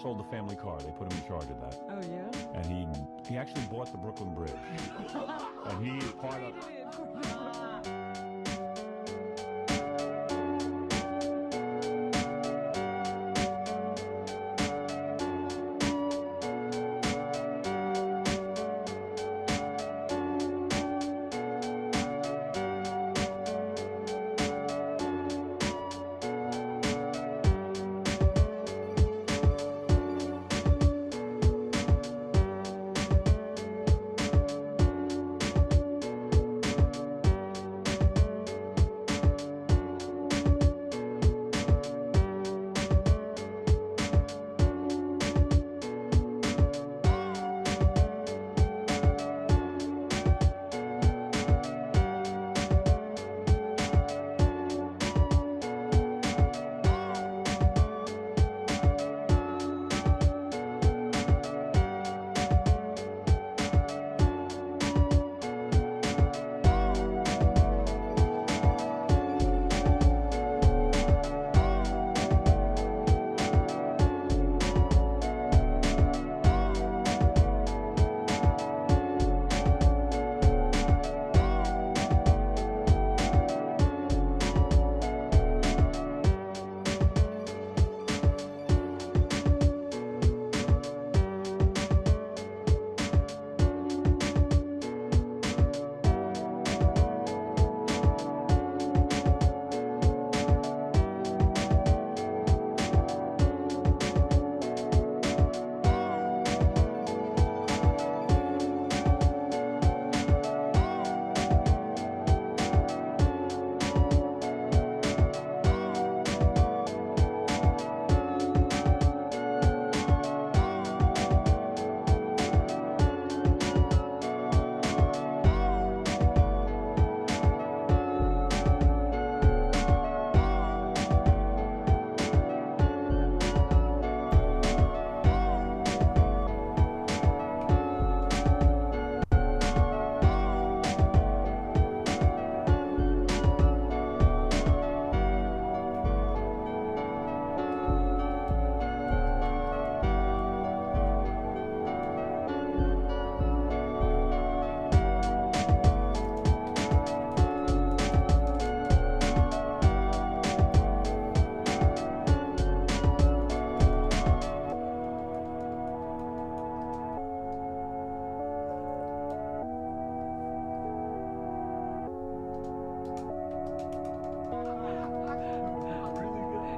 sold the family car. They put him in charge of that. Oh, yeah? And he actually bought the Brooklyn Bridge. And he is part of...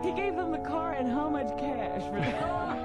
He gave them the car and how much cash for that?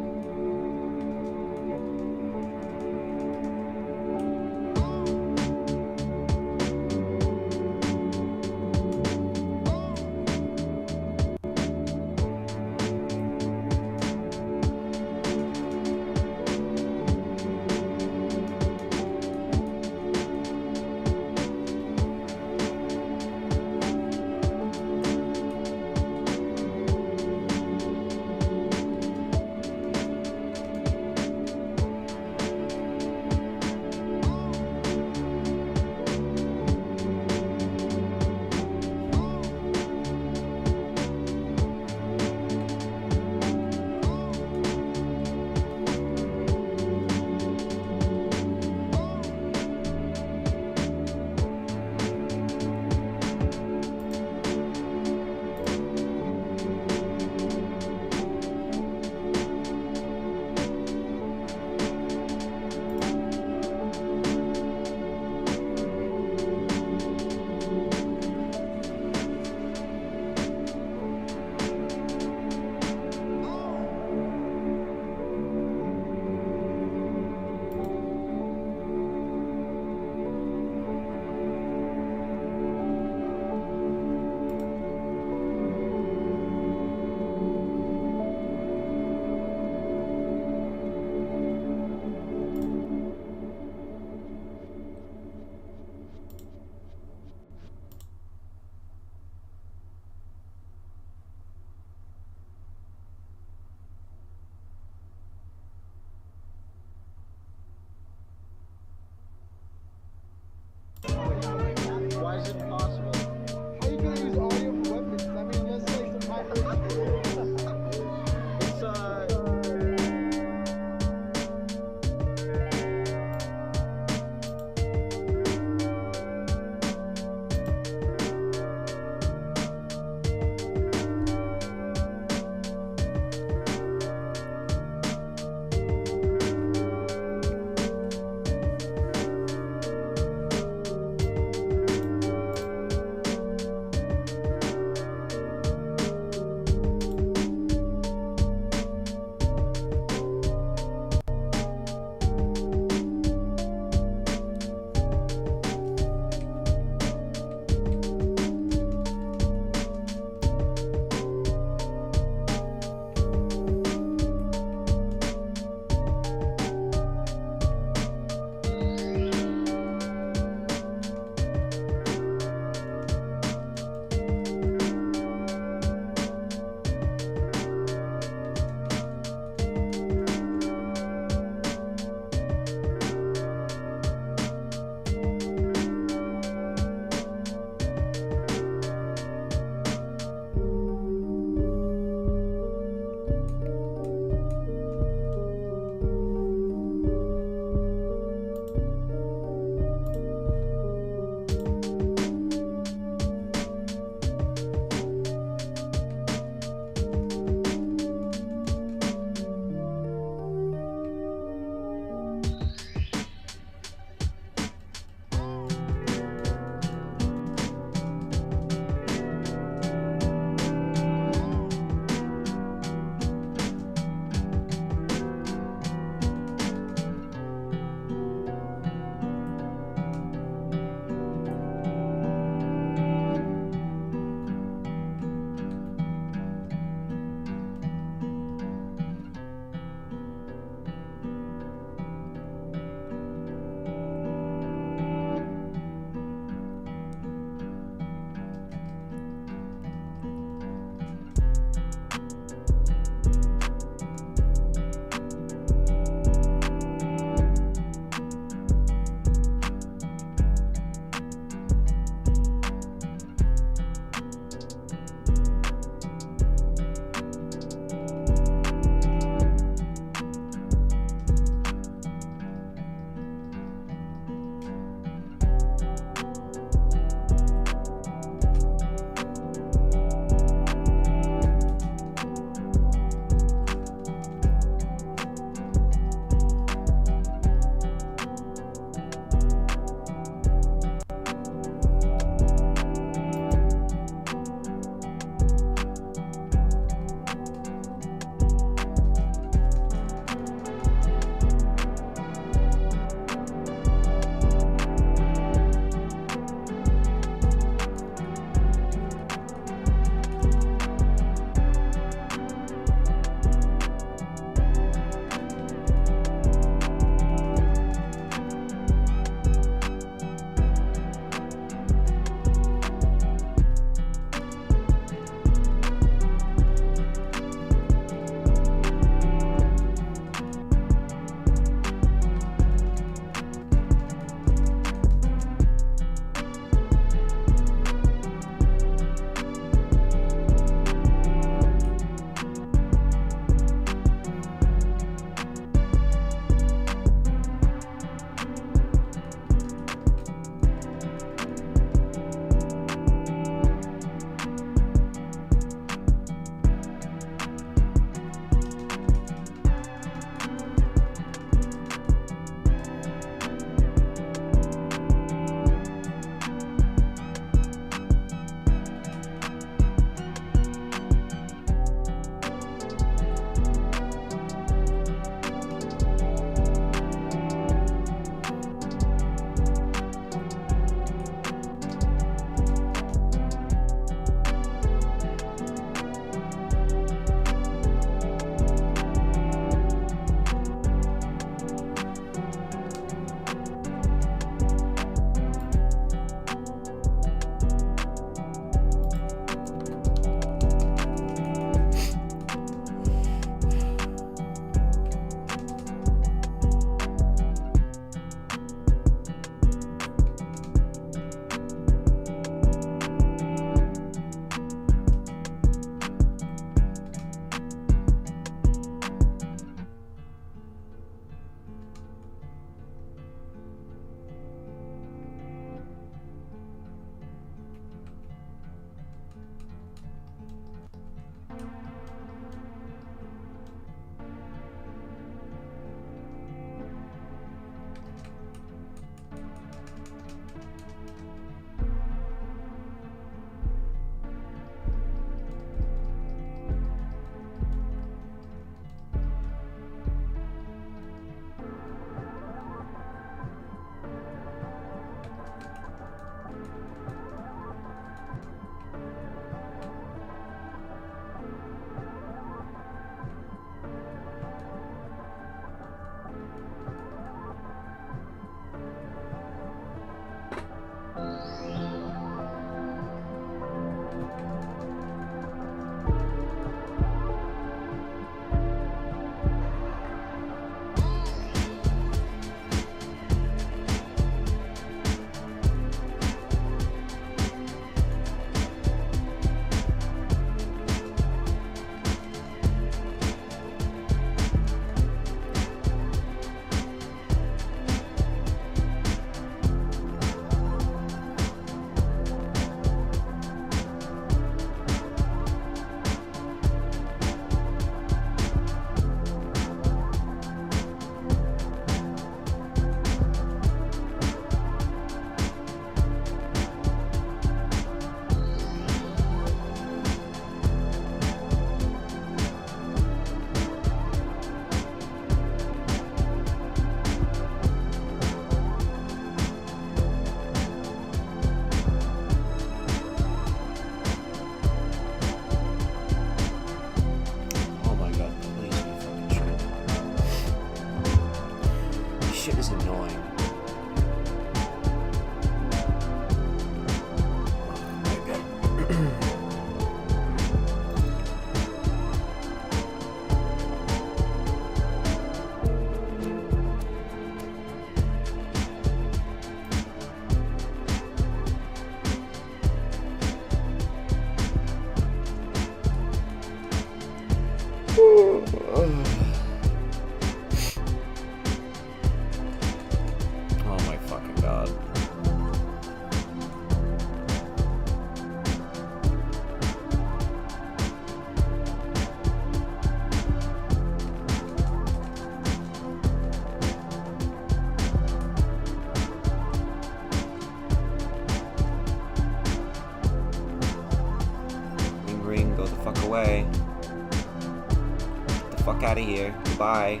out of here. Goodbye.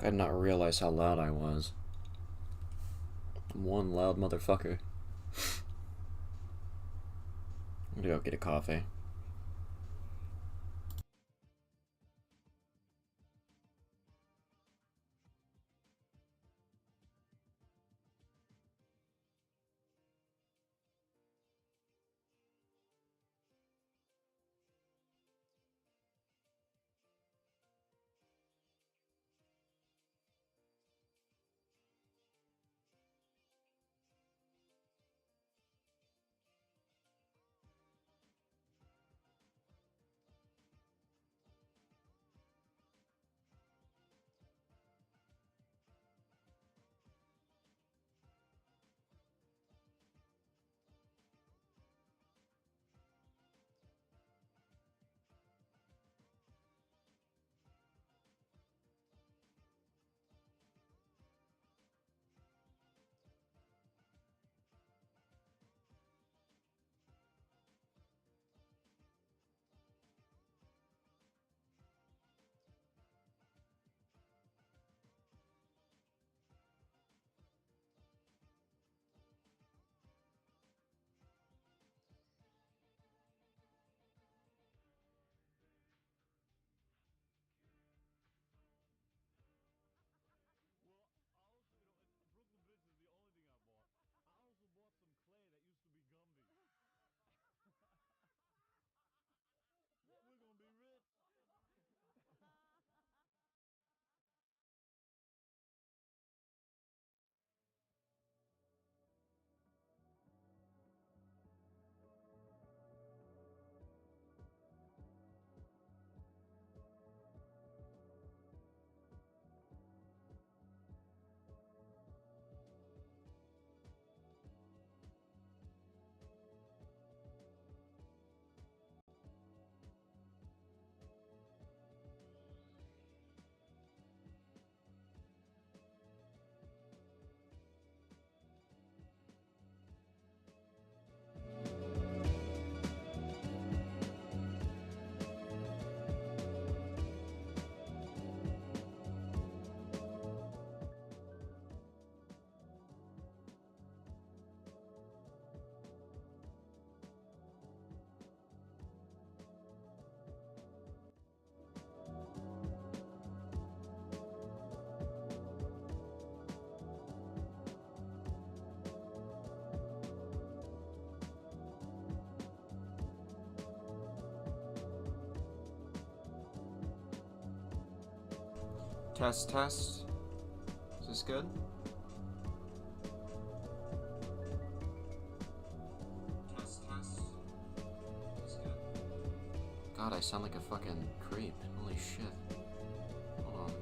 I did not realize how loud I was. I'm one loud motherfucker. I'm gonna go get a coffee. Test, test. Is this good? Test, test. Is this good? God, I sound like a fucking creep. Holy shit. Hold on.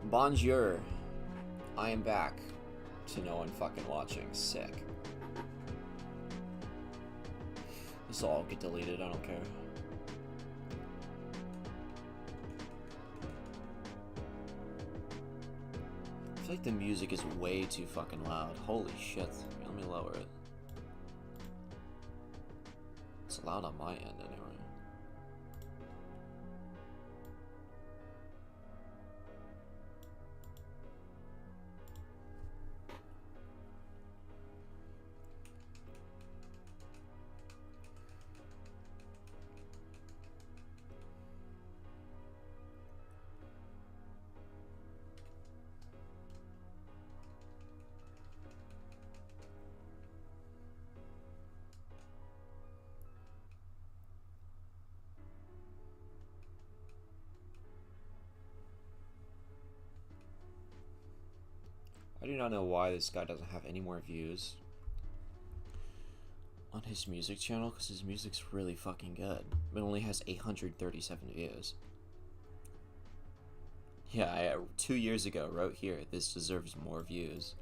Bonjour. I am back. To no one fucking watching. Sick. This will all get deleted, I don't care. I feel like the music is way too fucking loud. Holy shit. Let me lower it. It's loud on my end anyway. I do not know why this guy doesn't have any more views on his music channel, because his music's really fucking good. It only has 837 views. Yeah, I 2 years ago wrote here, this deserves more views.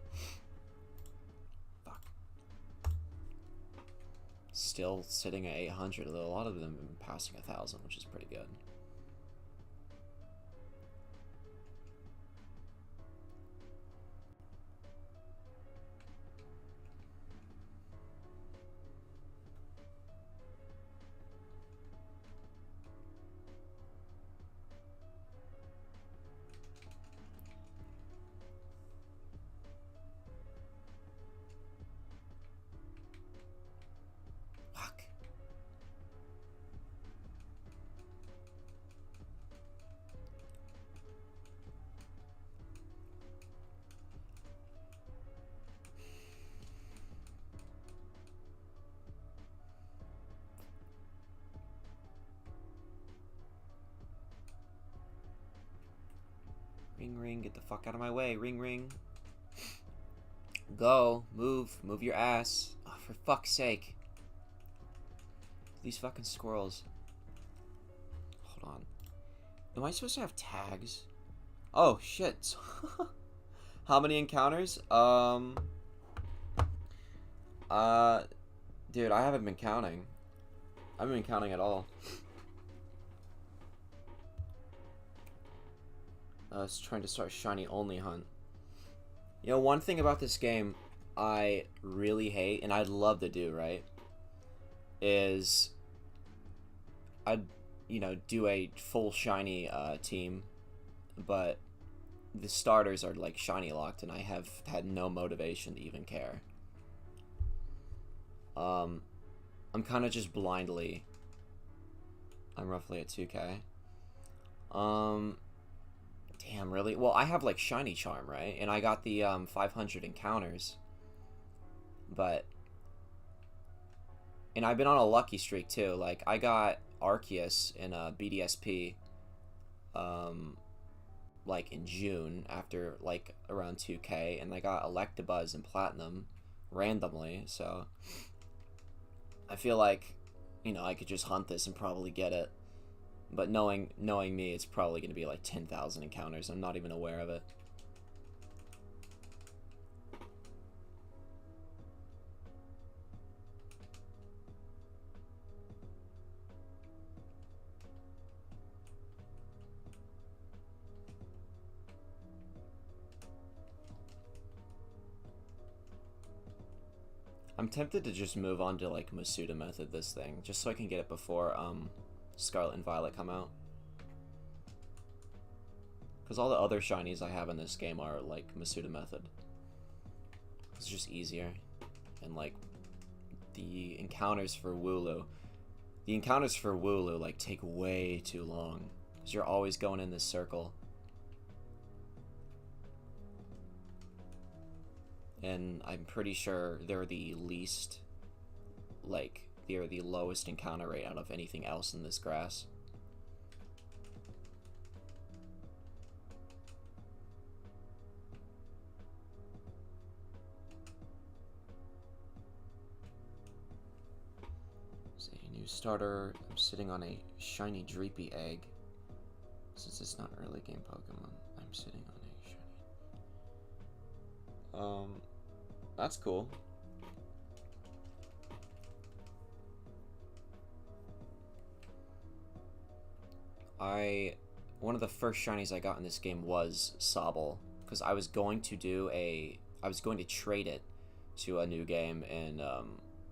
Fuck. Still sitting at 800, although a lot of them have been passing 1,000, which is pretty good. Ring ring, get the fuck out of my way, ring ring. Go, move your ass. Oh, for fuck's sake. These fucking squirrels. Hold on. Am I supposed to have tags? Oh, shit. How many encounters? Dude, I haven't been counting. I haven't been counting at all. I was trying to start shiny only hunt. You know, one thing about this game I really hate, and I'd love to do, right, is I'd, do a full shiny team, but the starters are like shiny locked, and I have had no motivation to even care. I'm kind of just blindly. I'm roughly at 2K. Damn, really? Well, I have, like, Shiny Charm, right? And I got the, 500 encounters. But... And I've been on a lucky streak, too. Like, I got Arceus in, BDSP, like, in June, after, like, around 2K. And I got Electabuzz in Platinum, randomly, so... I feel like, I could just hunt this and probably get it. But knowing me, it's probably going to be like 10,000 encounters. I'm not even aware of it. I'm tempted to just move on to like Masuda method this thing, just so I can get it before Scarlet and Violet come out. Because all the other shinies I have in this game are like Masuda method. It's just easier. And like the encounters for Wooloo. The encounters for Wooloo like take way too long. Because you're always going in this circle. And I'm pretty sure they're the least, like, they're the lowest encounter rate out of anything else in this grass. So a new starter. I'm sitting on a shiny Dreepy egg. Since it's not early game Pokemon, I'm sitting on a That's cool. One of the first shinies I got in this game was Sobble, because I was going to trade it to a new game and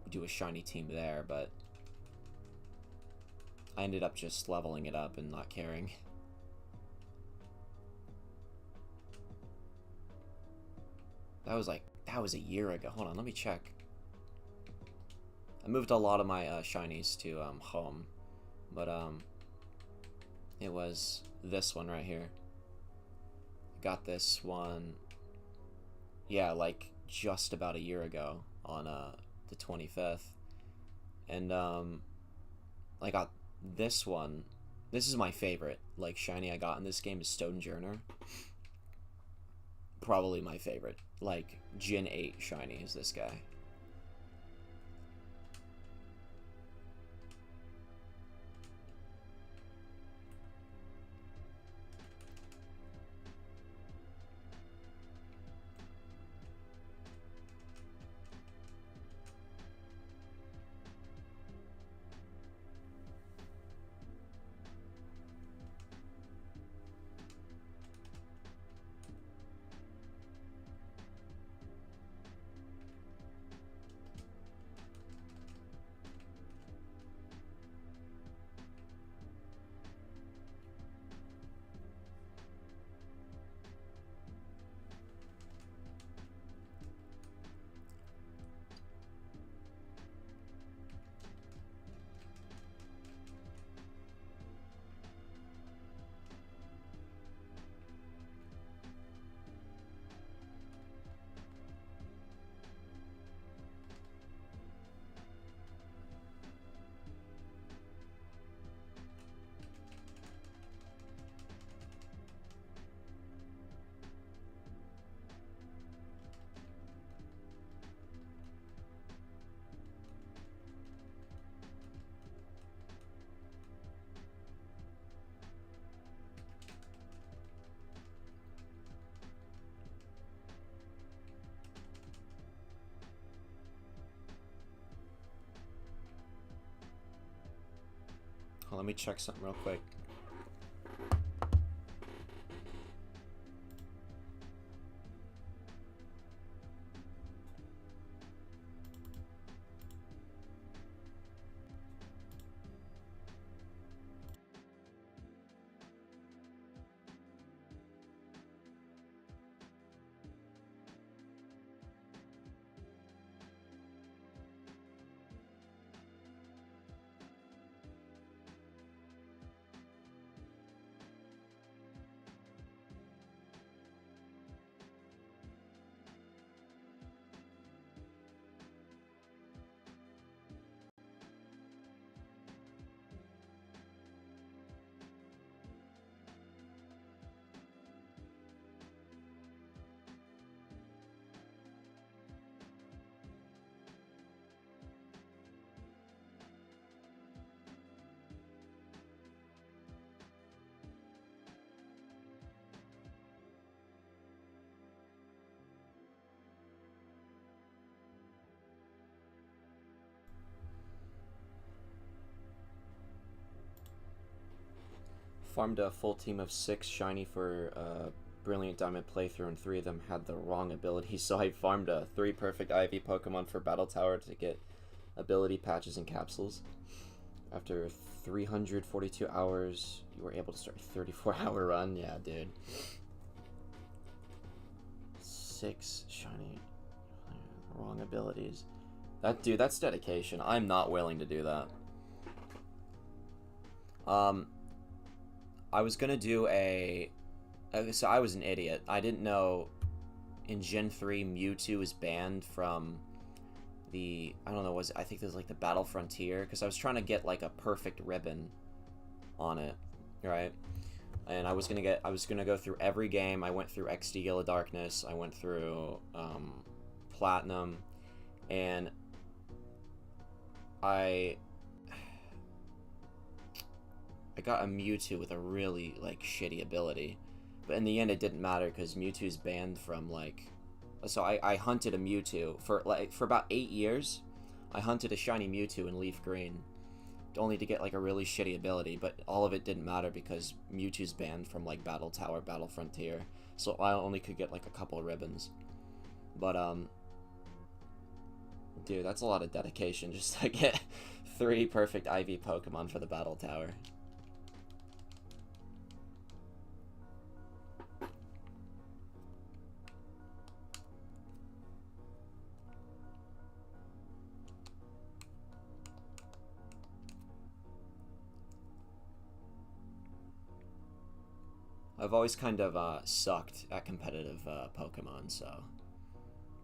do a shiny team there, but I ended up just leveling it up and not caring. That was a year ago. Hold on, let me check. I moved a lot of my shinies to home, but it was this one right here. Got this one, yeah, like just about a year ago on the 25th, and I got this one. This is my favorite, like, shiny I got in this game is Stonejourner. Probably my favorite, like, Gen 8 shiny is this guy. Let me check something real quick. Farmed a full team of 6 shiny for Brilliant Diamond playthrough, and 3 of them had the wrong abilities, so I farmed 3 perfect IV Pokemon for Battle Tower to get ability patches and capsules. After 342 hours, you were able to start a 34-hour run. Yeah, dude. 6 shiny wrong abilities. Dude, that's dedication. I'm not willing to do that. I was gonna do so I was an idiot. I didn't know in Gen 3 Mewtwo is banned from the, I don't know, I think there's like the Battle Frontier, because I was trying to get like a perfect ribbon on it, right? And I was gonna go through every game. I went through XD Yellow Darkness, I went through Platinum, and I got a Mewtwo with a really, like, shitty ability. But in the end, it didn't matter, because Mewtwo's banned from, like, So I hunted a Mewtwo for about 8 years. I hunted a shiny Mewtwo in Leaf Green, only to get like a really shitty ability, but all of it didn't matter because Mewtwo's banned from like Battle Tower, Battle Frontier, so I only could get like a couple of ribbons. But dude, that's a lot of dedication just to get 3 perfect IV Pokemon for the Battle Tower. I've always kind of sucked at competitive Pokemon, so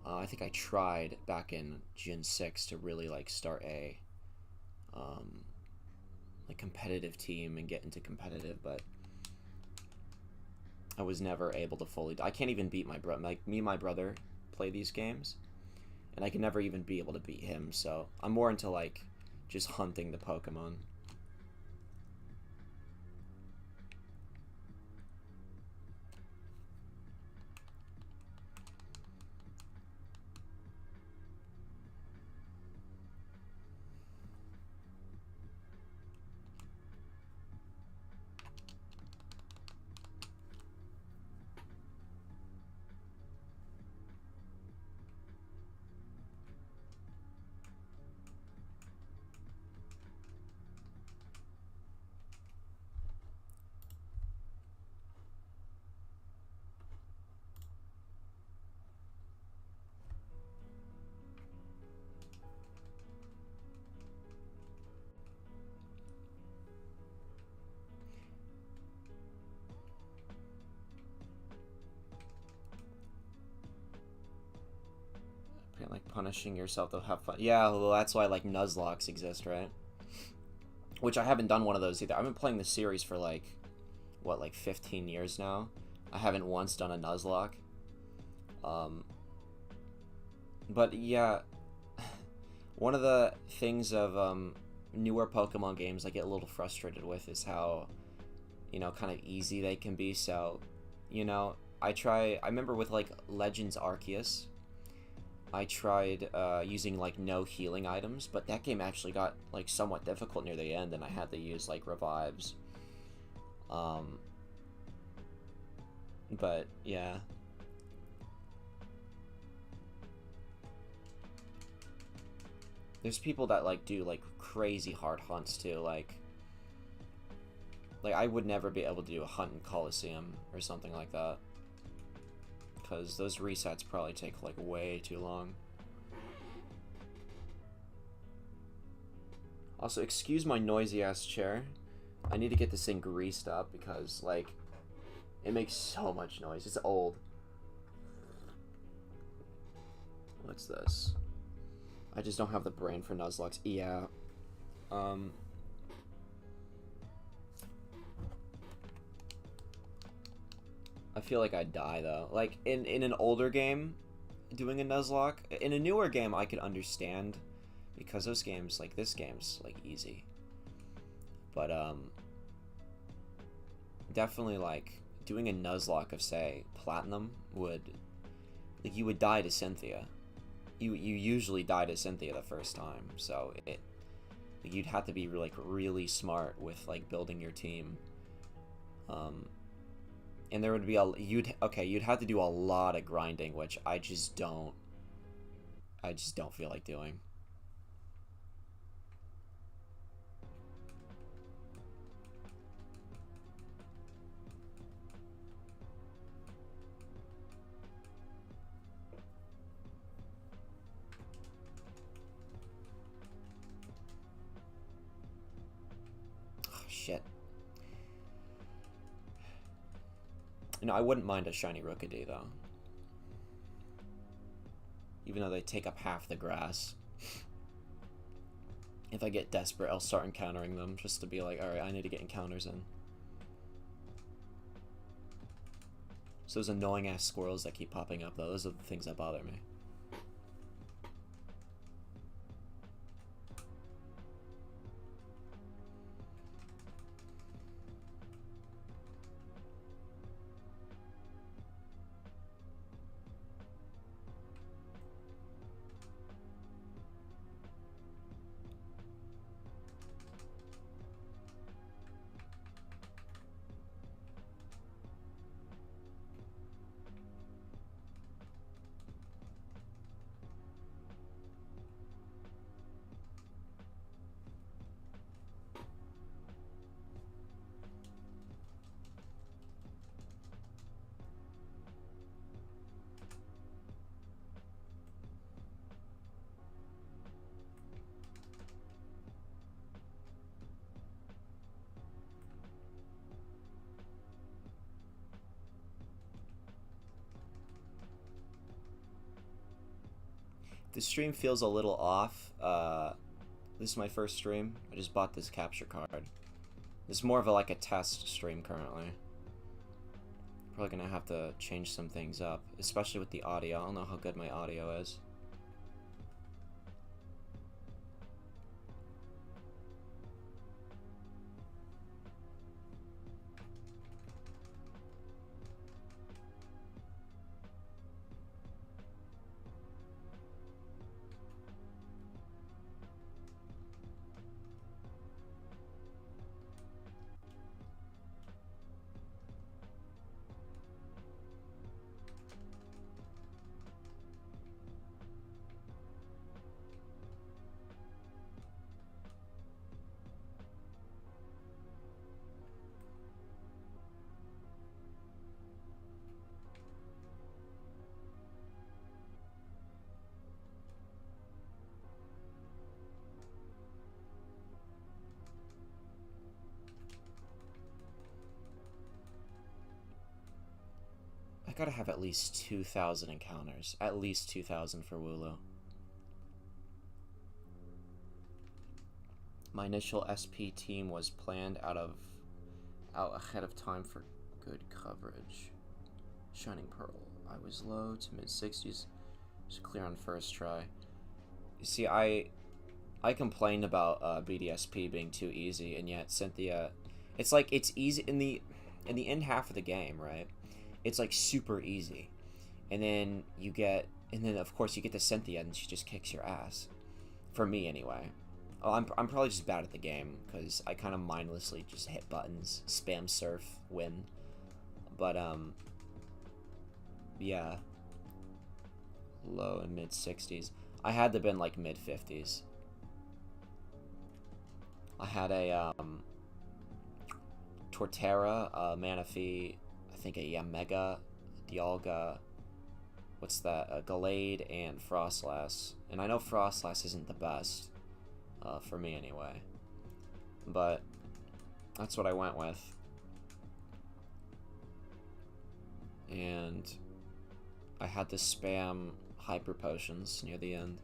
I think I tried back in Gen 6 to really like start a like competitive team and get into competitive, but I was never able to fully. I can't even beat my brother. Like me and my brother play these games, and I can never even be able to beat him. So I'm more into like just hunting the Pokemon. Like punishing yourself to have fun. Yeah, well, that's why like Nuzlockes exist, right? Which I haven't done one of those either. I've been playing the series for like, what, like 15 years now. I haven't once done a Nuzlocke. But yeah, one of the things of newer Pokemon games I get a little frustrated with is how, you know, kind of easy they can be. So, you know, I remember with like Legends Arceus, I tried using like no healing items, but that game actually got like somewhat difficult near the end, and I had to use like revives. But yeah. There's people that like do like crazy hard hunts too, like I would never be able to do a hunt in Coliseum or something like that, because those resets probably take like way too long. Also, excuse my noisy ass chair. I need to get this thing greased up because like it makes so much noise. It's old. What's this? I just don't have the brain for Nuzlocke. Yeah. I feel like I'd die though. Like in an older game, doing a Nuzlocke. In a newer game, I could understand because those games, like this game's like easy. But definitely like doing a Nuzlocke of say Platinum would, like, you would die to Cynthia. You usually die to Cynthia the first time, so you'd have to be like really smart with like building your team. And there would be you'd have to do a lot of grinding, which I just don't feel like doing. Oh, shit. You know, I wouldn't mind a shiny Rookidee, though. Even though they take up half the grass. If I get desperate, I'll start encountering them, just to be like, alright, I need to get encounters in. So those annoying-ass squirrels that keep popping up, though, those are the things that bother me. The stream feels a little off. This is my first stream. I just bought this capture card. This is more of like a test stream currently. Probably gonna have to change some things up, especially with the audio. I don't know how good my audio is. I gotta have at least 2,000 encounters. At least 2,000 for Wooloo. My initial SP team was planned out ahead of time for good coverage. Shining Pearl. I was low to mid 60s. Just clear on first try. You see, I complained about BDSP being too easy, and yet Cynthia, it's like it's easy in the end half of the game, right? It's like super easy, and then of course you get to Cynthia and she just kicks your ass. For me anyway. Oh, I'm probably just bad at the game because I kind of mindlessly just hit buttons, spam surf, win. But yeah, low and mid 60s. I had to been like mid 50s. I had a Torterra, Manaphy, I think a Yamega, Dialga, what's that, a Gallade, and Frostlass. And I know Frostlass isn't the best, for me anyway. But that's what I went with. And I had to spam Hyper Potions near the end.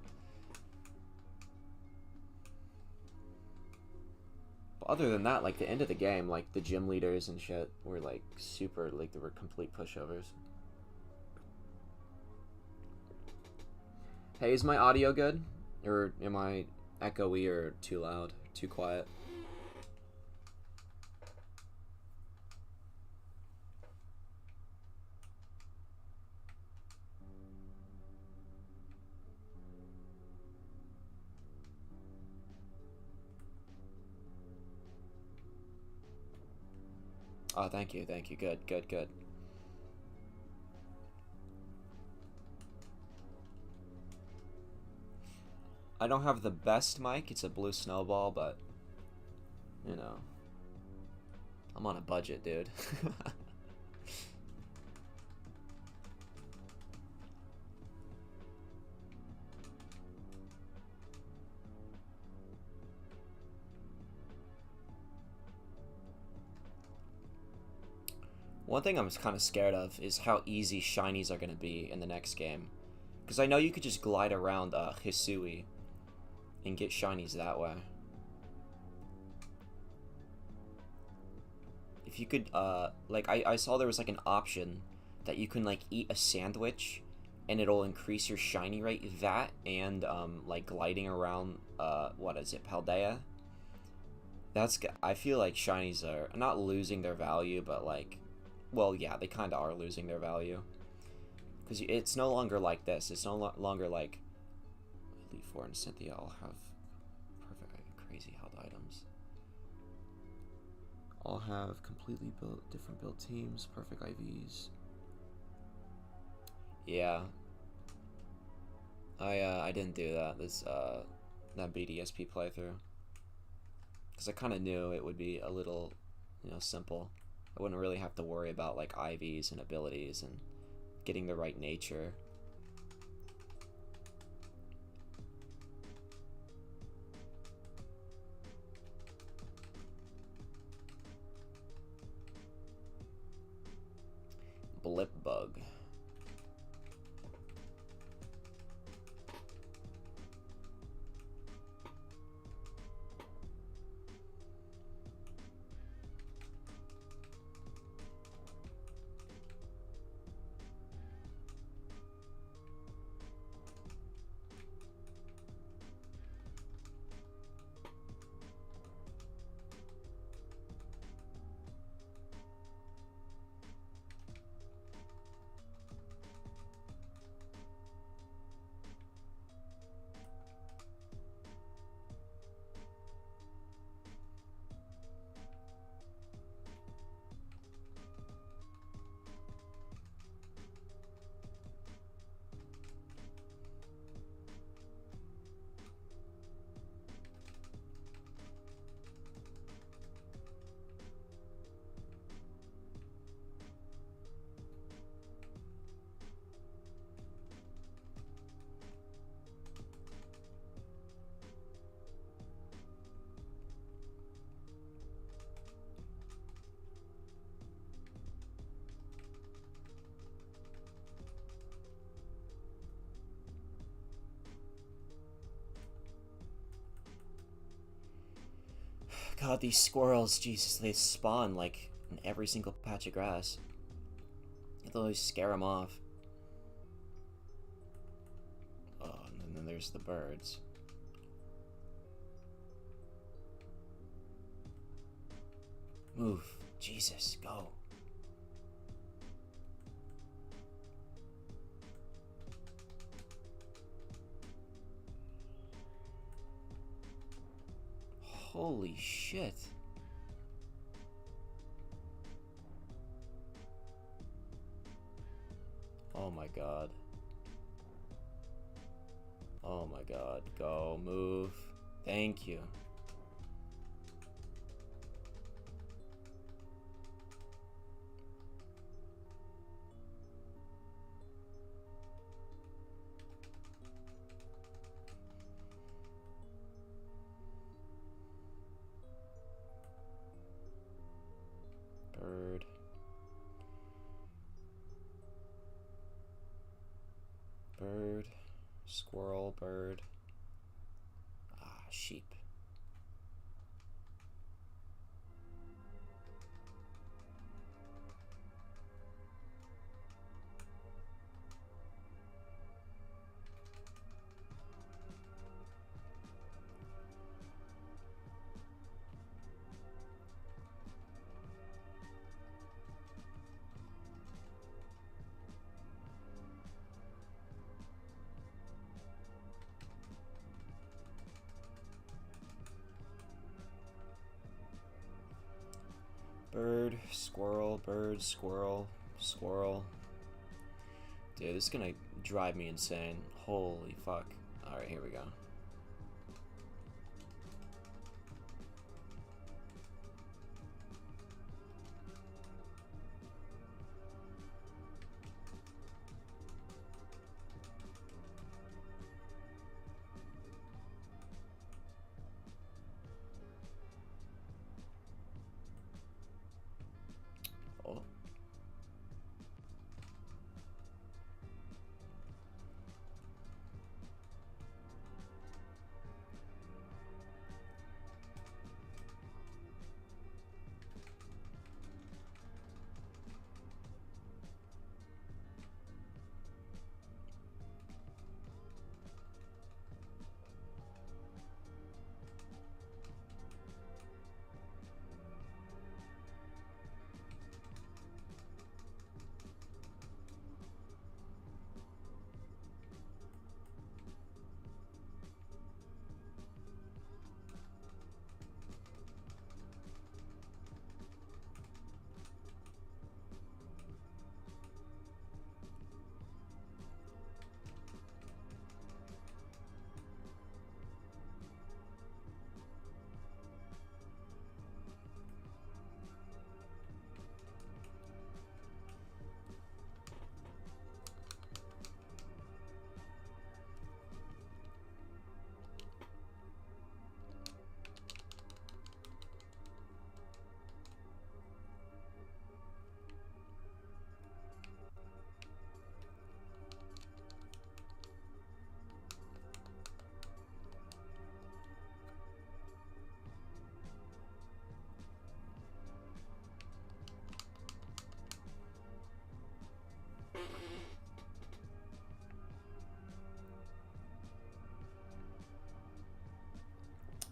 But other than that, like, the end of the game, like, the gym leaders and shit were, like, super, like, they were complete pushovers. Hey, is my audio good? Or am I echoey or too loud? Too quiet? Oh, thank you, thank you. Good, good, good. I don't have the best mic. It's a Blue Snowball, but, you know, I'm on a budget, dude. One thing I'm kind of scared of is how easy shinies are going to be in the next game. Because I know you could just glide around Hisui and get shinies that way. If you could, like, I saw there was, like, an option that you can, like, eat a sandwich and it'll increase your shiny rate. That and, like, gliding around, what is it, Paldea? I feel like shinies are not losing their value, but, like, well, yeah, they kind of are losing their value. Because it's no longer like this. It's no longer like Elite Four and Cynthia all have perfect, crazy held items. All have completely different build teams, perfect IVs. Yeah. I didn't do that that BDSP playthrough. Because I kind of knew it would be a little, you know, simple. I wouldn't really have to worry about, like, IVs and abilities and getting the right nature. Blip Bug. God, these squirrels, Jesus, they spawn like in every single patch of grass. You have to always scare them off. Oh, and then there's the birds. Move. Jesus, go. Holy shit. Oh my god. Oh my god. Go, move. Thank you. Bird. Bird. Squirrel, bird. Ah, sheep. Bird, squirrel, bird, squirrel, squirrel. Dude, this is gonna drive me insane. Holy fuck. Alright, here we go. Oh.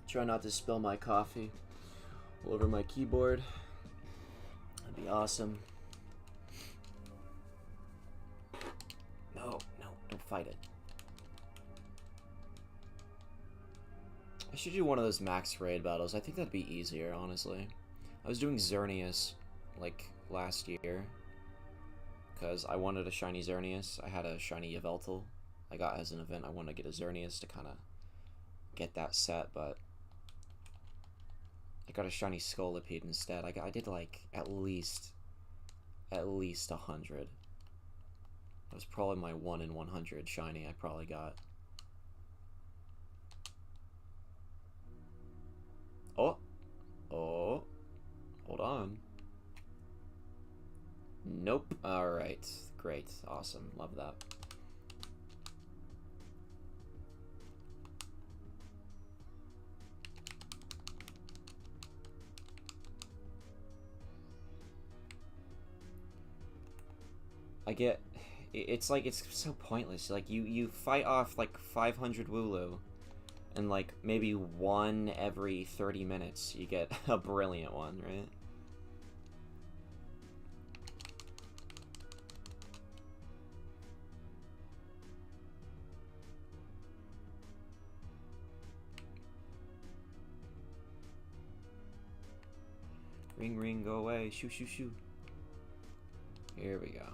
Try not to spill my coffee all over my keyboard. That'd be awesome. No, don't fight it. I should do one of those max raid battles. I think that'd be easier, honestly. I was doing Xerneas, like, last year. Because I wanted a shiny Xerneas. I had a shiny Yveltal. I got as an event. I wanted to get a Xerneas to kind of get that set, but I got a shiny Scolipede instead. I did like at least 100. That was probably my 1 in 100 shiny I probably got. Oh, hold on. Nope. All right, great, awesome, love that. I get... It's like, it's so pointless. Like, you fight off, like, 500 Wooloo, and, like, maybe one every 30 minutes you get a brilliant one, right? Ring, ring, go away. Shoo, shoo, shoo. Here we go.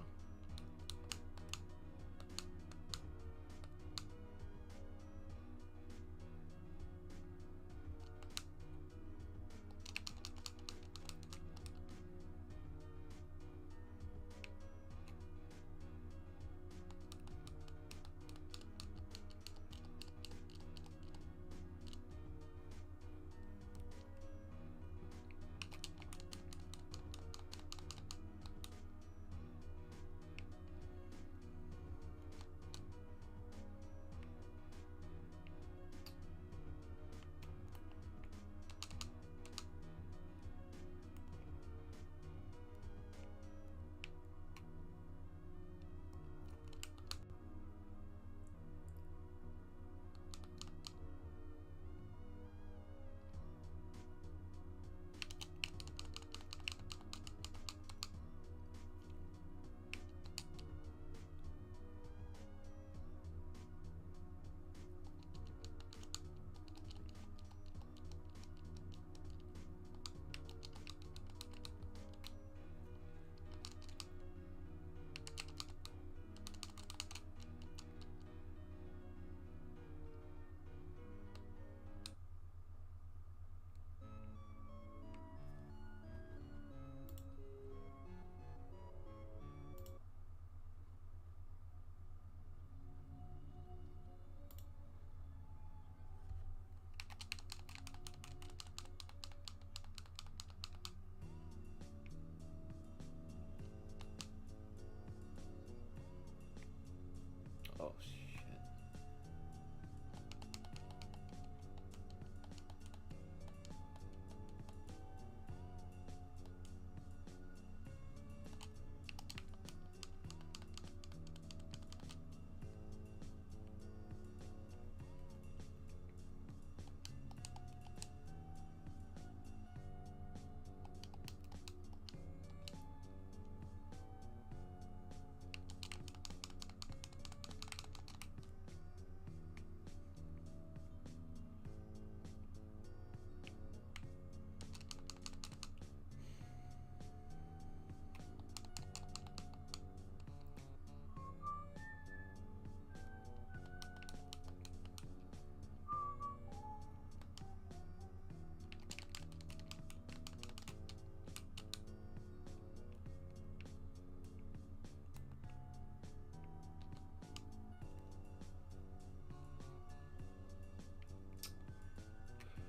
Oh, shit.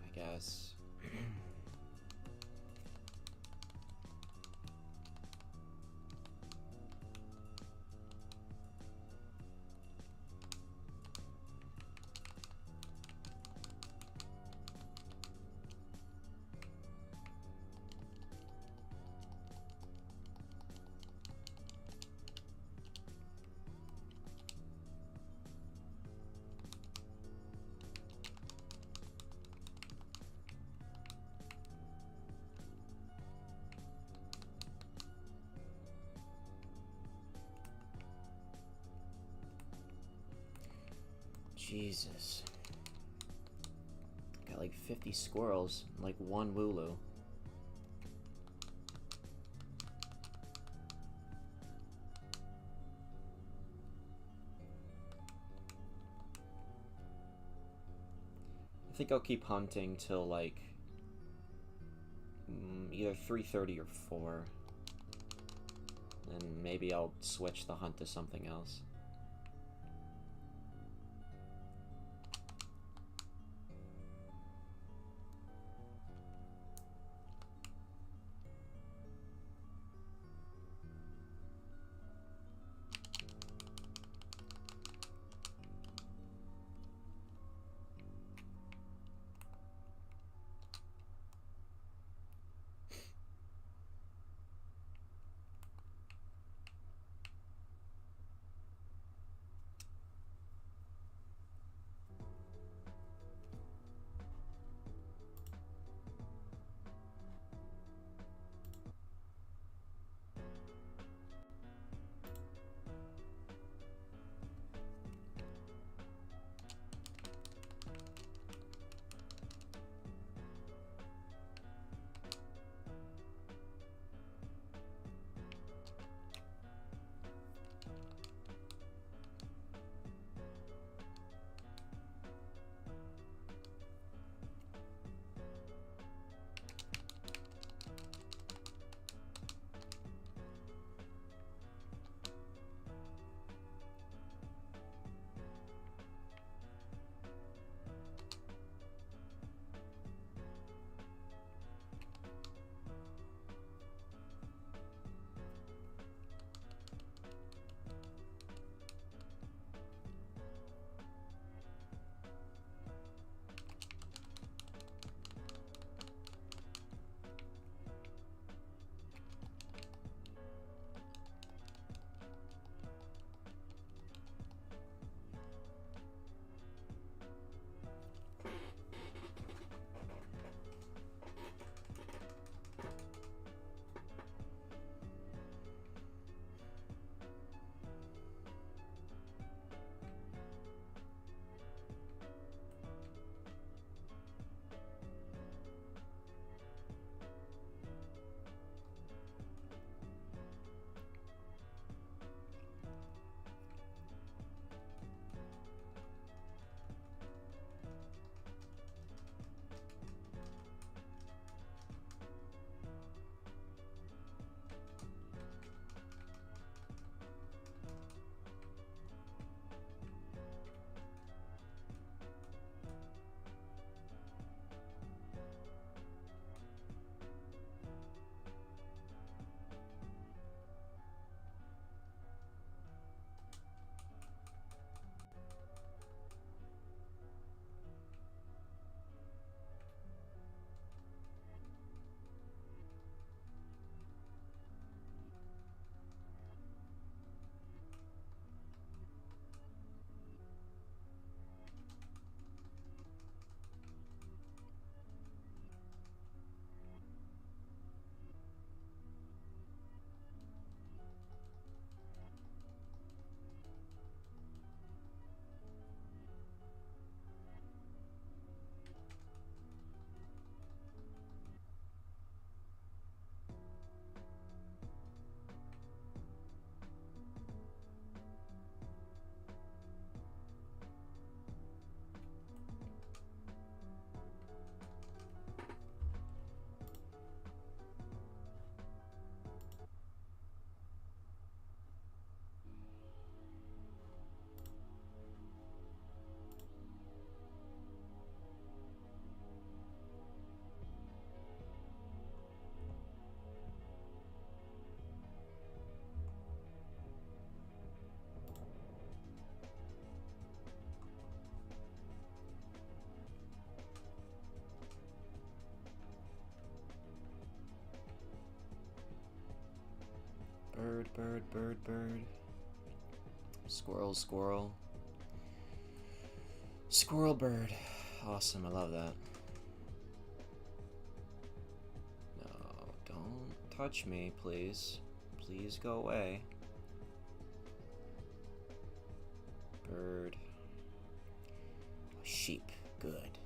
I guess. Jesus. Got like 50 squirrels, and like one Wooloo. I think I'll keep hunting till like either 3:30 or 4. And maybe I'll switch the hunt to something else. Bird, bird, bird, bird. Squirrel, squirrel. Squirrel bird. Awesome, I love that. No, don't touch me, please. Please go away. Bird. Sheep. Good.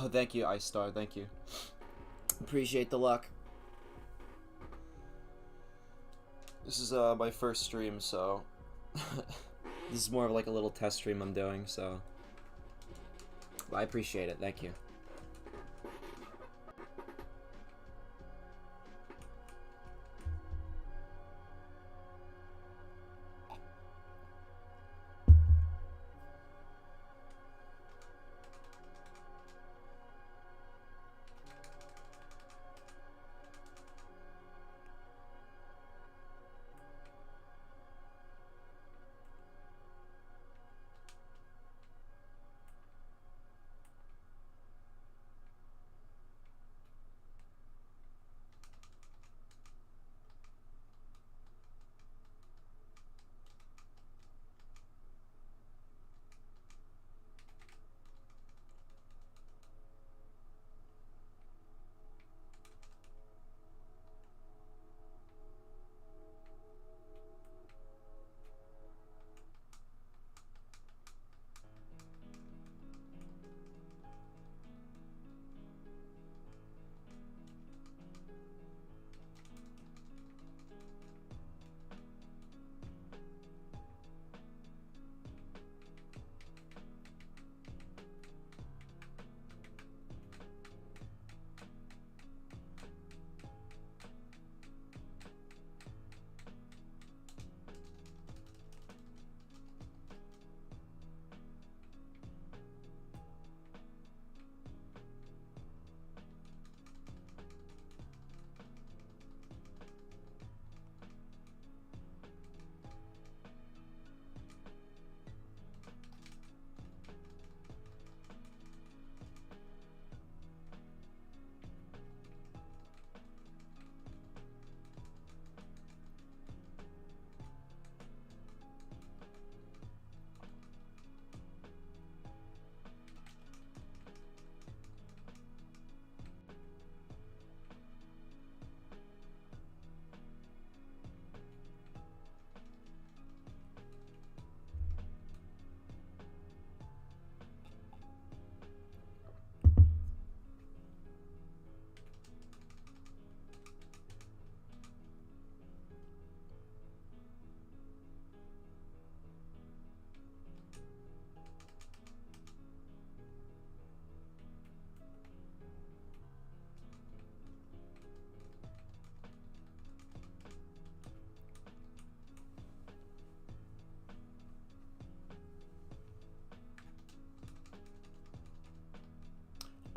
Oh, thank you, Ice Star. Thank you. Appreciate the luck. This is my first stream, so this is more of like a little test stream I'm doing, so I appreciate it. Thank you.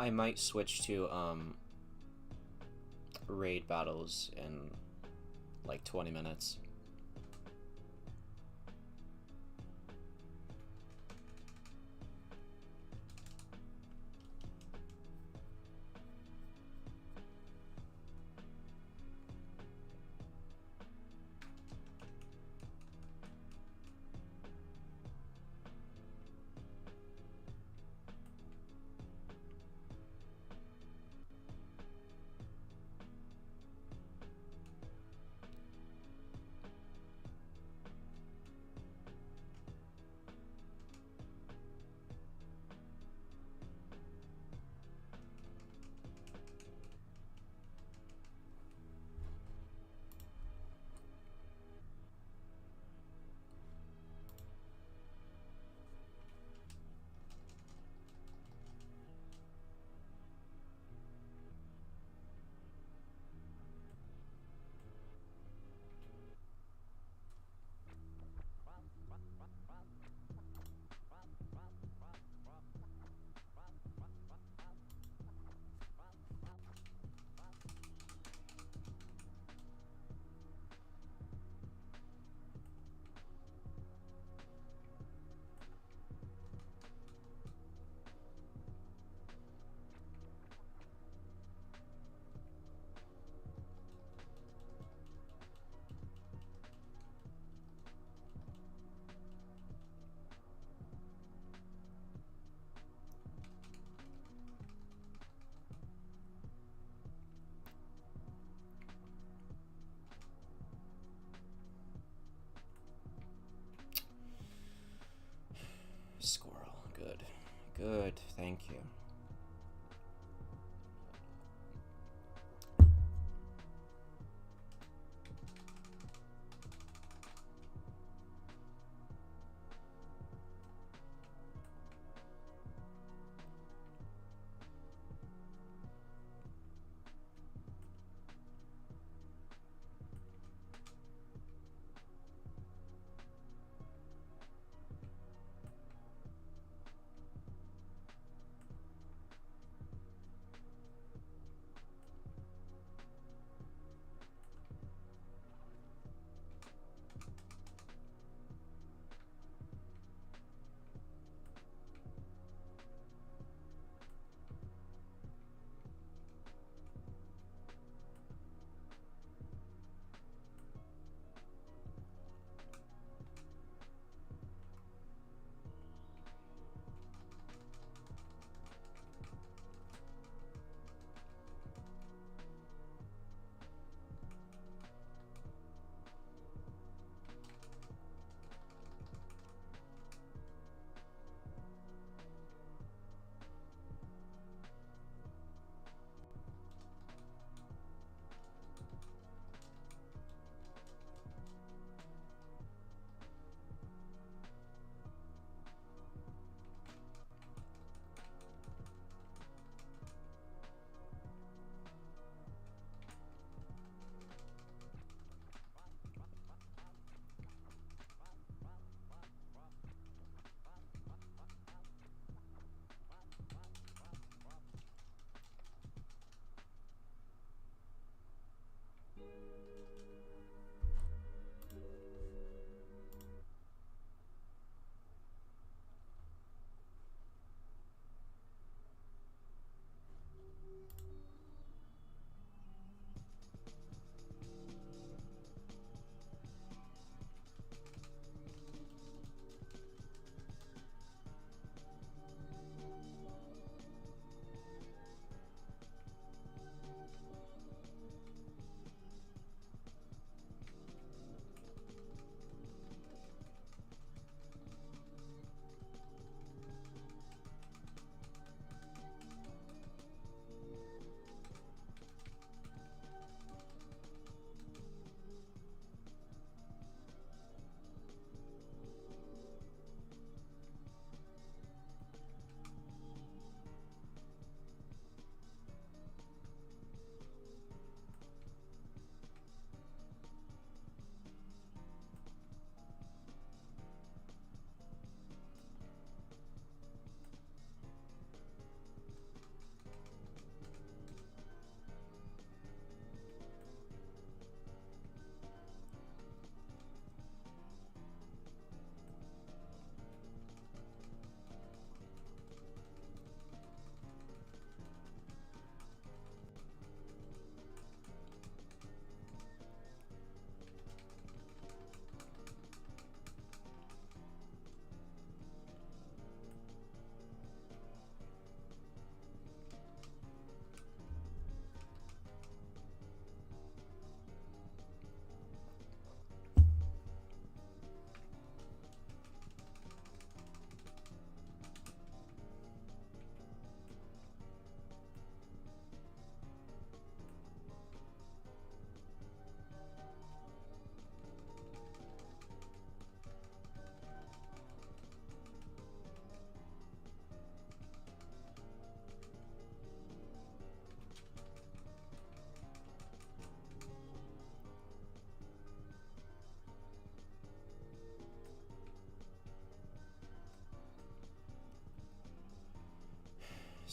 I might switch to raid battles in like 20 minutes.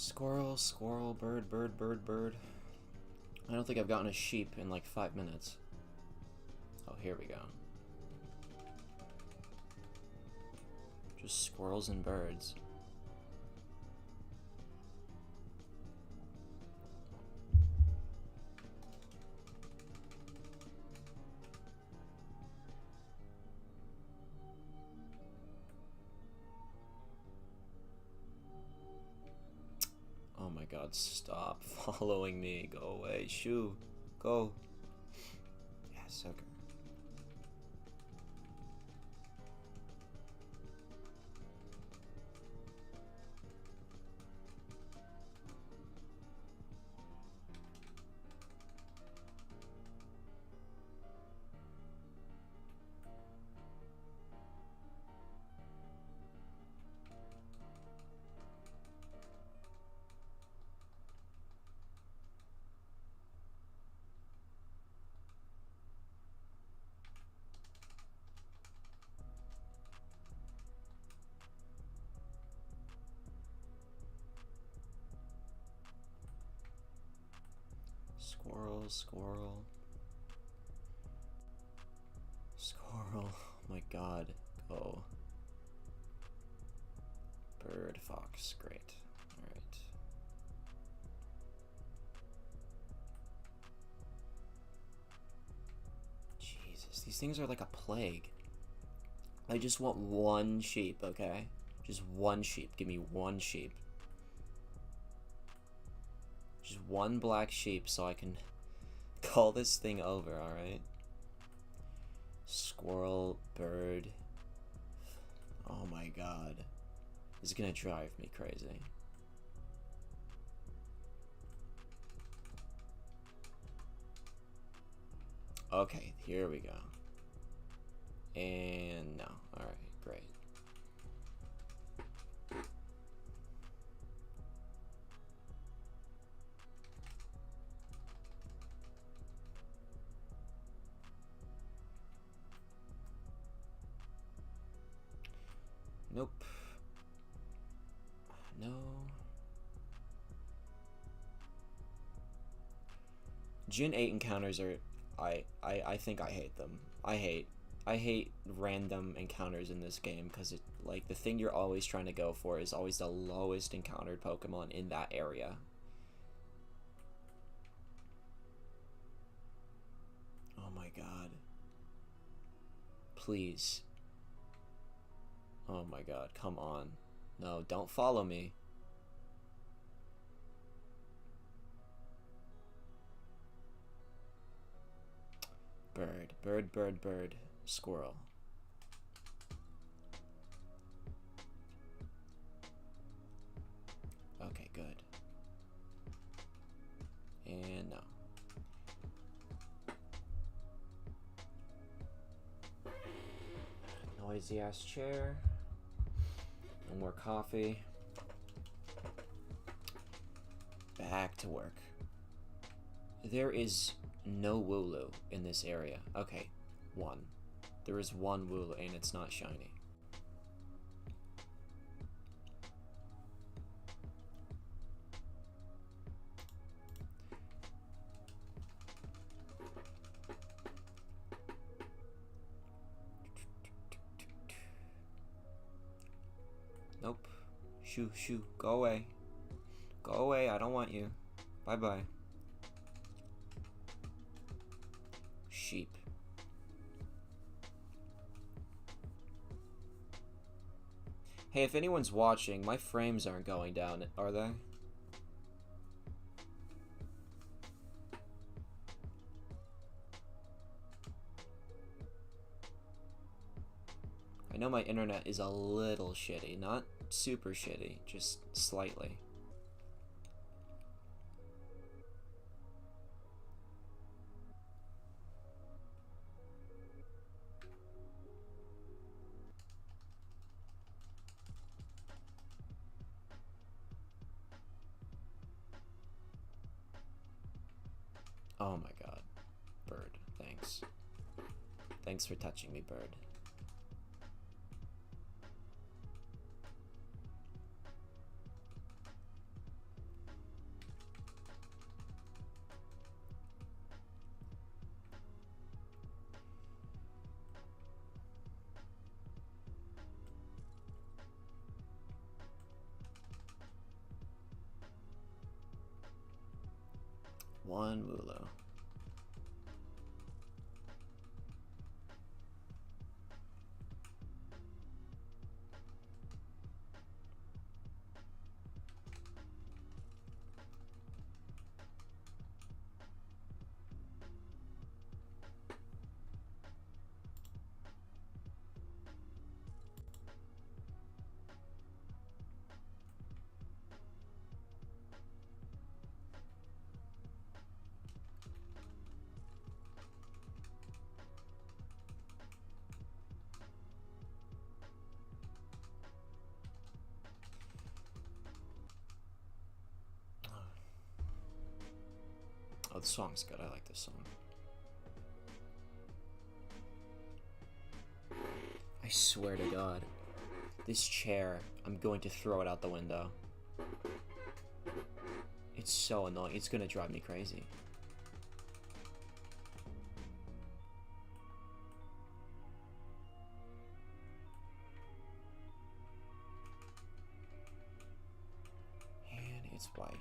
Squirrel, squirrel, bird, bird, bird, bird. I don't think I've gotten a sheep in like 5 minutes. Oh, here we go. Just squirrels and birds. Oh my god, stop following me. Go away. Shoo. Go. Yes, okay. Squirrel, squirrel. Squirrel. Oh my god. Go. Bird, fox. Great. Alright. Jesus, these things are like a plague. I just want one sheep, okay? Just one sheep. Give me one sheep. Just one black sheep so I can call this thing over, alright? Squirrel, bird. Oh my god. This is gonna drive me crazy. Okay, here we go. And no. Alright, great. Nope. No. Gen 8 encounters are... I think I hate them. I hate random encounters in this game because it, like, the thing you're always trying to go for is always the lowest encountered Pokemon in that area. Oh my god. Please. Oh my god, come on. No, don't follow me. Bird, bird, bird, bird. Squirrel. Okay, good. And no. Noisy ass chair. No more coffee. Back to work. There is no Wooloo in this area. Okay, one. There is one Wooloo and it's not shiny. Nope. Shoo, shoo. Go away. Go away. I don't want you. Bye-bye. Sheep. Hey, if anyone's watching, my frames aren't going down, are they? I know my internet is a little shitty, not super shitty, just slightly. Oh my god. Bird, thanks. Thanks for touching me, bird. One Wooloo. Oh, the song's good. I like this song. I swear to God. This chair, I'm going to throw it out the window. It's so annoying. It's gonna drive me crazy. And it's white.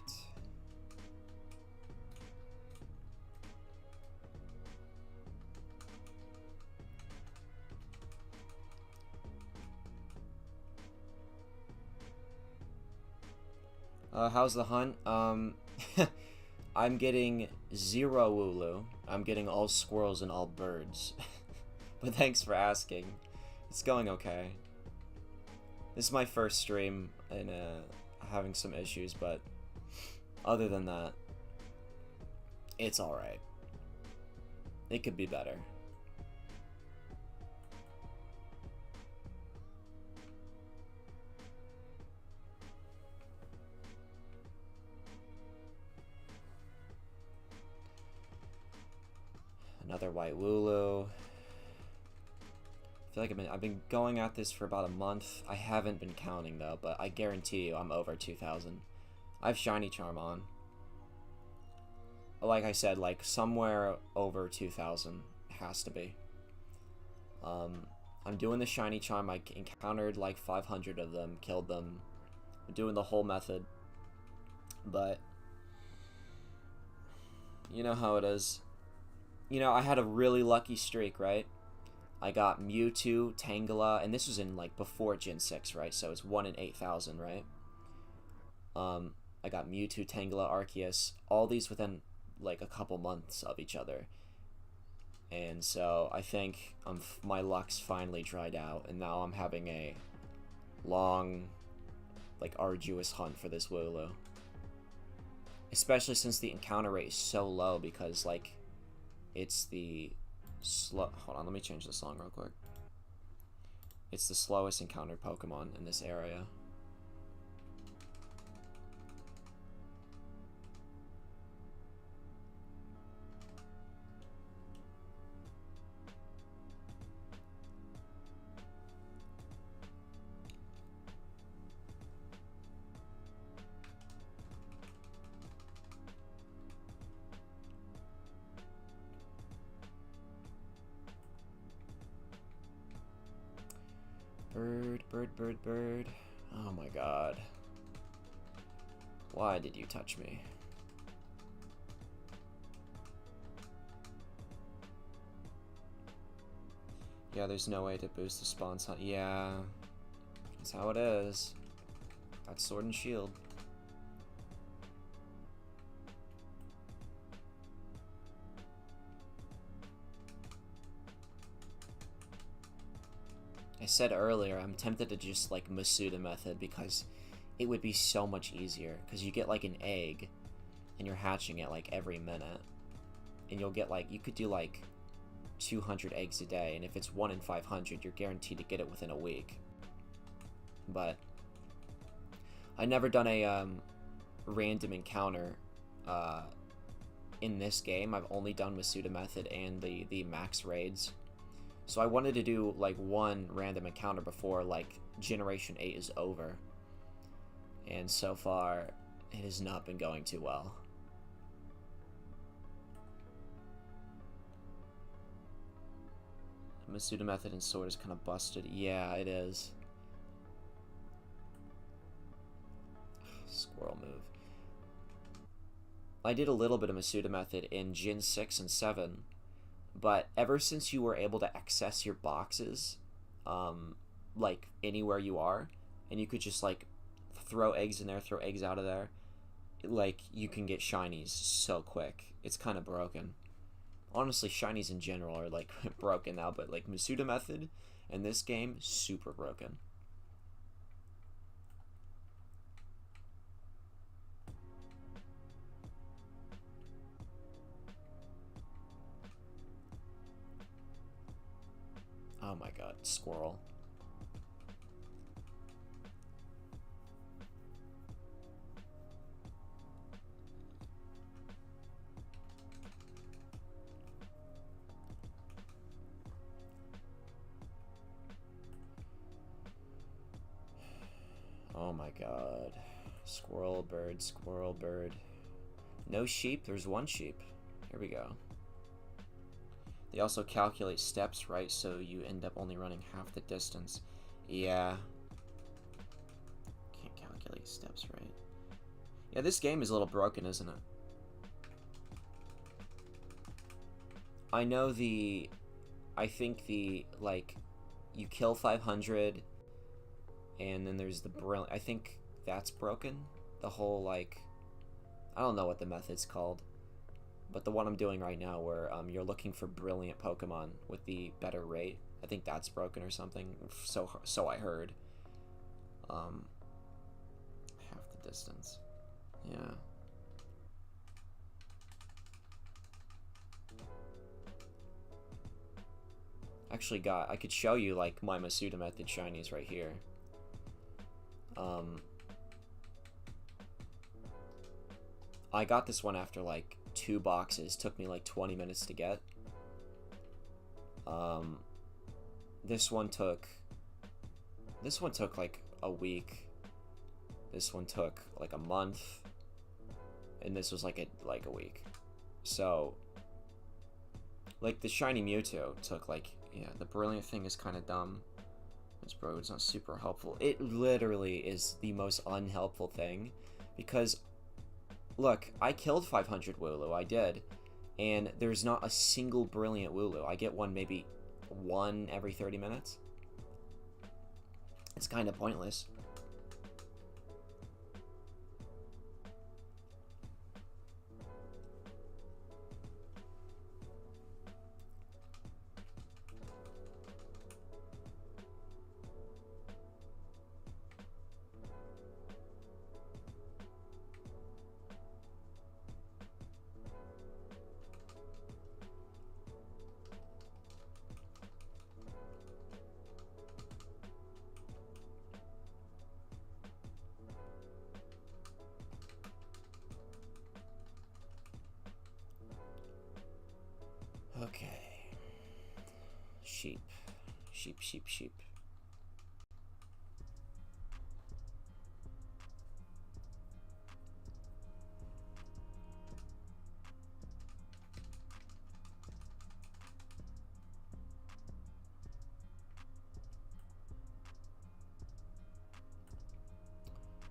How's the hunt? I'm getting 0 Wooloo. I'm getting all squirrels and all birds. But thanks for asking. It's going okay. This is my first stream, and having some issues, but other than that, it's alright. It could be better. Another white Wooloo. I feel like I've been going at this for about a month. I haven't been counting though, but I guarantee you I'm over 2,000. I have Shiny Charm on. Like I said, like somewhere over 2,000 has to be. I'm doing the Shiny Charm. I encountered like 500 of them, killed them. I'm doing the whole method, but you know how it is. You know, I had a really lucky streak, right? I got Mewtwo, Tangela, and this was in, like, before Gen 6, right? So it's 1 in 8,000, right? I got Mewtwo, Tangela, Arceus, all these within, like, a couple months of each other. And so I think my luck's finally dried out, and now I'm having a long, like, arduous hunt for this Wooloo. Especially since the encounter rate is so low, because, like, it's the hold on, let me change the song real quick. It's the slowest encountered Pokemon in this area. Bird. Oh my god. Why did you touch me? Yeah, there's no way to boost the spawns. Yeah. That's how it is. That's Sword and Shield. I said earlier, I'm tempted to just like Masuda method because it would be so much easier. Because you get like an egg and you're hatching it like every minute. And you'll get like, you could do like 200 eggs a day. And if it's 1 in 500, you're guaranteed to get it within a week. But I never done a random encounter in this game. I've only done Masuda method and the max raids. So I wanted to do, like, one random encounter before, like, Generation 8 is over. And so far, it has not been going too well. Masuda method and Sword is kind of busted. Yeah, it is. Squirrel move. I did a little bit of Masuda method in Gen 6 and 7, but ever since you were able to access your boxes, like anywhere you are, and you could just like throw eggs in there, throw eggs out of there, like you can get shinies so quick. It's kind of broken. Honestly, shinies in general are like broken now, but like Masuda method in this game, super broken. Oh my god, squirrel. Oh my god. Squirrel, bird, squirrel, bird. No sheep? There's one sheep. Here we go. They also calculate steps, right? So you end up only running half the distance. Yeah. Can't calculate steps, right? Yeah, this game is a little broken, isn't it? I know I think like, you kill 500, and then there's the brilliant. I think that's broken. The whole, like, I don't know what the method's called, but the one I'm doing right now where you're looking for brilliant Pokemon with the better rate, I think that's broken or something. So I heard. Half the distance. Yeah. Actually, I could show you like my Masuda method shinies right here. I got this one after like 2 boxes. Took me like 20 minutes to get. This one took like a week. This one took like a month, and this was like a week. So, like the shiny Mewtwo took like, yeah, the brilliant thing is kind of dumb. It's not super helpful. It literally is the most unhelpful thing, because look, I killed 500 Wooloo, I did, and there's not a single brilliant Wooloo. I get maybe one every 30 minutes. It's kind of pointless. Okay. Sheep. Sheep, sheep, sheep.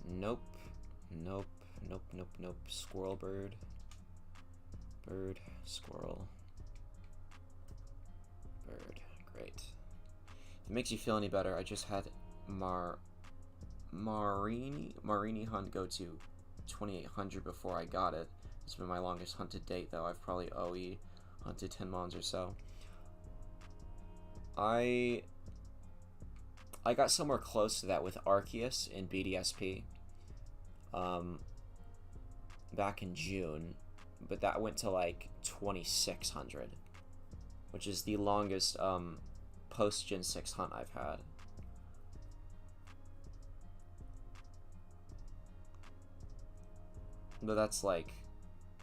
Nope. Nope. Nope, nope, nope. Squirrel, bird. Bird, squirrel. Bird. Great. If it makes you feel any better, I just had Marini hunt go to 2800 before I got it. It's been my longest hunt to date, though. I've probably OE hunted 10 mons or so. I got somewhere close to that with Arceus in BDSP back in June, but that went to like 2600, which is the longest post Gen 6 hunt I've had. But that's like,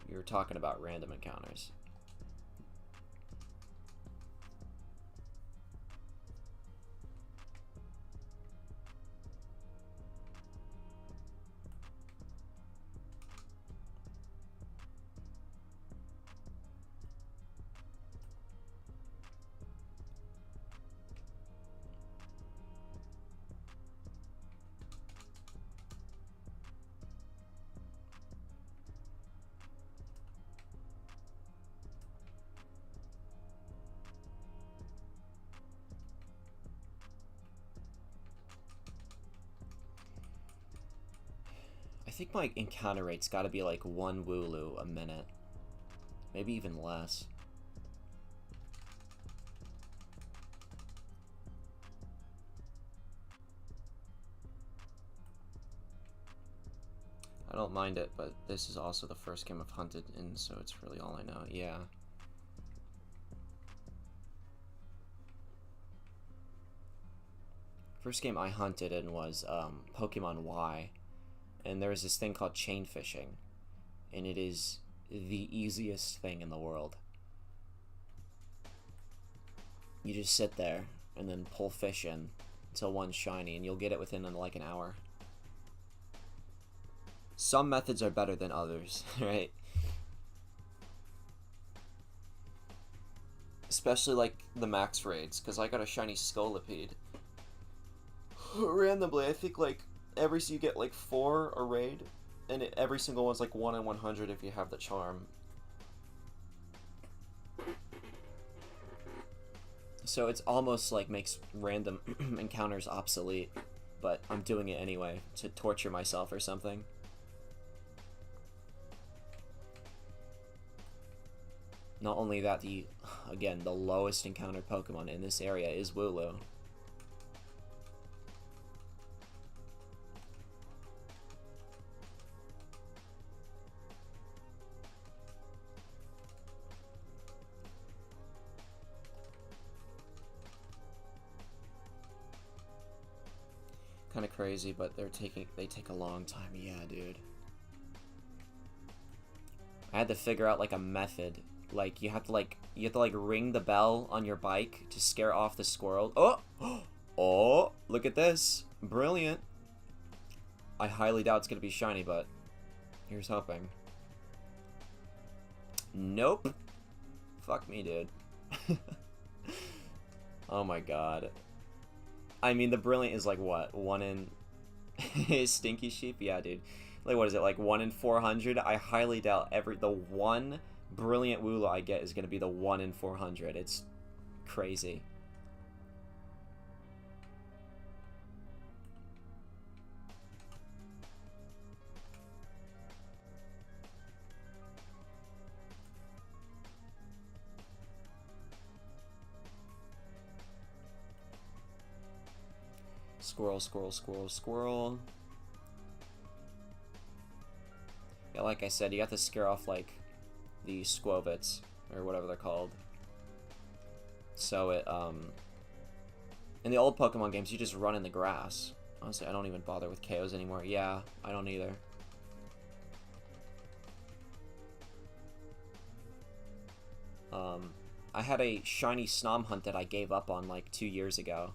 you're talking about random encounters. I think my encounter rate's gotta be like 1 Wooloo a minute. Maybe even less. I don't mind it, but this is also the first game I've hunted in, so it's really all I know. Yeah. First game I hunted in was Pokemon Y, and there was this thing called chain fishing, and it is the easiest thing in the world. You just sit there and then pull fish in until one's shiny, and you'll get it within like an hour. Some methods are better than others, right? Especially like the max raids, because I got a shiny Scolipede. Randomly, I think like you get like 4 a raid, and every single one's like 1 in 100 if you have the charm. So it's almost like makes random encounters obsolete, but I'm doing it anyway to torture myself or something. Not only that, the lowest encountered Pokemon in this area is Wooloo. Kind of crazy, but they take a long time. Yeah, dude. I had to figure out like a method. Like you have to ring the bell on your bike to scare off the squirrel. Oh, oh! Look at this, brilliant. I highly doubt it's gonna be shiny, but here's hoping. Nope. Fuck me, dude. Oh my god. I mean, the brilliant is like what? 1 in Stinky Sheep? Yeah, dude. Like what is it? Like 1 in 400? I highly doubt the one brilliant Wooloo I get is gonna be the 1 in 400. It's crazy. Squirrel, squirrel, squirrel, squirrel. Yeah, like I said, you have to scare off like the Squovits or whatever they're called. So it in the old Pokemon games you just run in the grass. Honestly, I don't even bother with KOs anymore. Yeah, I don't either. I had a shiny Snom hunt that I gave up on like 2 years ago,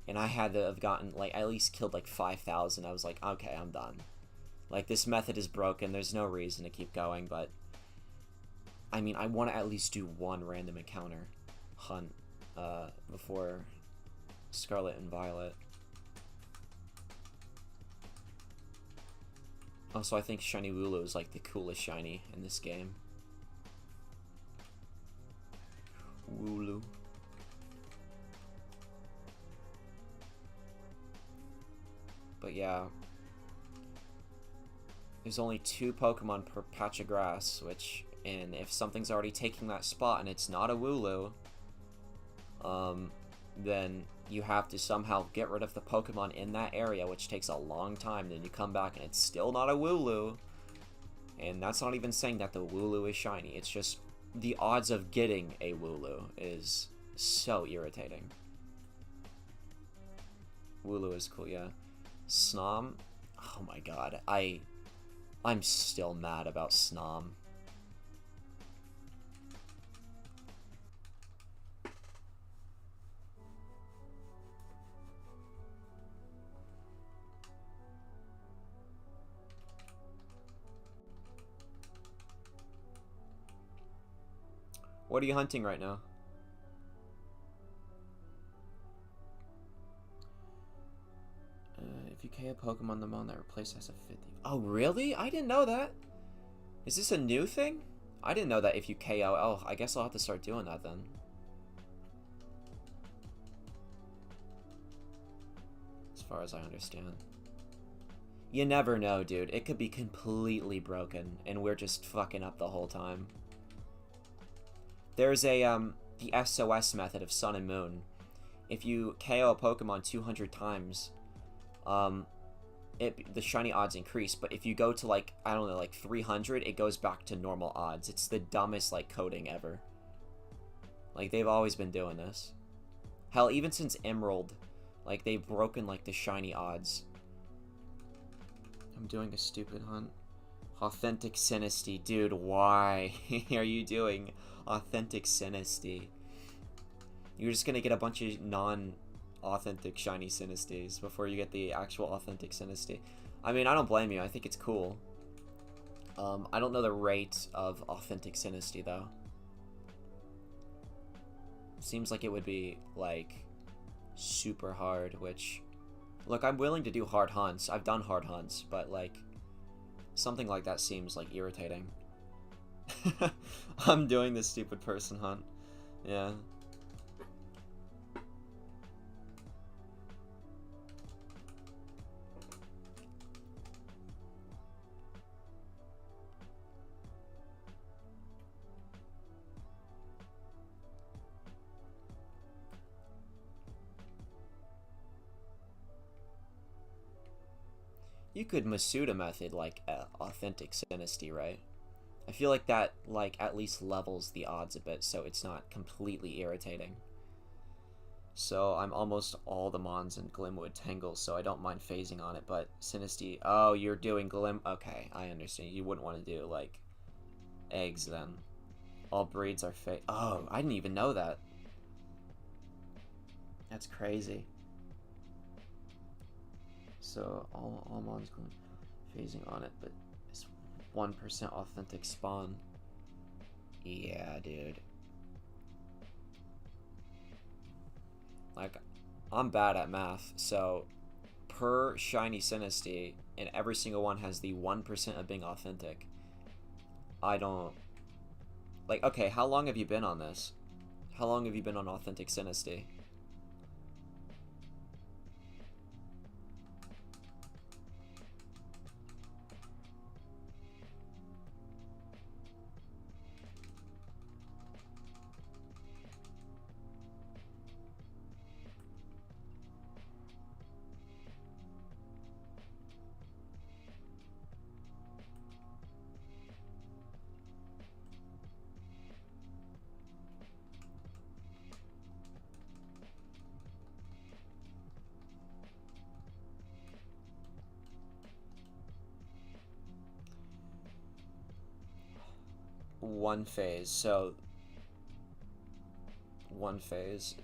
and I had to have gotten like at least killed like 5,000. I was like, okay, I'm done. Like, this method is broken. There's no reason to keep going, but I mean, I want to at least do one random encounter hunt before Scarlet and Violet. Also, I think Shiny Wooloo is like the coolest shiny in this game. Wooloo. But yeah, there's only 2 Pokemon per patch of grass, and if something's already taking that spot and it's not a Wooloo, then you have to somehow get rid of the Pokemon in that area, which takes a long time. Then you come back and it's still not a Wooloo, and that's not even saying that the Wooloo is shiny. It's just the odds of getting a Wooloo is so irritating. Wooloo is cool, yeah. Snom, oh my god, I'm still mad about Snom. What are you hunting right now? If you KO Pokemon, the mon that replaced has a 50. Oh, really? I didn't know that. Is this a new thing? I didn't know that if you KO. Oh, I guess I'll have to start doing that then. As far as I understand. You never know, dude. It could be completely broken, and we're just fucking up the whole time. There's a, the SOS method of Sun and Moon. If you KO a Pokemon 200 times, the shiny odds increase, but if you go to, like, I don't know, like 300, it goes back to normal odds. It's the dumbest, like, coding ever. Like, they've always been doing this. Hell, even since Emerald, like, they've broken, like, the shiny odds. I'm doing a stupid hunt. Authentic Sinisty. Dude, why are you doing Authentic Sinisty? You're just gonna get a bunch of non-authentic shiny Sinisties before you get the actual authentic Sinisty. I mean, I don't blame you. I think it's cool. I don't know the rate of authentic Sinisty, though. Seems like it would be, like, super hard, which... Look, I'm willing to do hard hunts. I've done hard hunts, but, like, something like that seems, like, irritating. I'm doing this stupid person hunt. Yeah. You could Masuda method, like, authentic Sinisty, right? I feel like that, like, at least levels the odds a bit, so it's not completely irritating. So, I'm almost all the Mons in Glimwood Tangle, so I don't mind phasing on it, but Sinisty... Oh, you're doing Okay, I understand. You wouldn't want to do, like, eggs, then. All breeds are Oh, I didn't even know that. That's crazy. So, all Mons going phasing on it, but it's 1% authentic spawn. Yeah, dude. Like, I'm bad at math, so per shiny Sinisty, and every single one has the 1% of being authentic. I don't... Like, okay, how long have you been on this? How long have you been on authentic Sinisty? One phase, so... One phase.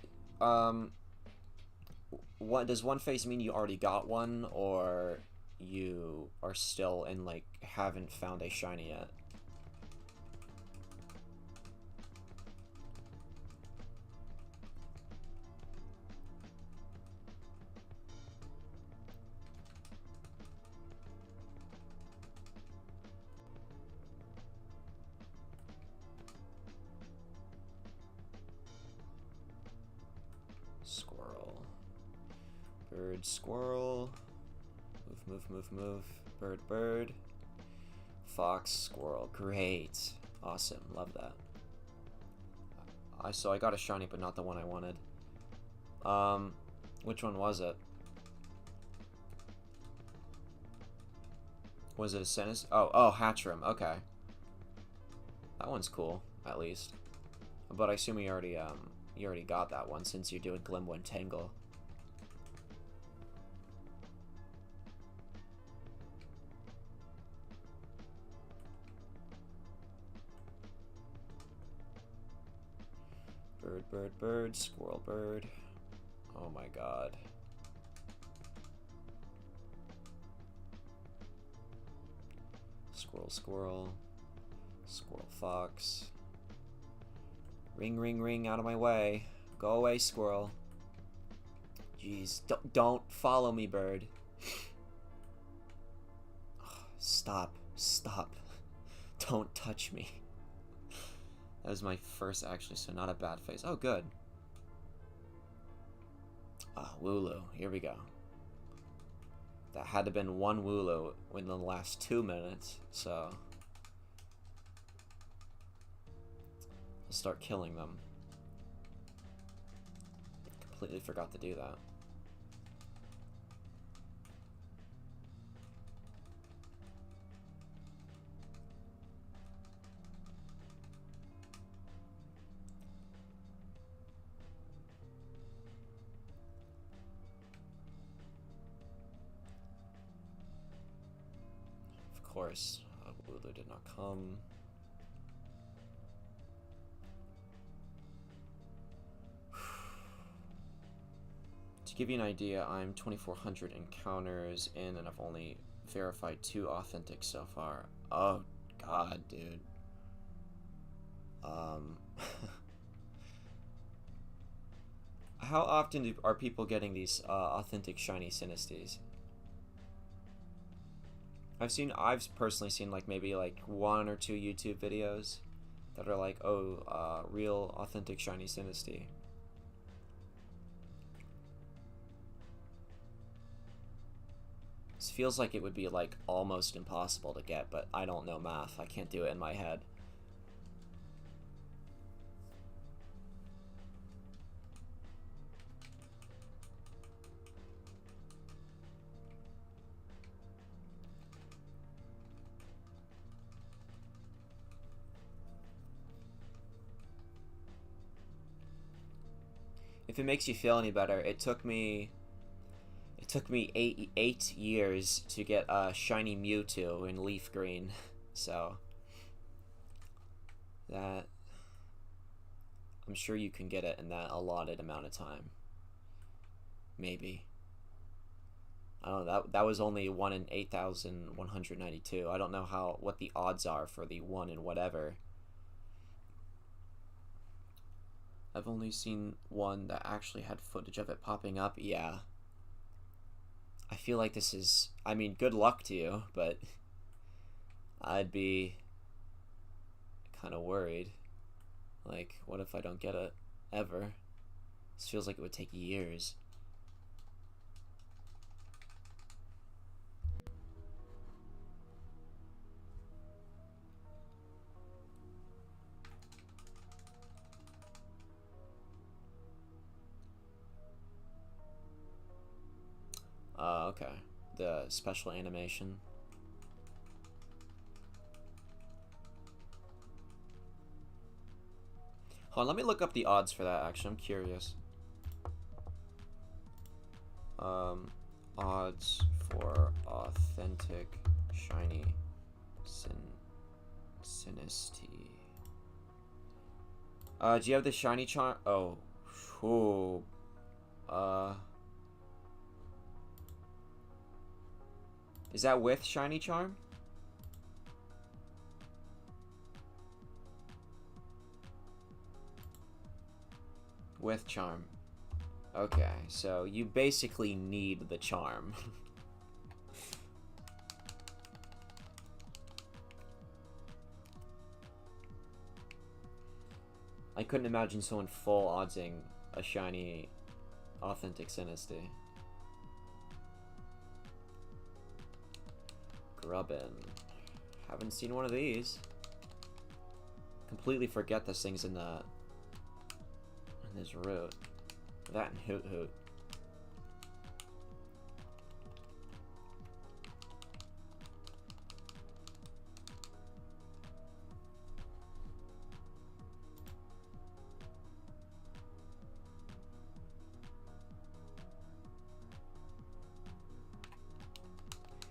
What does one phase mean? You already got one, or you are still in, like, haven't found a shiny yet? Squirrel. Bird, squirrel. Move, move, move, move. Bird, bird. Fox, squirrel. Great. Awesome. Love that. So I got a shiny, but not the one I wanted. Which one was it? Was it a Sinus? Oh, Hatchram. Okay. That one's cool, at least. But I assume you already got that one since you're doing Glimwood Tangle. Bird, bird, bird, squirrel, bird. Oh my god. Squirrel, squirrel. Squirrel, fox. Ring, ring, ring, out of my way. Go away, squirrel. Jeez, don't follow me, bird. Stop, stop. Don't touch me. That was my first, actually, so not a bad face. Oh, good. Ah, Wooloo. Here we go. That had to have been one Wooloo within the last 2 minutes, so... I'll start killing them. Completely forgot to do that. Of course, Wooloo did not come. To give you an idea, I'm 2,400 encounters in, and I've only verified 2 authentic so far. Oh, God, dude. How often are people getting these authentic shiny Sinisties? I've personally seen like maybe like 1 or 2 YouTube videos that are like, oh, real authentic shiny Sinisty. This feels like it would be like almost impossible to get, but I don't know math. I can't do it in my head. If it makes you feel any better, it took me eight years to get a shiny Mewtwo in leaf green, so that I'm sure you can get it in that allotted amount of time. Maybe. I don't know, that was only 1 in 8,192. I don't know what the odds are for the 1 in whatever. I've only seen one that actually had footage of it popping up. Yeah. I feel like this is... I mean, good luck to you, but... I'd be... kind of worried. Like, what if I don't get it? Ever? This feels like it would take years. Okay. The special animation. Hold on, let me look up the odds for that, actually. I'm curious. Odds for authentic shiny Sinisty. Do you have the shiny charm? Oh. Whew. Is that with shiny charm? With charm. Okay, so you basically need the charm. I couldn't imagine someone full oddsing a shiny authentic Sinisty. Grubbin. Haven't seen one of these. Completely forget this thing's in this route. That and Hoot Hoot.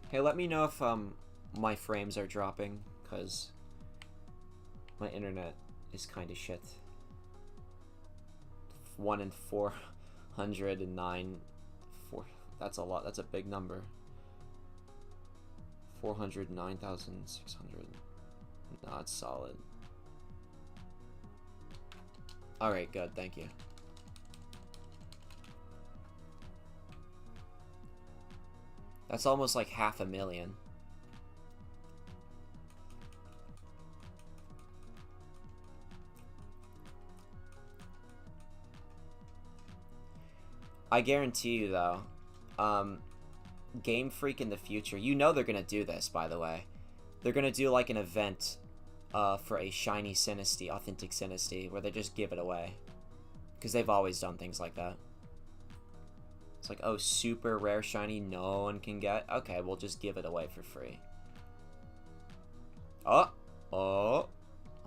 Hey, let me know if my frames are dropping, because my internet is kind of shit. 1 in 409. That's a lot. That's a big number. 409,600. No, it's solid. Alright, good. Thank you. That's almost like 500,000. I guarantee you, though, Game Freak in the future, you know they're gonna do this, by the way. They're gonna do like an event for a shiny Sinistea, authentic Sinistea, where they just give it away. Because they've always done things like that. It's like, oh, super rare shiny no one can get? Okay, we'll just give it away for free. Oh! Oh!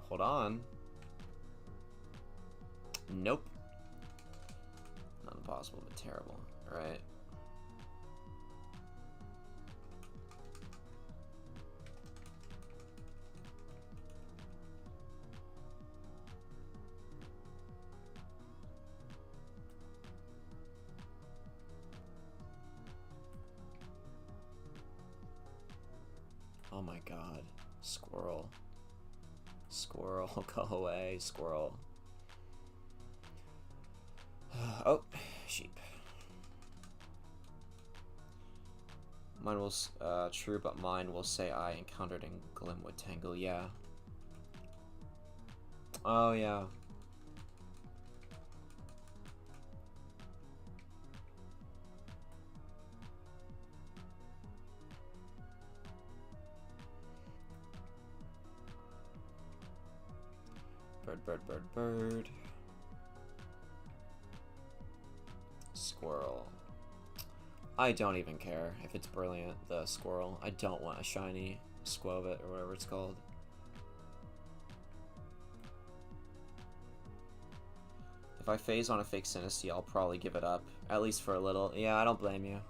Hold on. Nope. Not impossible, but terrible. Alright. Oh my god. Squirrel. Squirrel, go away, squirrel. Oh, sheep. Mine will, true, but mine will say I encountered in Glimwood Tangle, yeah. Oh, yeah. Bird, bird, bird, bird. Squirrel. I don't even care if it's brilliant, the squirrel. I don't want a shiny Squovit or whatever it's called. If I phase on a fake Sinistea, I'll probably give it up. At least for a little. Yeah, I don't blame you.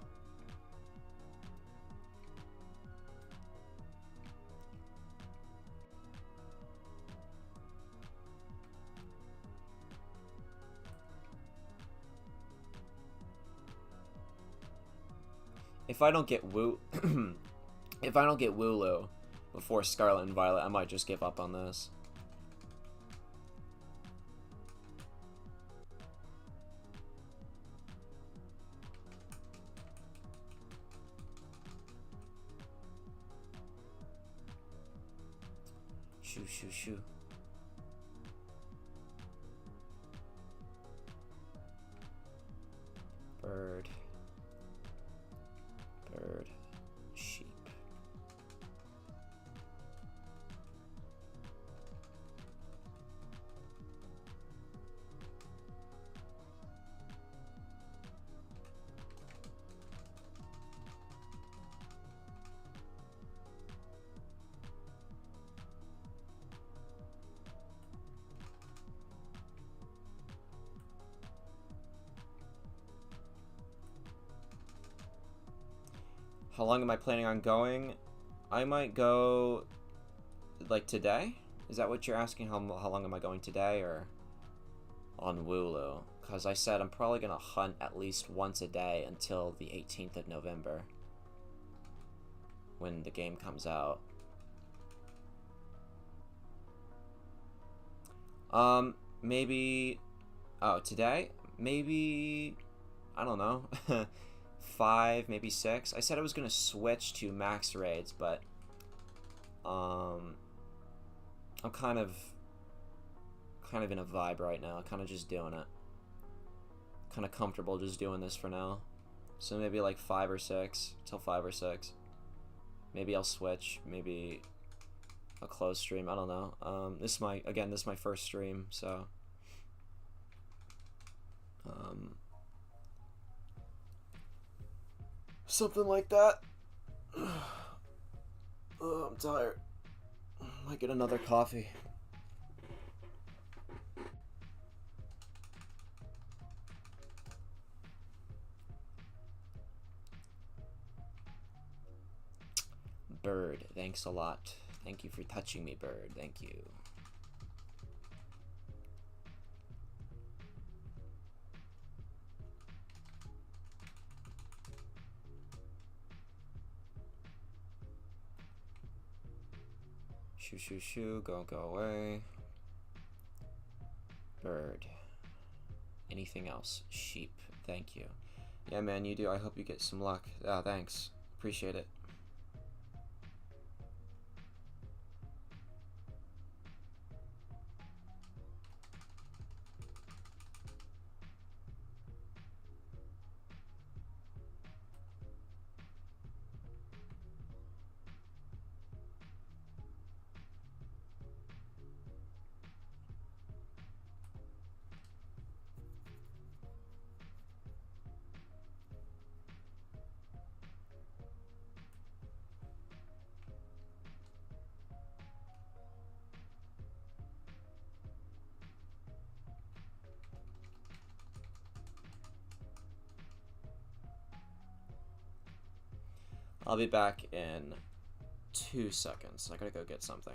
If I don't get if I don't get Wooloo before Scarlet and Violet, I might just give up on this. Shoo, shoo, shoo. Bird. Bird. Sheep. How long am I planning on going? I might go, like, today? Is that what you're asking? How long am I going today, or on Wooloo? Because I said I'm probably going to hunt at least once a day until the 18th of November, when the game comes out. Maybe, oh, today? Maybe, I don't know. 5, maybe 6. I said I was gonna switch to max raids, but I'm kind of in a vibe right now. Kind of just doing it. Kind of comfortable just doing this for now. So maybe like 5 or 6 till 5 or 6. Maybe I'll switch. Maybe a close stream. I don't know. This is my first stream, so something like that. Oh, I'm tired. Might get another coffee. Bird, thanks a lot. Thank you for touching me, Bird. Thank you. Shoo, shoo, shoo, go away. Bird. Anything else? Sheep. Thank you. Yeah, man, you do. I hope you get some luck. Ah, thanks. Appreciate it. I'll be back in 2 seconds. I gotta go get something.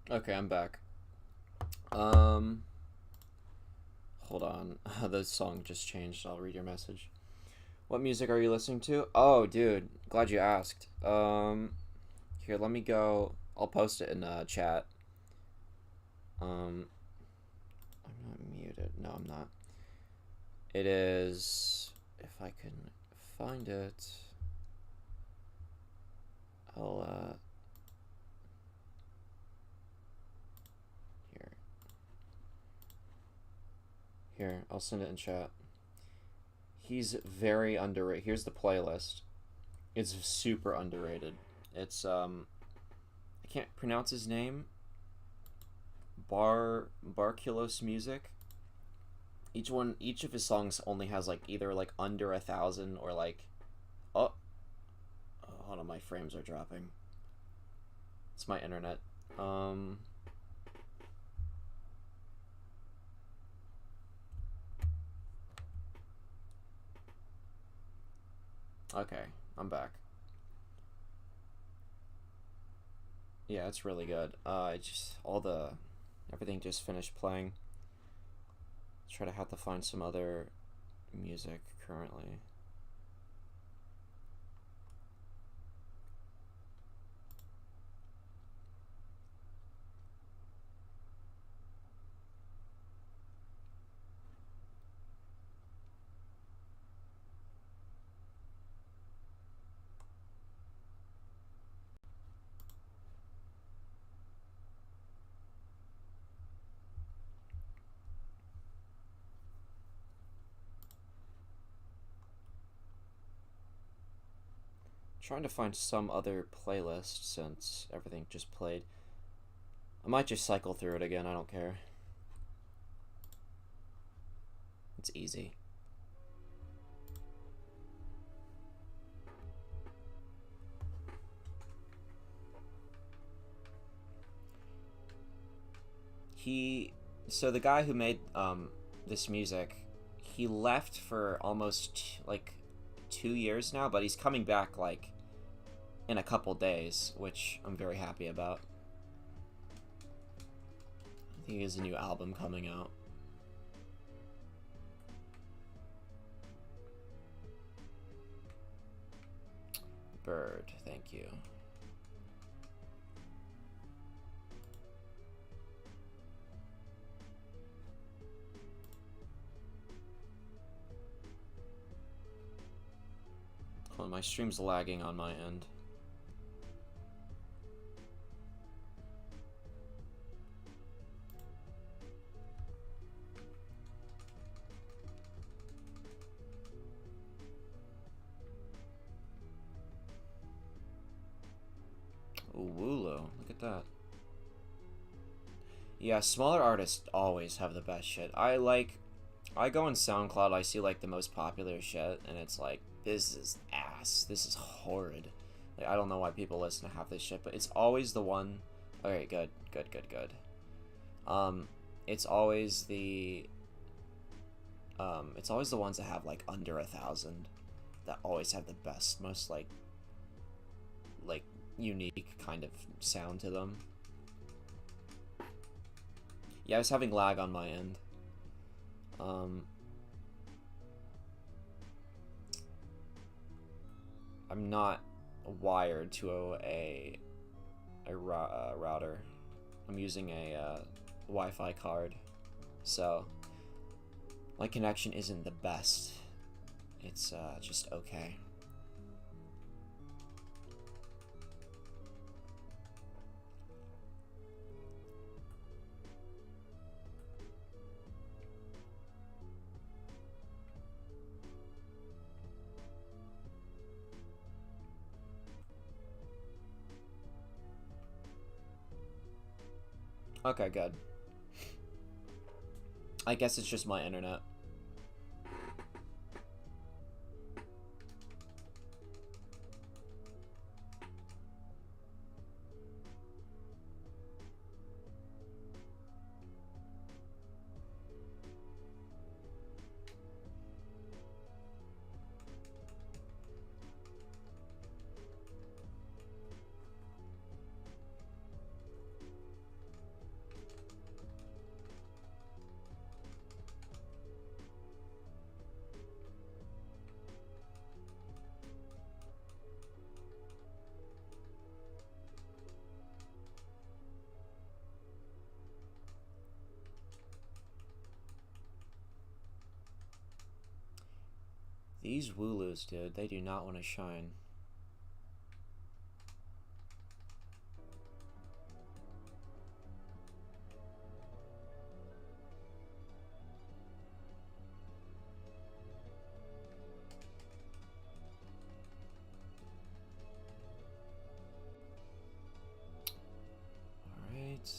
Okay, I'm back. Hold on. The song just changed. I'll read your message. What music are you listening to? Oh, dude. Glad you asked. Here, let me go. I'll post it in chat. I'm not muted. No, I'm not. It is... If I can find it... I'll, Here, I'll send it in chat. He's very underrated. Here's the playlist. It's super underrated. It's, I can't pronounce his name. Barkulos Music. Each of his songs only has, like, either, like, under 1,000 or, like... Oh, hold on, my frames are dropping. It's my internet. Okay, I'm back. Yeah, it's really good. Everything just finished playing. Have to find some other music currently. Trying to find some other playlist since everything just played. I might just cycle through it again, I don't care. It's easy. So the guy who made this music, he left for almost like 2 years now, but he's coming back like in a couple days, which I'm very happy about. I think he has a new album coming out. Bird, thank you. Oh, my stream's lagging on my end. Ooh, Wooloo, look at that. Yeah, smaller artists always have the best shit. I go on SoundCloud, I see like the most popular shit, and it's like, this is ass. This is horrid. Like, I don't know why people listen to half this shit, but it's always the one. Okay, good. It's always the ones that have like under 1,000 that always have the best, most like unique kind of sound to them. Yeah, I was having lag on my end. I'm not wired to a router. I'm using a Wi-Fi card, so my connection isn't the best. It's just okay. Okay, good. I guess it's just my internet. These Wooloos, dude, they do not want to shine. Alright.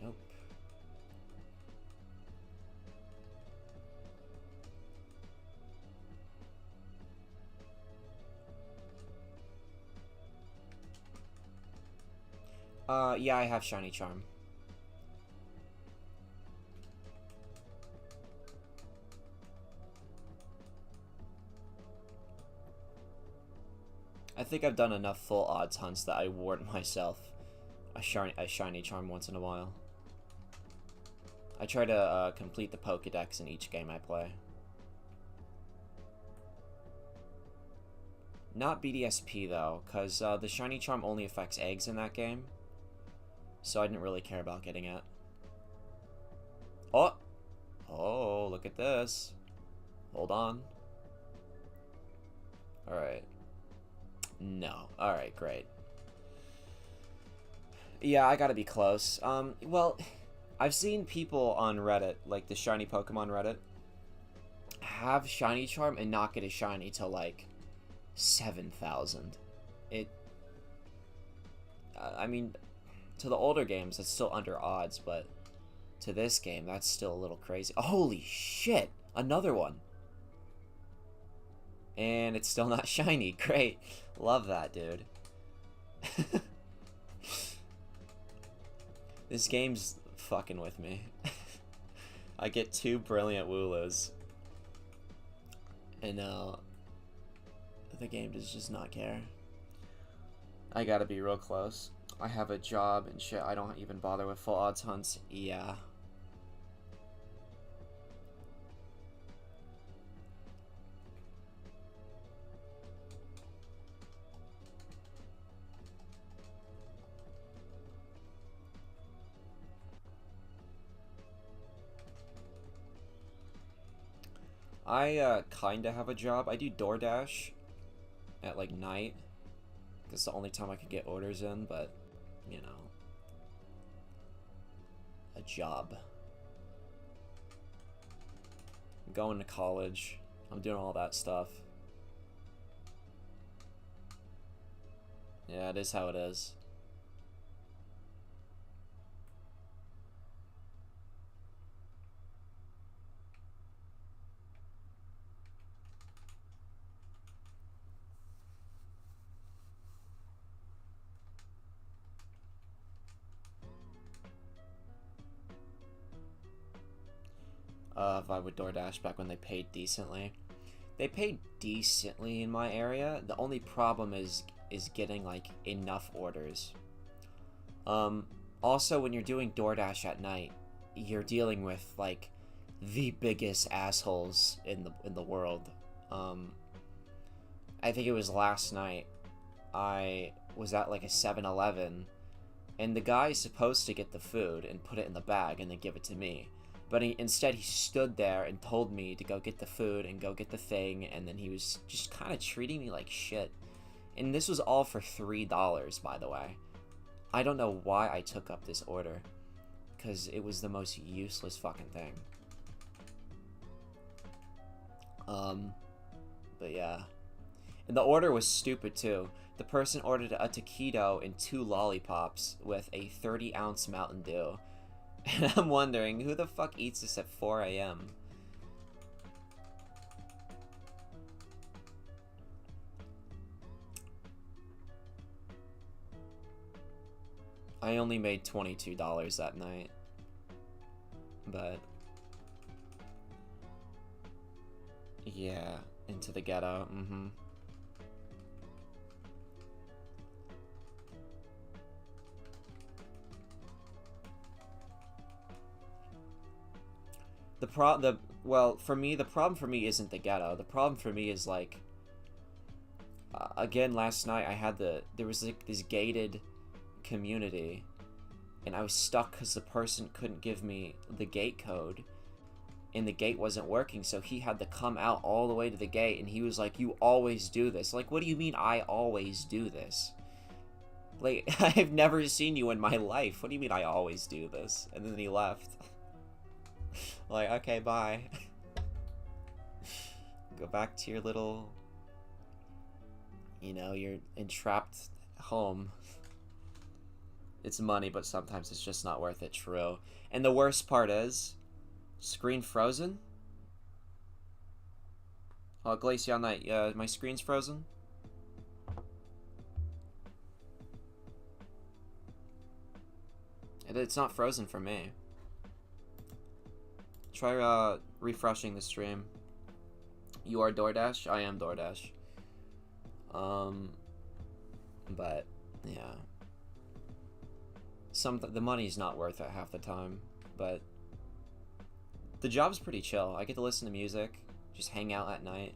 Nope. Yeah, I have Shiny Charm. I think I've done enough full odds hunts that I warrant myself a shiny charm once in a while. I try to complete the Pokédex in each game I play. Not BDSP though, because the shiny charm only affects eggs in that game. So I didn't really care about getting it. Oh! Oh, look at this. Hold on. Alright. No. Alright, great. Yeah, I gotta be close. Well, I've seen people on Reddit, like the shiny Pokemon Reddit, have shiny charm and not get a shiny till like 7,000. I mean, to the older games, it's still under odds, but to this game, that's still a little crazy. Holy shit! Another one! And it's still not shiny. Great. Love that, dude. This game's fucking with me. I get 2 brilliant Wooloos. And the game does just not care. I gotta be real close. I have a job and shit. I don't even bother with full odds hunts. Yeah. I kinda have a job. I do DoorDash at like night. It's the only time I can get orders in, but you know, a job. I'm going to college. I'm doing all that stuff. Yeah, it is how it is. If I would DoorDash back when they paid decently. They paid decently in my area. The only problem is getting like enough orders. Also, when you're doing DoorDash at night, you're dealing with like the biggest assholes in the world. I think it was last night. I was at like a 7-Eleven, and the guy's supposed to get the food and put it in the bag and then give it to me. But instead he stood there and told me to go get the food and go get the thing, and then he was just kind of treating me like shit. And this was all for $3, by the way. I don't know why I took up this order, because it was the most useless fucking thing. But yeah. And the order was stupid too. The person ordered a taquito and 2 lollipops with a 30-ounce Mountain Dew. And I'm wondering, who the fuck eats this at 4 a.m.? I only made $22 that night. But yeah, into the ghetto, well, for me, the problem for me isn't the ghetto. The problem for me is like, again, last night I had there was like this gated community, and I was stuck because the person couldn't give me the gate code, and the gate wasn't working, so he had to come out all the way to the gate, and he was like, "You always do this." Like, what do you mean I always do this? Like, I've never seen you in my life. What do you mean I always do this? And then he left. Like, okay, bye. Go back to your little, you know, your entrapped home. It's money, but sometimes it's just not worth it, true. And the worst part is, screen frozen? Oh, Glacial, my screen's frozen? It's not frozen for me. Try refreshing the stream. You are DoorDash? I am DoorDash. But yeah. The money's not worth it half the time, but the job's pretty chill. I get to listen to music, just hang out at night.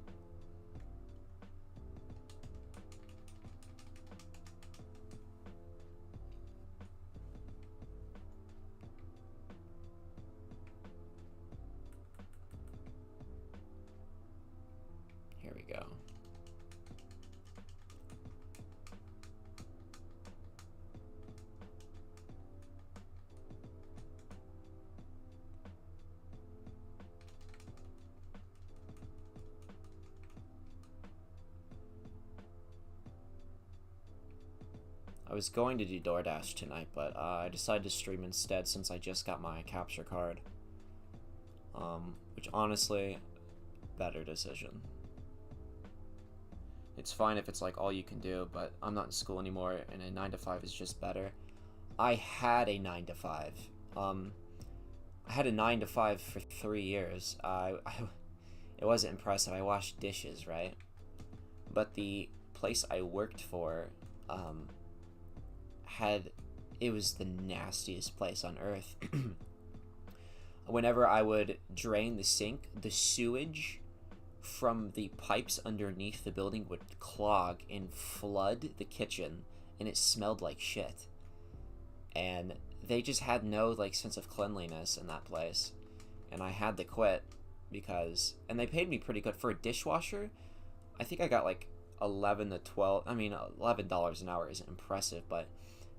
Here we go. I was going to do DoorDash tonight, but I decided to stream instead since I just got my capture card. Which honestly, better decision. It's fine if it's like all you can do, but I'm not in school anymore, and a 9 to 5 is just better. I had a 9 to 5. I had a 9 to 5 for 3 years. It wasn't impressive. I washed dishes, right? But the place I worked for, it was the nastiest place on earth. Whenever I would drain the sink, the sewage from the pipes underneath the building would clog and flood the kitchen, and it smelled like shit. And they just had no like sense of cleanliness in that place, and I had to quit because, and they paid me pretty good for a dishwasher. I think I got like $11 an hour isn't impressive, but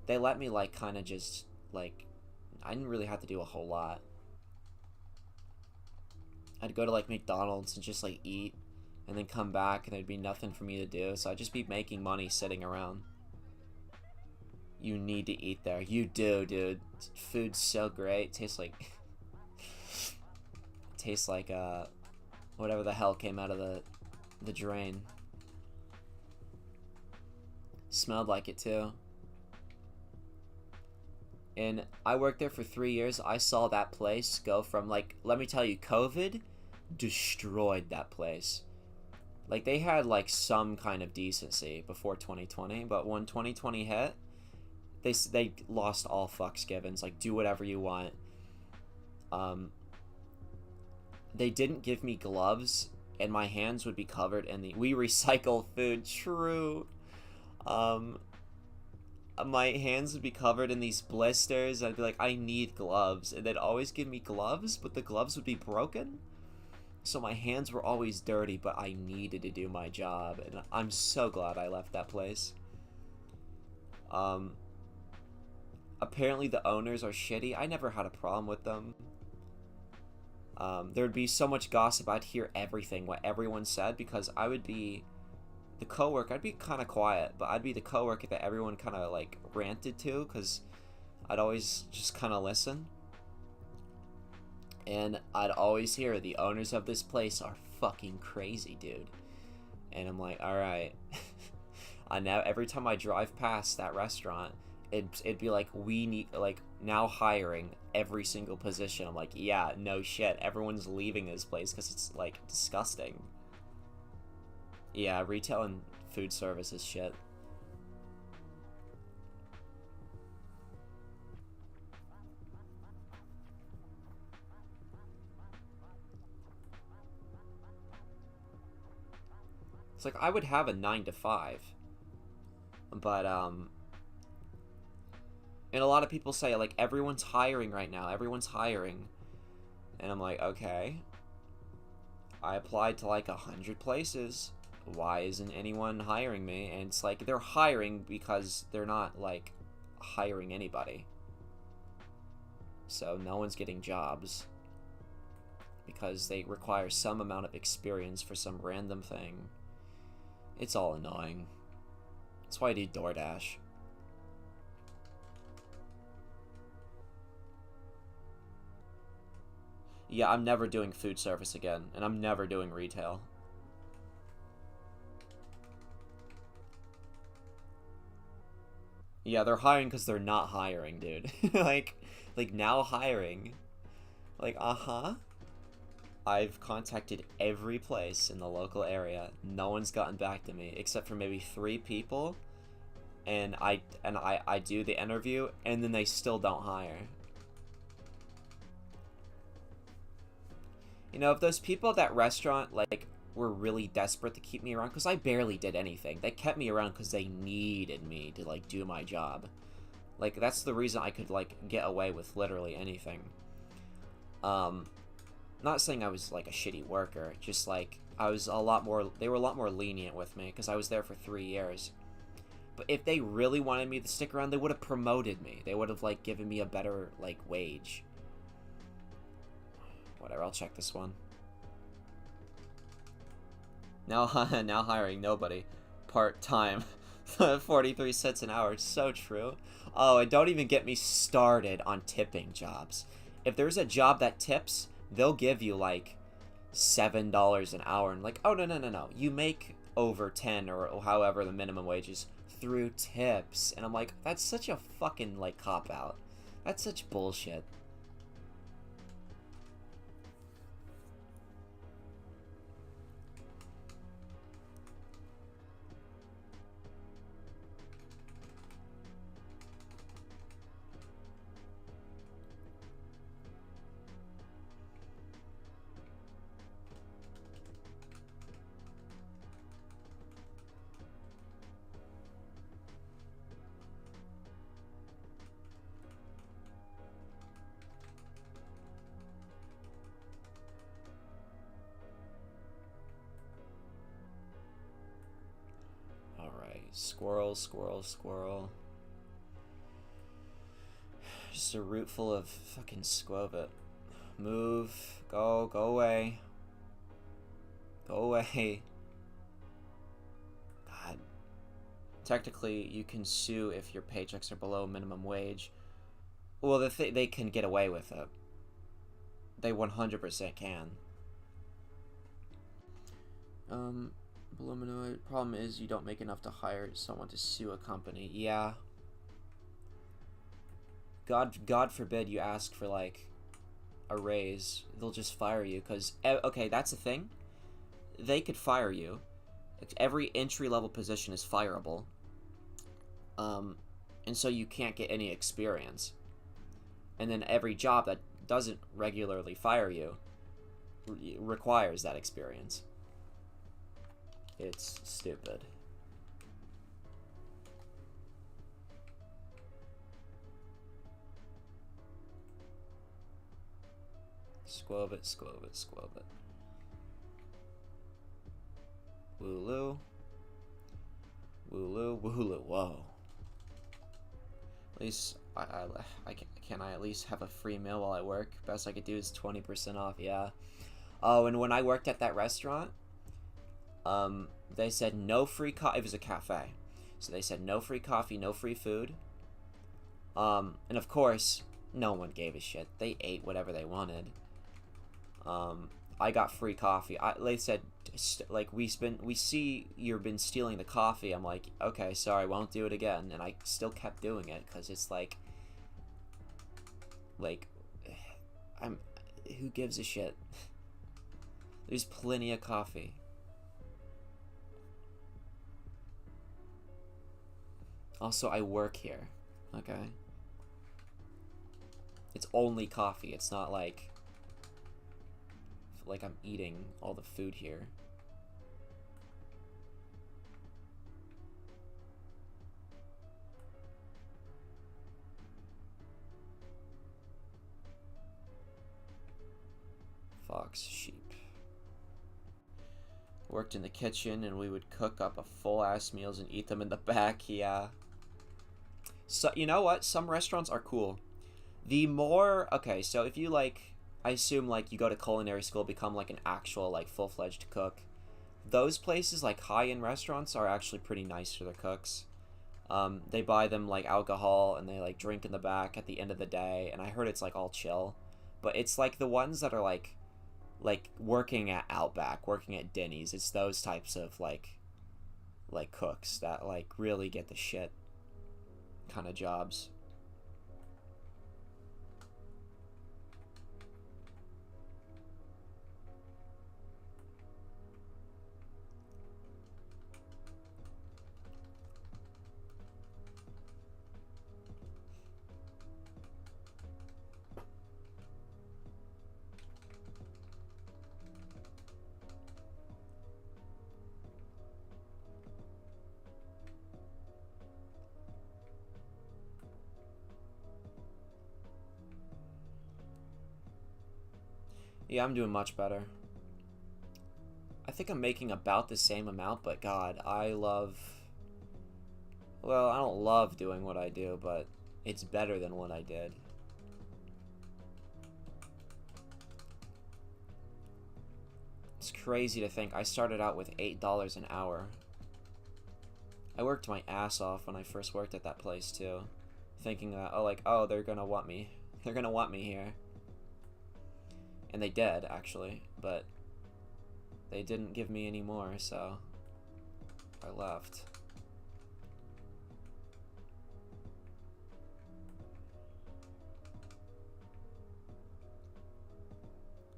they let me like kind of just like, I didn't really have to do a whole lot. I'd go to like McDonald's and just like eat and then come back, and there'd be nothing for me to do, so I'd just be making money sitting around. You need to eat there. You do, dude. Food's so great. Tastes like whatever the hell came out of the drain. Smelled like it too. And I worked there for 3 years. I saw that place go from, like, let me tell you, COVID destroyed that place. Like, they had, like, some kind of decency before 2020, but when 2020 hit, they lost all fucks givens. Like, do whatever you want. They didn't give me gloves, and my hands would be covered in we recycle food, true. My hands would be covered in these blisters. I'd be like, I need gloves, and they'd always give me gloves, but the gloves would be broken, so my hands were always dirty, but I needed to do my job, and I'm so glad I left that place. Apparently the owners are shitty. I never had a problem with them. There'd be so much gossip. I'd hear everything, what everyone said, because I would be the coworker. I'd be kind of quiet, but I'd be the coworker that everyone kind of like ranted to, because I'd always just kind of listen. And I'd always hear, the owners of this place are fucking crazy, dude. And I'm like, alright. Every time I drive past that restaurant, it'd be like, we need, like, now hiring every single position. I'm like, yeah, no shit. Everyone's leaving this place because it's, like, disgusting. Yeah, retail and food service is shit. It's like, I would have a 9 to 5. But, and a lot of people say, like, everyone's hiring right now. Everyone's hiring. And I'm like, okay. I applied to like 100 places. Why isn't anyone hiring me? And it's like, they're hiring because they're not like hiring anybody. So no one's getting jobs because they require some amount of experience for some random thing. It's all annoying. That's why I do DoorDash. Yeah, I'm never doing food service again, and I'm never doing retail. Yeah, they're hiring because they're not hiring, dude. like now hiring. Like, uh-huh. I've contacted every place in the local area. No one's gotten back to me, except for maybe 3 people. And I do the interview, and then they still don't hire. You know, if those people at that restaurant, like, were really desperate to keep me around, because I barely did anything. They kept me around because they needed me to, like, do my job. Like, that's the reason I could, like, get away with literally anything. Not saying I was, like, a shitty worker, just, like, I was a lot more, they were a lot more lenient with me, because I was there for 3 years. But if they really wanted me to stick around, they would have promoted me. They would have, like, given me a better, like, wage. Whatever, I'll check this one. Now hiring nobody. Part-time. 43 cents an hour. It's so true. Oh, and don't even get me started on tipping jobs. If there's a job that tips, they'll give you, like, $7 an hour. And like, oh, no. You make over 10 or however the minimum wage is through tips. And I'm like, that's such a fucking, like, cop-out. That's such bullshit. Squirrel, squirrel, squirrel. Just a root full of fucking squovit. Move. Go away. Go away. God. Technically, you can sue if your paychecks are below minimum wage. Well, they can get away with it. They 100% can. Bluminoid. Problem is you don't make enough to hire someone to sue a company. Yeah. God forbid you ask for, like, a raise. They'll just fire you, because, okay, that's the thing. They could fire you. Every entry-level position is fireable. And so you can't get any experience. And then every job that doesn't regularly fire you requires that experience. It's stupid. Squove it. Wooloo. Whoa. At least can I at least have a free meal while I work? Best I could do is 20% off. Yeah. Oh, and when I worked at that restaurant, they said no free coffee. It was a cafe, so they said no free coffee, no free food. And of course, no one gave a shit. They ate whatever they wanted. I got free coffee. They said, like, we see you've been stealing the coffee. I'm like, okay, sorry, won't do it again. And I still kept doing it because it's like, who gives a shit? There's plenty of coffee. Also, I work here, okay? It's only coffee. It's not like I'm eating all the food here. ox, sheep. Worked in the kitchen, and we would cook up a full-ass meals and eat them in the back, yeah. So, you know what? Some restaurants are cool. The more... Okay, so if you, like... I assume, like, you go to culinary school, become, like, an actual, like, full-fledged cook. Those places, like, high-end restaurants, are actually pretty nice to their cooks. They buy them, like, alcohol, and they, like, drink in the back at the end of the day, and I heard it's, like, all chill. But it's, like, the ones that are, like, working at Outback, working at Denny's, it's those types of, like, cooks that, like, really get the shit kind of jobs. Yeah, I'm doing much better. I think I'm making about the same amount, but God, I love... Well, I don't love doing what I do, but it's better than what I did. It's crazy to think I started out with $8 an hour. I worked my ass off when I first worked at that place, too. Thinking that, oh, they're gonna want me. They're gonna want me here. And they did, actually, but they didn't give me any more, so I left.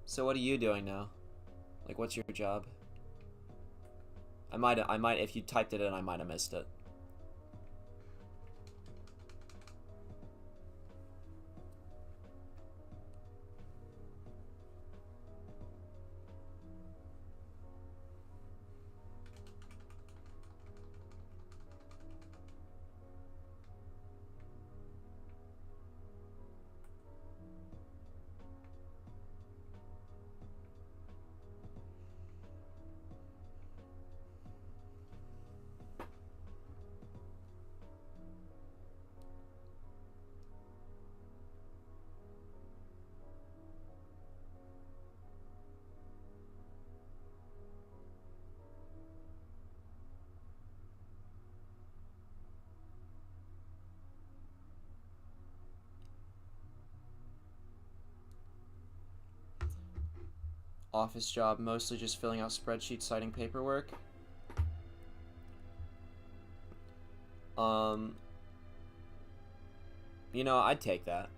So what are you doing now? Like, what's your job? I might, if you typed it in, I might have missed it. Office job, mostly just filling out spreadsheets, citing paperwork. You know, I'd take that.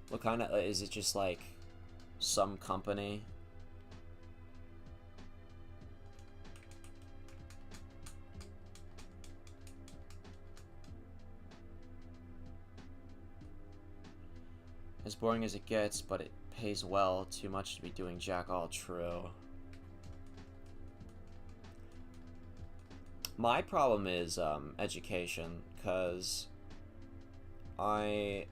What kind of, is it just like some company? As boring as it gets, but it pays well. Too much to be doing jack all. True. My problem is education, because I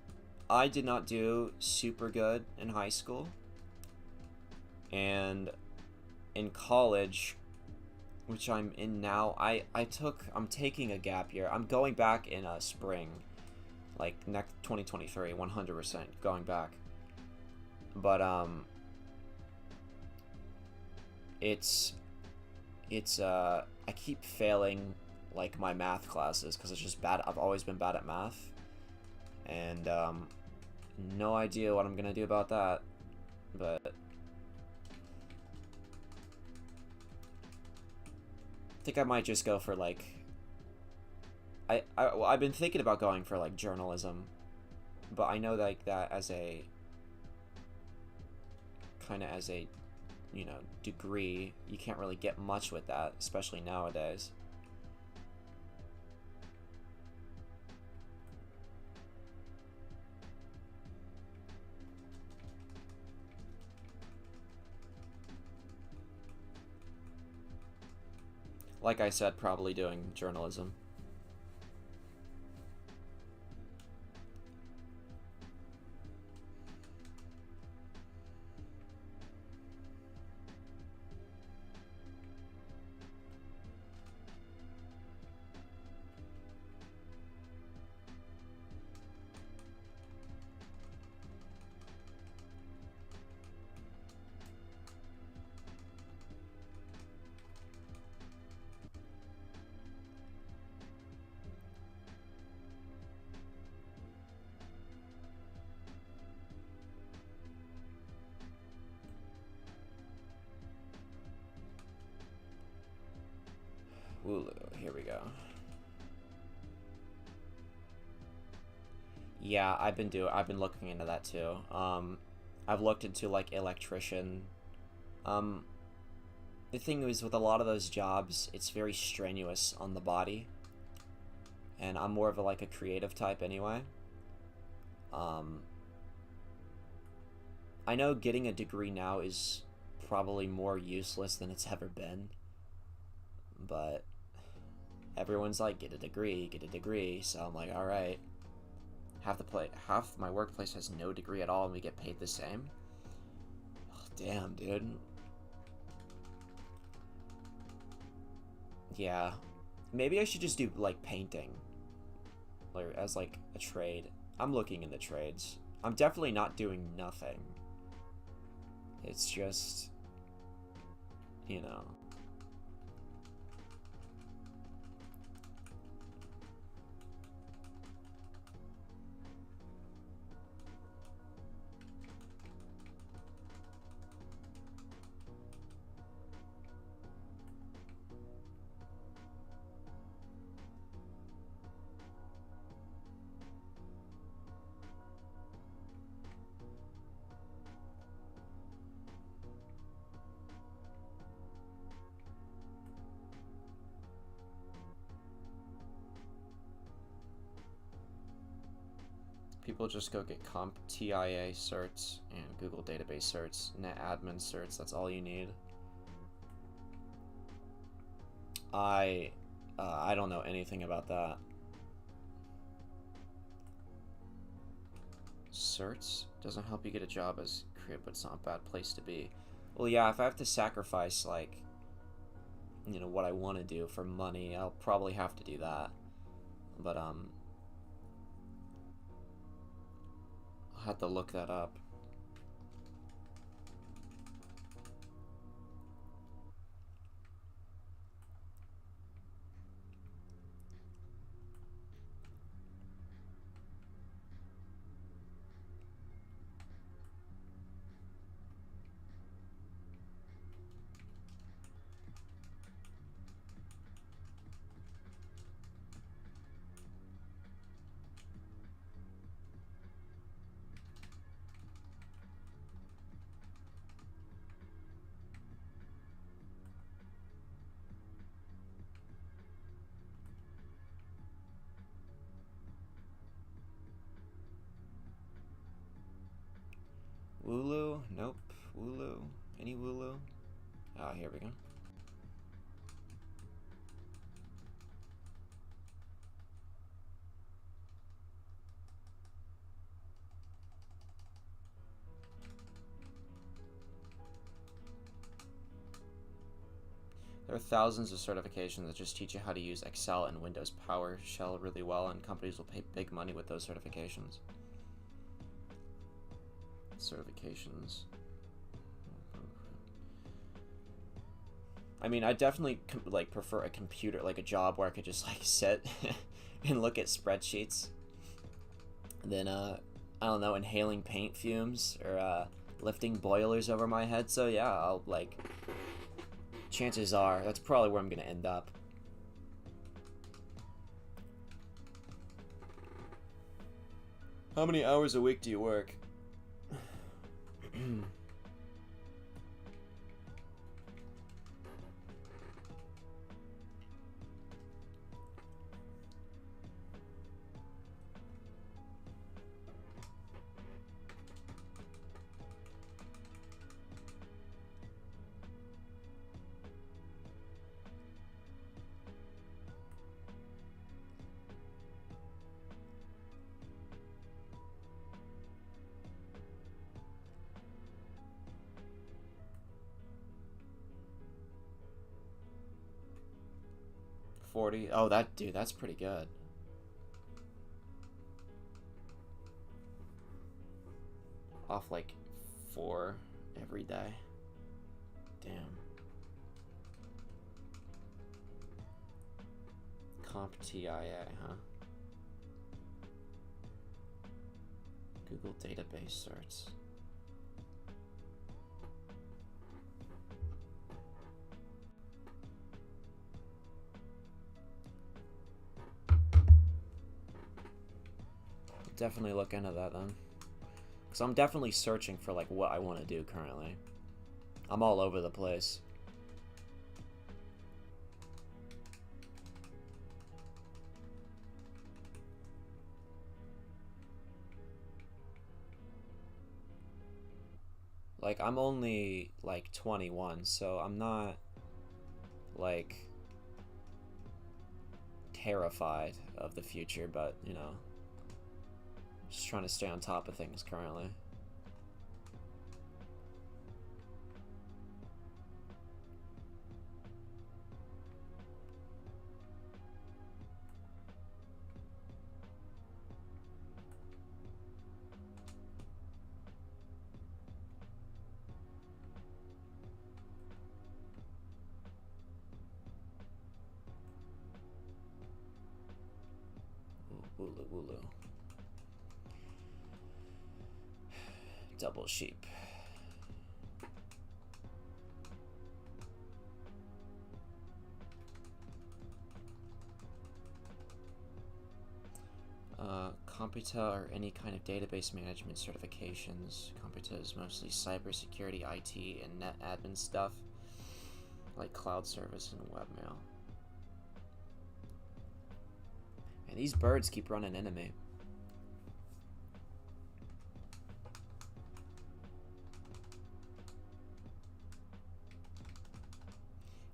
did not do super good in high school, and in college, which I'm in now, I'm taking a gap year. I'm going back in spring, like next 2023, 100% going back. But I keep failing like my math classes because it's just bad. I've always been bad at math, and no idea what I'm gonna do about that. But I think I might just go for like I've been thinking about going for like journalism, but I know like that as a kind of as a, you know, degree, you can't really get much with that, especially nowadays. Like I said, probably doing journalism. Yeah, I've been looking into that too. I've looked into like electrician. Um, the thing is with a lot of those jobs, it's very strenuous on the body, and I'm more of a like a creative type anyway. Um, I know getting a degree now is probably more useless than it's ever been, but everyone's like, get a degree, so I'm like, alright. Half my workplace has no degree at all and we get paid the same? Oh, damn, dude. Yeah. Maybe I should just do, like, painting. Like, as, like, a trade. I'm looking in the trades. I'm definitely not doing nothing. It's just, you know. People just go get CompTIA certs and Google database certs, NetAdmin certs, that's all you need. I don't know anything about that. Certs doesn't help you get a job as creative, but it's not a bad place to be. Well, yeah, if I have to sacrifice, like, you know, what I want to do for money, I'll probably have to do that. But, I'll have to look that up. Wooloo? Nope. Wooloo? Any Wooloo? Ah, here we go. There are thousands of certifications that just teach you how to use Excel and Windows PowerShell really well, and companies will pay big money with those certifications. Certifications. I mean, I definitely like prefer a computer, like a job where I could just like sit and look at spreadsheets than I don't know, inhaling paint fumes or lifting boilers over my head. So yeah, I'll like, chances are that's probably where I'm gonna end up. How many hours a week do you work? 40. Oh, dude, that's pretty good. Off like 4 every day. Damn. CompTIA, huh? Google database certs. definitely look into that then. Because I'm definitely searching for, like, what I want to do currently. I'm all over the place. Like, I'm only, like, 21, so I'm not, like, terrified of the future, but, you know, just trying to stay on top of things currently. Wooloo, wooloo. Double sheep. Computa or any kind of database management certifications. Computa is mostly cybersecurity, IT, and net admin stuff, like cloud service and webmail. And these birds keep running into me.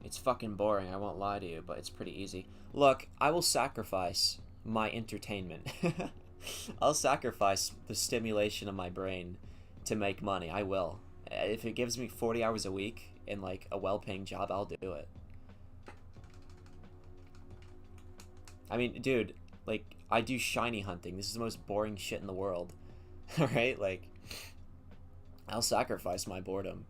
It's fucking boring, I won't lie to you, but it's pretty easy. Look, I will sacrifice my entertainment. I'll sacrifice the stimulation of my brain to make money. I will. If it gives me 40 hours a week in, like, a well-paying job, I'll do it. I mean, dude, like, I do shiny hunting. This is the most boring shit in the world. Alright? Like, I'll sacrifice my boredom.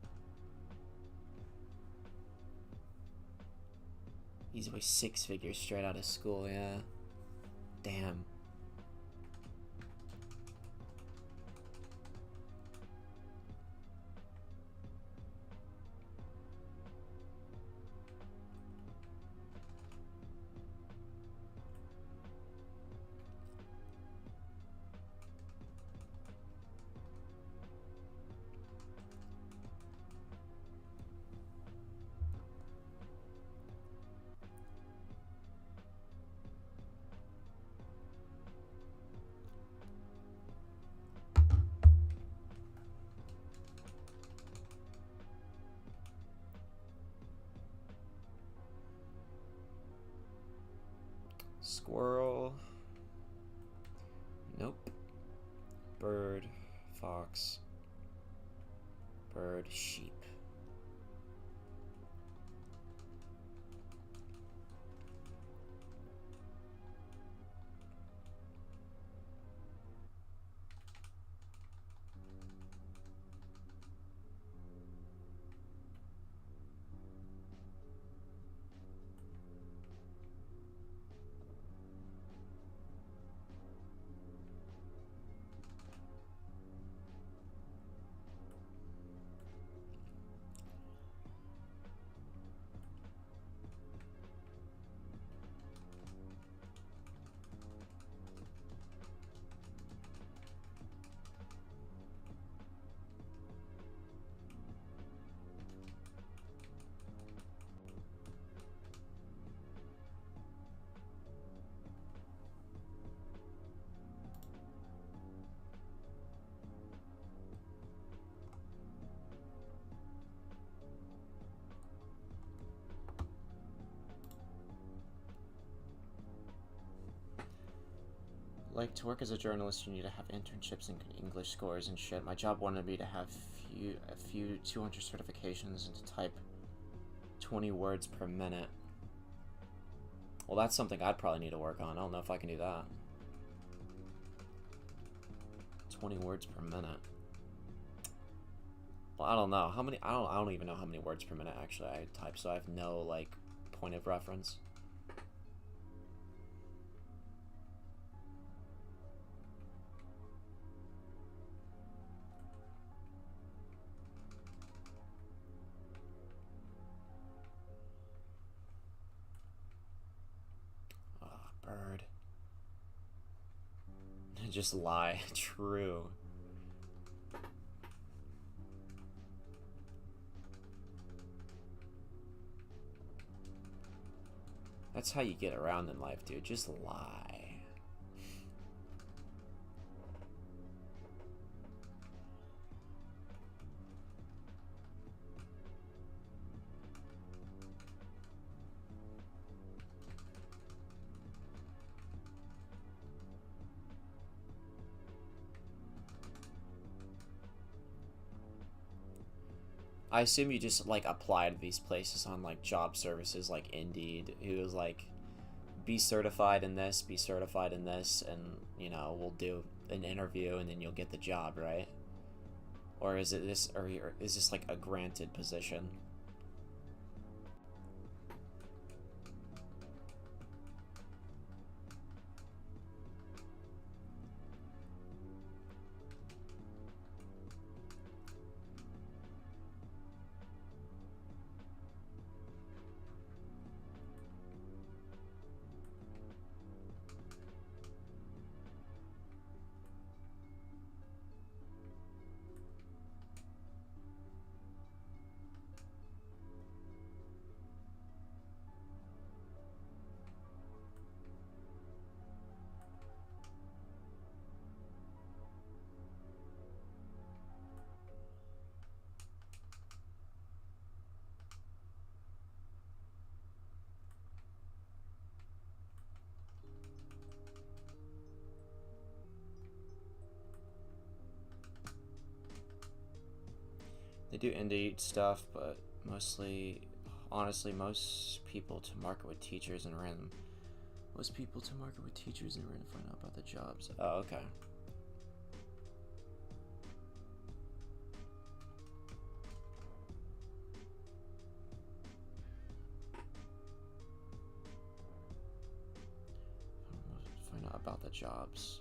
He's always 6 figures straight out of school, yeah. Damn. Squirrel. Nope. Bird. Fox. Bird. Sheep. Like, to work as a journalist, you need to have internships and English scores and shit. My job wanted me to have a few 200 certifications and to type 20 words per minute. Well, that's something I'd probably need to work on. I don't know if I can do that. 20 words per minute. Well, I don't know. How many? I don't even know how many words per minute actually I type, so I have no, like, point of reference. Bird. Just lie. True. That's how you get around in life, dude. Just lie. I assume you just like apply to these places on like job services like Indeed, who is like, be certified in this, be certified in this, and you know, we'll do an interview and then you'll get the job, right? Or is it this, or is this like a granted position? They do Indeed stuff, but mostly, honestly, most people to market with teachers and random. Most people to market with teachers and random find out about the jobs. Oh, okay. Find out about the jobs.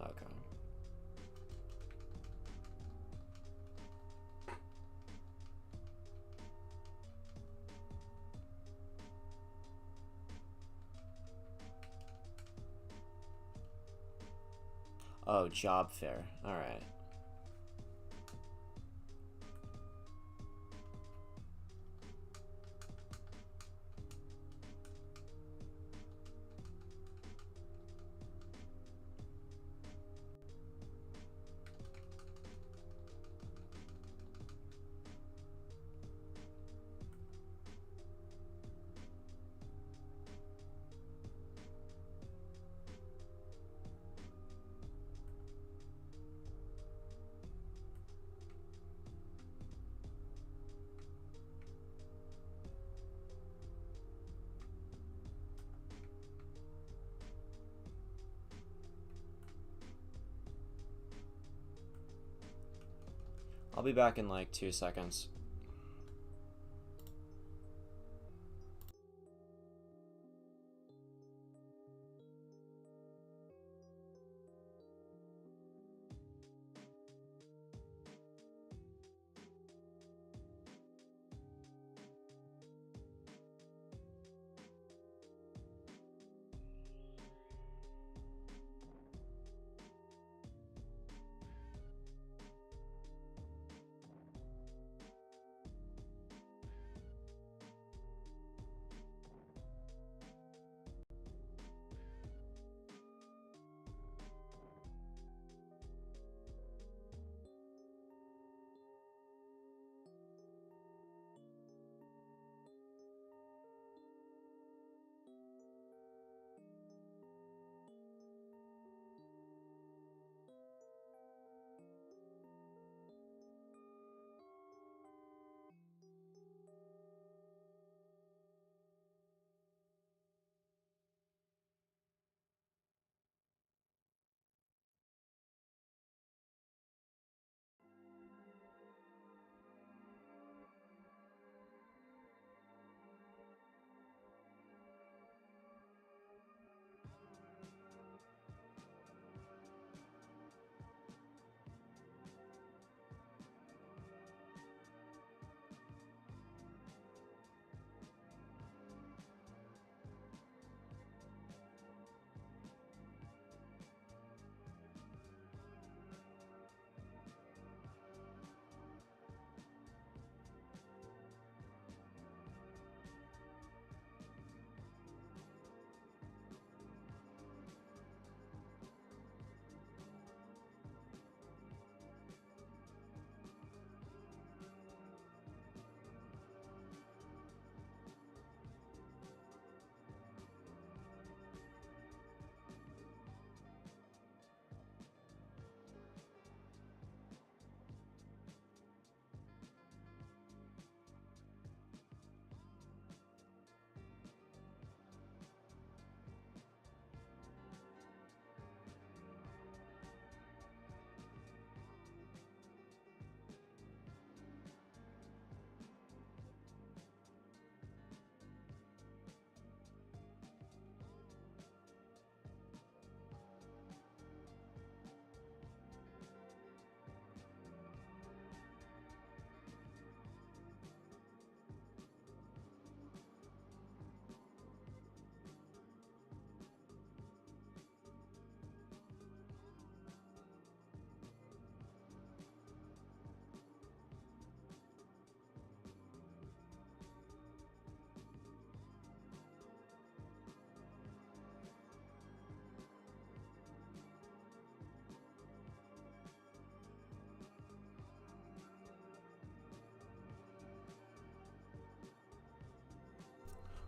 Okay. Oh, job fair. All right. I'll be back in like 2 seconds.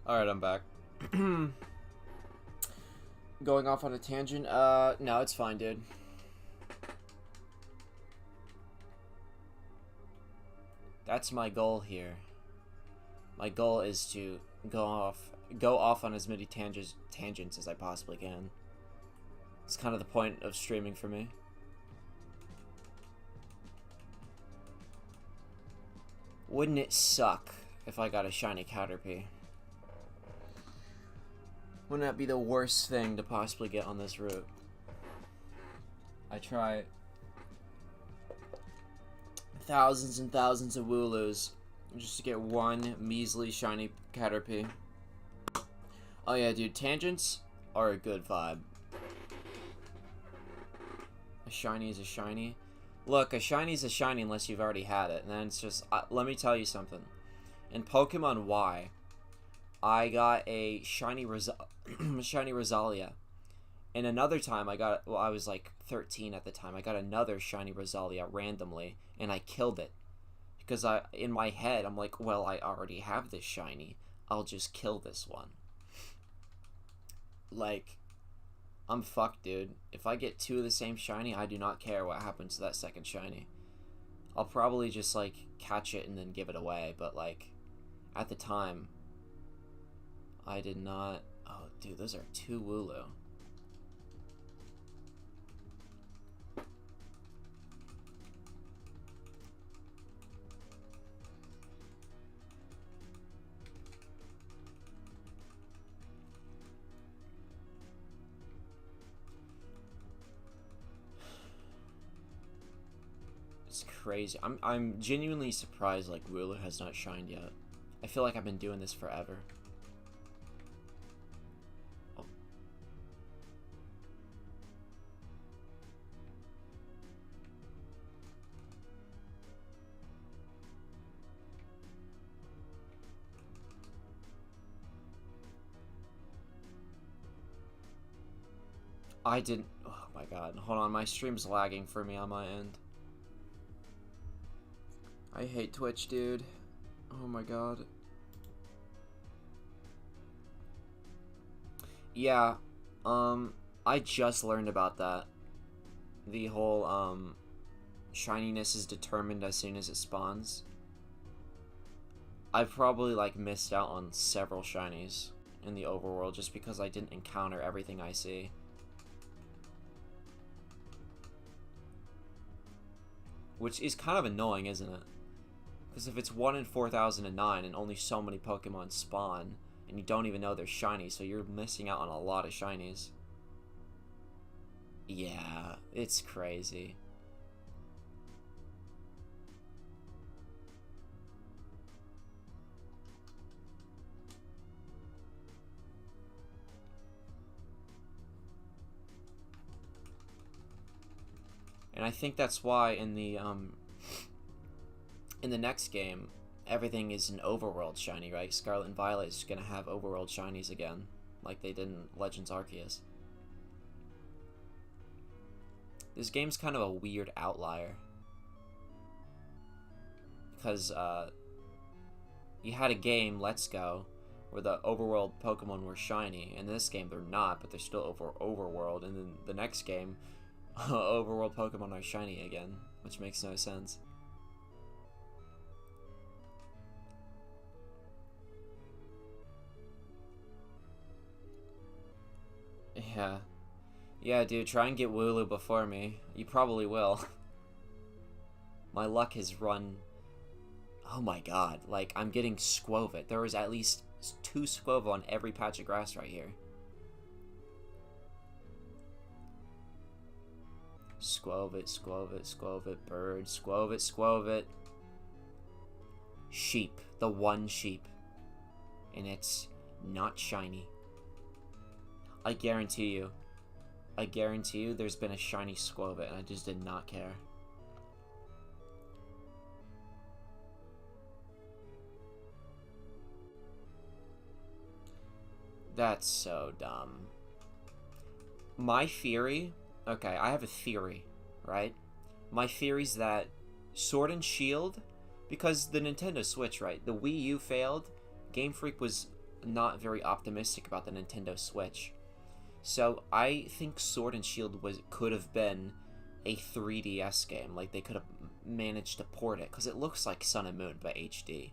Alright, I'm back. Going off on a tangent? No, it's fine, dude. That's my goal here. My goal is to go off on as many tangents as I possibly can. It's kind of the point of streaming for me. Wouldn't it suck if I got a shiny Caterpie? Wouldn't that be the worst thing to possibly get on this route? I try thousands and thousands of Wooloos just to get one measly shiny Caterpie. Oh yeah, dude, tangents are a good vibe. A shiny is a shiny. Look, a shiny is a shiny unless you've already had it. And then it's just... let me tell you something. In Pokemon Y, I got a shiny shiny Rosalia. And another time I got... Well, I was like 13 at the time. I got another shiny Rosalia randomly. And I killed it. Because in my head, I'm like, well, I already have this shiny. I'll just kill this one. Like... I'm fucked, dude. If I get two of the same shiny, I do not care what happens to that second shiny. I'll probably just, like, catch it and then give it away, but, like, at the time, I did not... Oh, dude, those are two Wooloo. It's crazy. I'm genuinely surprised like Wooloo has not shined yet. I feel like I've been doing this forever. Oh. I didn't... Oh my god. Hold on, my stream's lagging for me on my end. I hate Twitch, dude. Oh my god. Yeah, I just learned about that. The whole, shininess is determined as soon as it spawns. I've probably, like, missed out on several shinies in the overworld just because I didn't encounter everything I see. Which is kind of annoying, isn't it? Because if it's 1 in 4009 and only so many Pokemon spawn, and you don't even know they're shiny, so you're missing out on a lot of shinies. Yeah, it's crazy. And I think that's why in the next game, everything is an overworld shiny, right? Scarlet and Violet is gonna have overworld shinies again, like they did in Legends Arceus. This game's kind of a weird outlier. Because, you had a game, Let's Go, where the overworld Pokemon were shiny. In this game, they're not, but they're still overworld. And then the next game, overworld Pokemon are shiny again, which makes no sense. Yeah. Yeah, dude, try and get Wooloo before me. You probably will. My luck has run... Oh my god, like, I'm getting Squovit. There was at least 2 Squova on every patch of grass right here. Squovit, Squovit, Squovit, bird, Squovit, Squovit. Sheep. The one sheep. And it's not shiny. I guarantee you there's been a shiny Squovit and I just did not care. That's so dumb. My theory... Okay, I have a theory, right? My theory's that Sword and Shield... Because the Nintendo Switch, right? The Wii U failed. Game Freak was not very optimistic about the Nintendo Switch. So I think Sword and Shield could have been a 3DS game. Like, they could have managed to port it, because it looks like Sun and Moon but HD.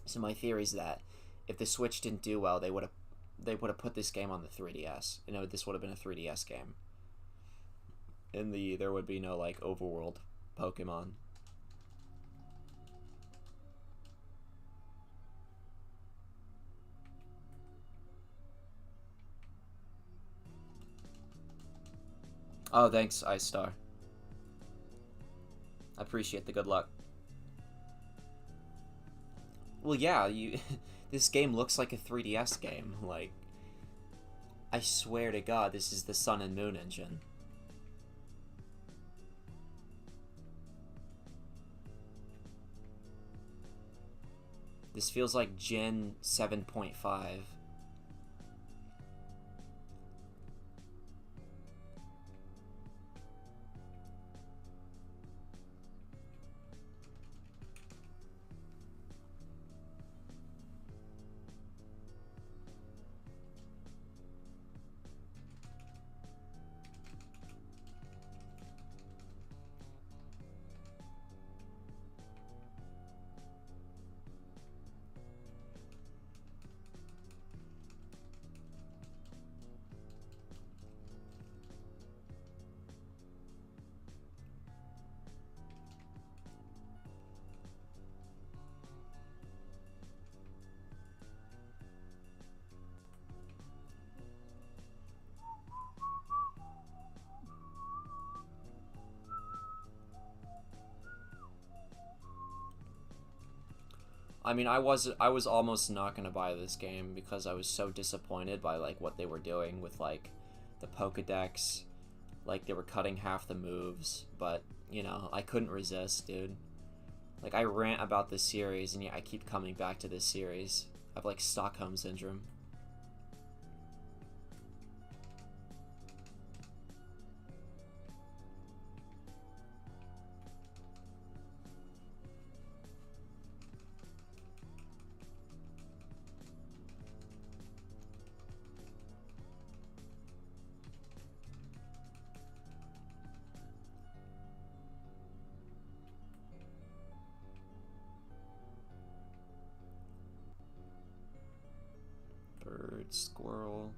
So my theory is that if the Switch didn't do well, they would have put this game on the 3DS. You know, this would have been a 3DS game. There would be no, like, overworld Pokemon. Oh, thanks, Ice Star. I appreciate the good luck. Well, yeah, this game looks like a 3DS game. Like, I swear to God, this is the Sun and Moon engine. This feels like Gen 7.5. I mean, I was almost not gonna buy this game because I was so disappointed by, like, what they were doing with, like, the Pokedex. Like, they were cutting half the moves, but, you know, I couldn't resist, dude. Like, I rant about this series, and yet I keep coming back to this series. I have, like, Stockholm Syndrome. Bird, squirrel,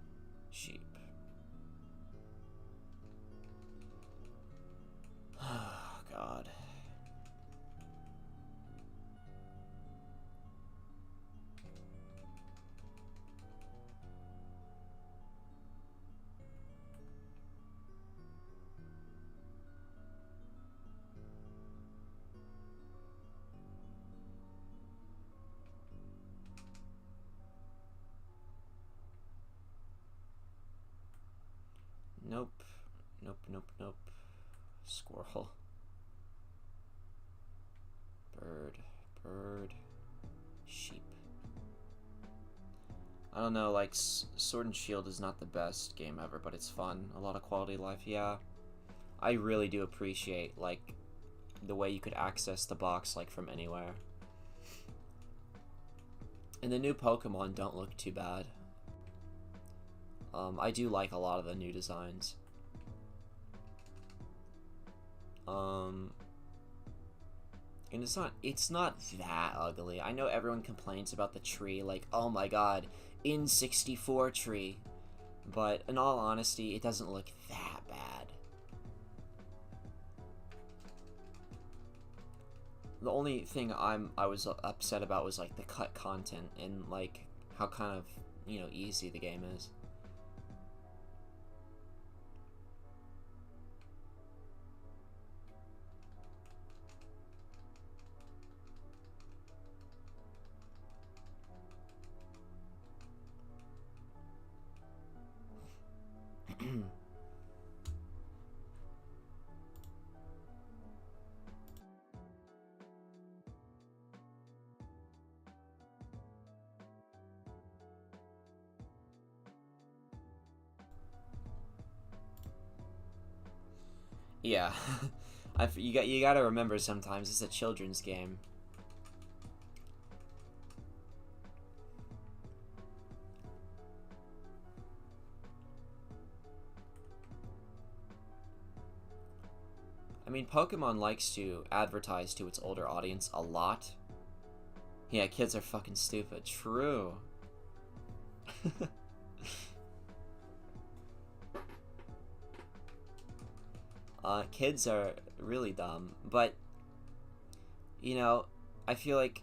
sheep. Oh, God. Nope. Nope, nope, nope. Squirrel. Bird. Bird. Sheep. I don't know, like, Sword and Shield is not the best game ever, but it's fun. A lot of quality of life, yeah. I really do appreciate, like, the way you could access the box, like, from anywhere. And the new Pokemon don't look too bad. I do like a lot of the new designs. And it's not that ugly. I know everyone complains about the tree, like, oh my god, N64 tree. But in all honesty, it doesn't look that bad. The only thing I was upset about was, like, the cut content and, like, how kind of, you know, easy the game is. Yeah, you gotta remember sometimes it's a children's game. mean, Pokemon likes to advertise to its older audience a lot. Yeah, kids are fucking stupid. True. Kids are really dumb, but, you know, I feel like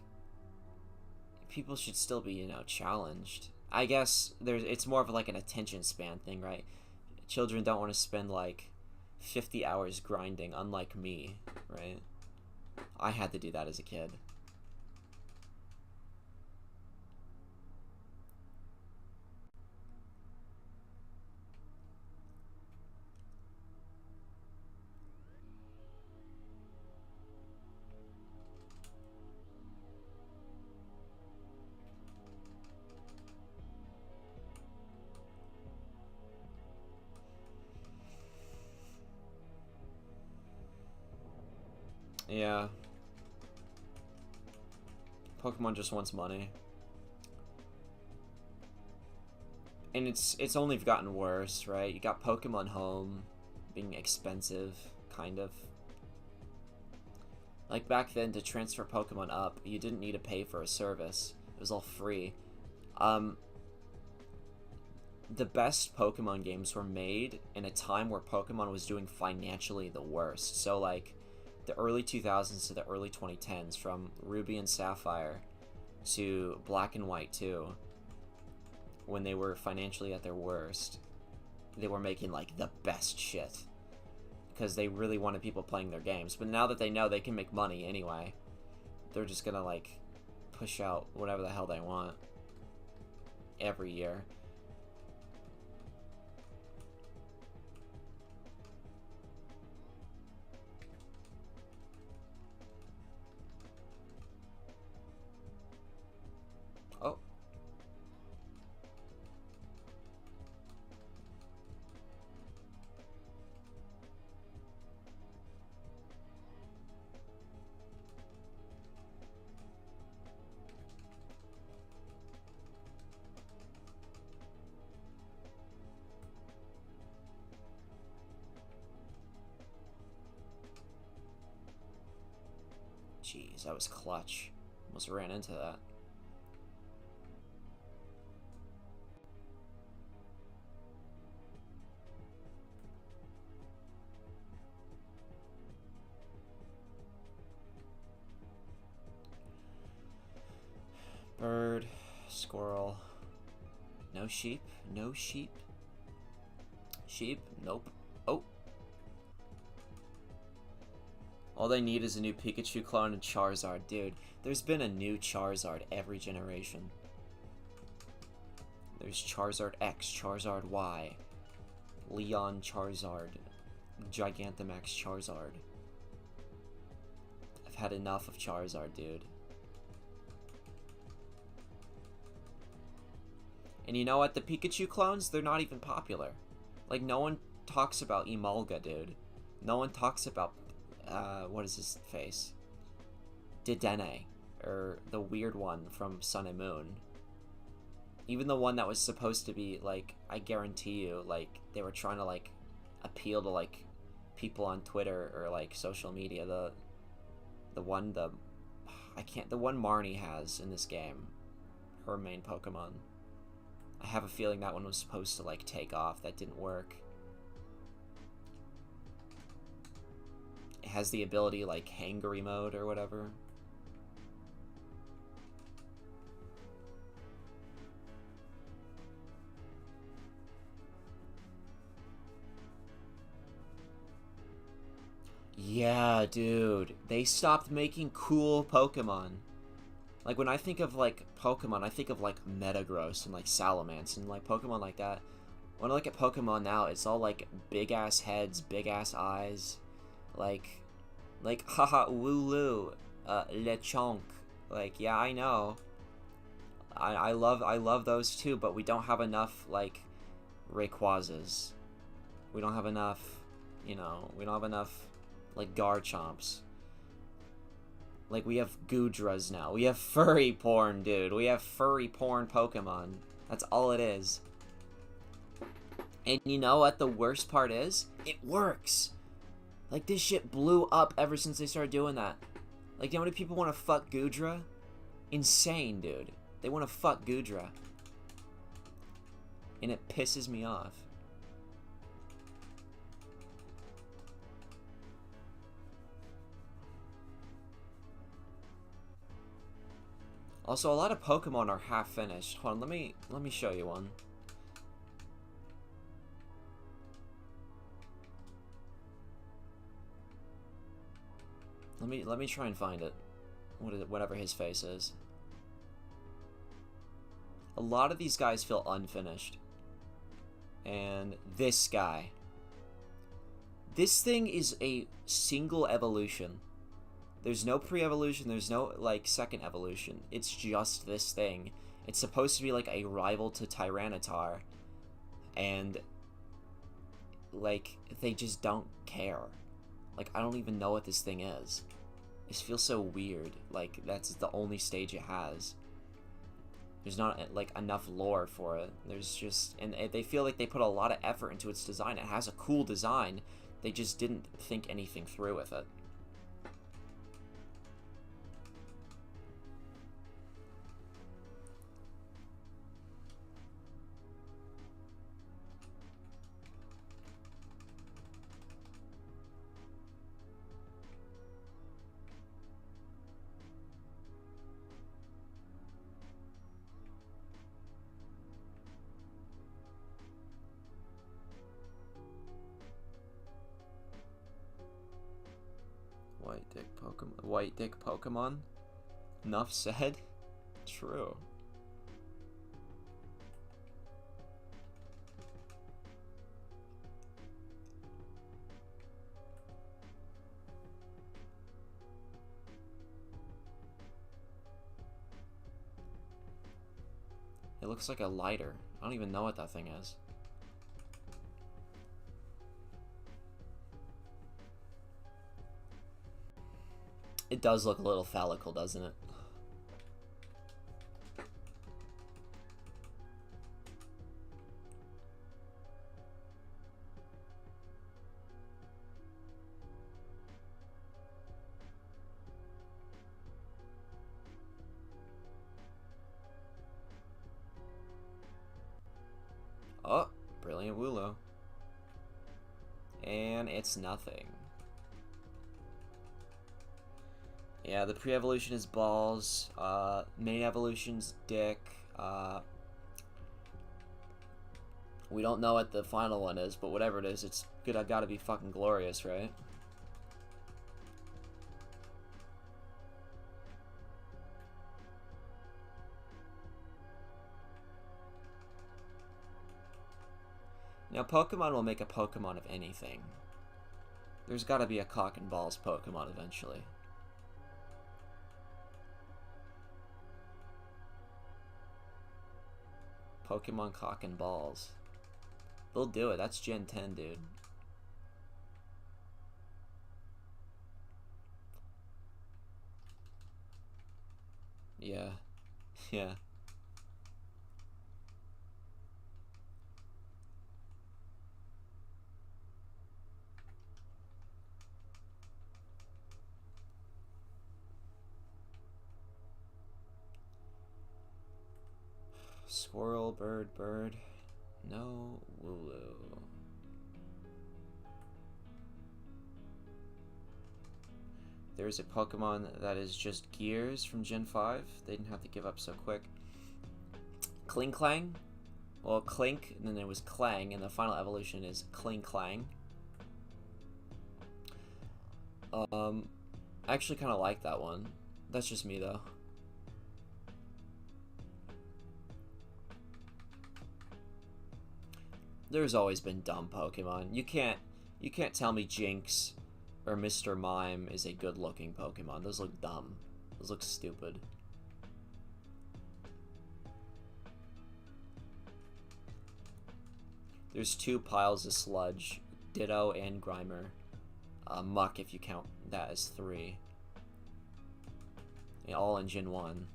people should still be, you know, challenged. I guess it's more of like an attention span thing, right? Children don't want to spend like 50 hours grinding, unlike me, right? I had to do that as a kid. Yeah. Pokemon just wants money. And it's only gotten worse, right? You got Pokemon Home being expensive, kind of. Like back then, to transfer Pokemon up, you didn't need to pay for a service. It was all free. The best Pokemon games were made in a time where Pokemon was doing financially the worst. So like the early 2000s to the early 2010s, from Ruby and Sapphire to Black and White 2, when they were financially at their worst, they were making like the best shit because they really wanted people playing their games. But now that they know they can make money anyway, they're just gonna like push out whatever the hell they want every year. Oh. Jeez, that was clutch. Almost ran into that. Bird, squirrel. No sheep, no sheep. Sheep, nope. Oh. All they need is a new Pikachu clone and Charizard. Dude, there's been a new Charizard every generation. There's Charizard X, Charizard Y, Leon Charizard, Gigantamax Charizard. I've had enough of Charizard, dude. And you know what? The Pikachu clones, they're not even popular. Like, no one talks about Emolga, dude. No one talks about, what is his face? Dedenne. Or the weird one from Sun and Moon. Even the one that was supposed to be, like, I guarantee you, like, they were trying to, like, appeal to, like, people on Twitter or, like, social media. The one Marnie has in this game. Her main Pokemon. I have a feeling that one was supposed to, like, take off. That didn't work. It has the ability, like, Hangry mode or whatever. Yeah, dude. They stopped making cool Pokemon. Like, when I think of, like, Pokemon, I think of, like, Metagross and, like, Salamence and, like, Pokemon like that. When I look at Pokemon now, it's all, like, big-ass heads, big-ass eyes. Like, haha, Wooloo, Lechonk. Like, yeah, I know. I love those too, but we don't have enough, like, Rayquazas. We don't have enough, you know, we don't have enough, like, Garchomps. Like, we have Goodras now. We have furry porn, dude. We have furry porn Pokemon. That's all it is. And you know what the worst part is? It works. Like, this shit blew up ever since they started doing that. Like, you know how many people want to fuck Gudra? Insane, dude. They want to fuck Gudra. And it pisses me off. Also, a lot of Pokemon are half finished. Hold on, let me show you one. Let me try and find it. Whatever his face is. A lot of these guys feel unfinished. And this guy. This thing is a single evolution. There's no pre-evolution, there's no, like, second evolution. It's just this thing. It's supposed to be, like, a rival to Tyranitar. And, like, they just don't care. Like, I don't even know what this thing is. It feels so weird. Like, that's the only stage it has. There's not, like, enough lore for it. There's just... And they feel like they put a lot of effort into its design. It has a cool design. They just didn't think anything through with it. White dick Pokemon? Enough said? True. It looks like a lighter. I don't even know what that thing is. It does look a little phallical, doesn't it? Oh, brilliant Wooloo. And it's nothing. Yeah, the pre-evolution is balls, main evolution's dick, we don't know what the final one is, but whatever it is, it's good. I gotta be fucking glorious, right? Now, Pokemon will make a Pokemon of anything. There's gotta be a cock and balls Pokemon eventually. Pokemon cock and balls. They'll do it. That's Gen 10, dude. Yeah. Yeah. Squirrel, bird, bird. No Wooloo. There's a Pokemon that is just Gears from Gen 5. They didn't have to give up so quick. Kling Clang. Well, Clink, and then there was Clang, and the final evolution is Kling Clang. I actually kind of like that one. That's just me, though. There's always been dumb Pokemon. You can't tell me Jinx or Mr. Mime is a good-looking Pokemon. Those look dumb. Those look stupid. There's 2 piles of sludge, Ditto and Grimer. Muck, if you count that as 3. Yeah, all in Gen 1.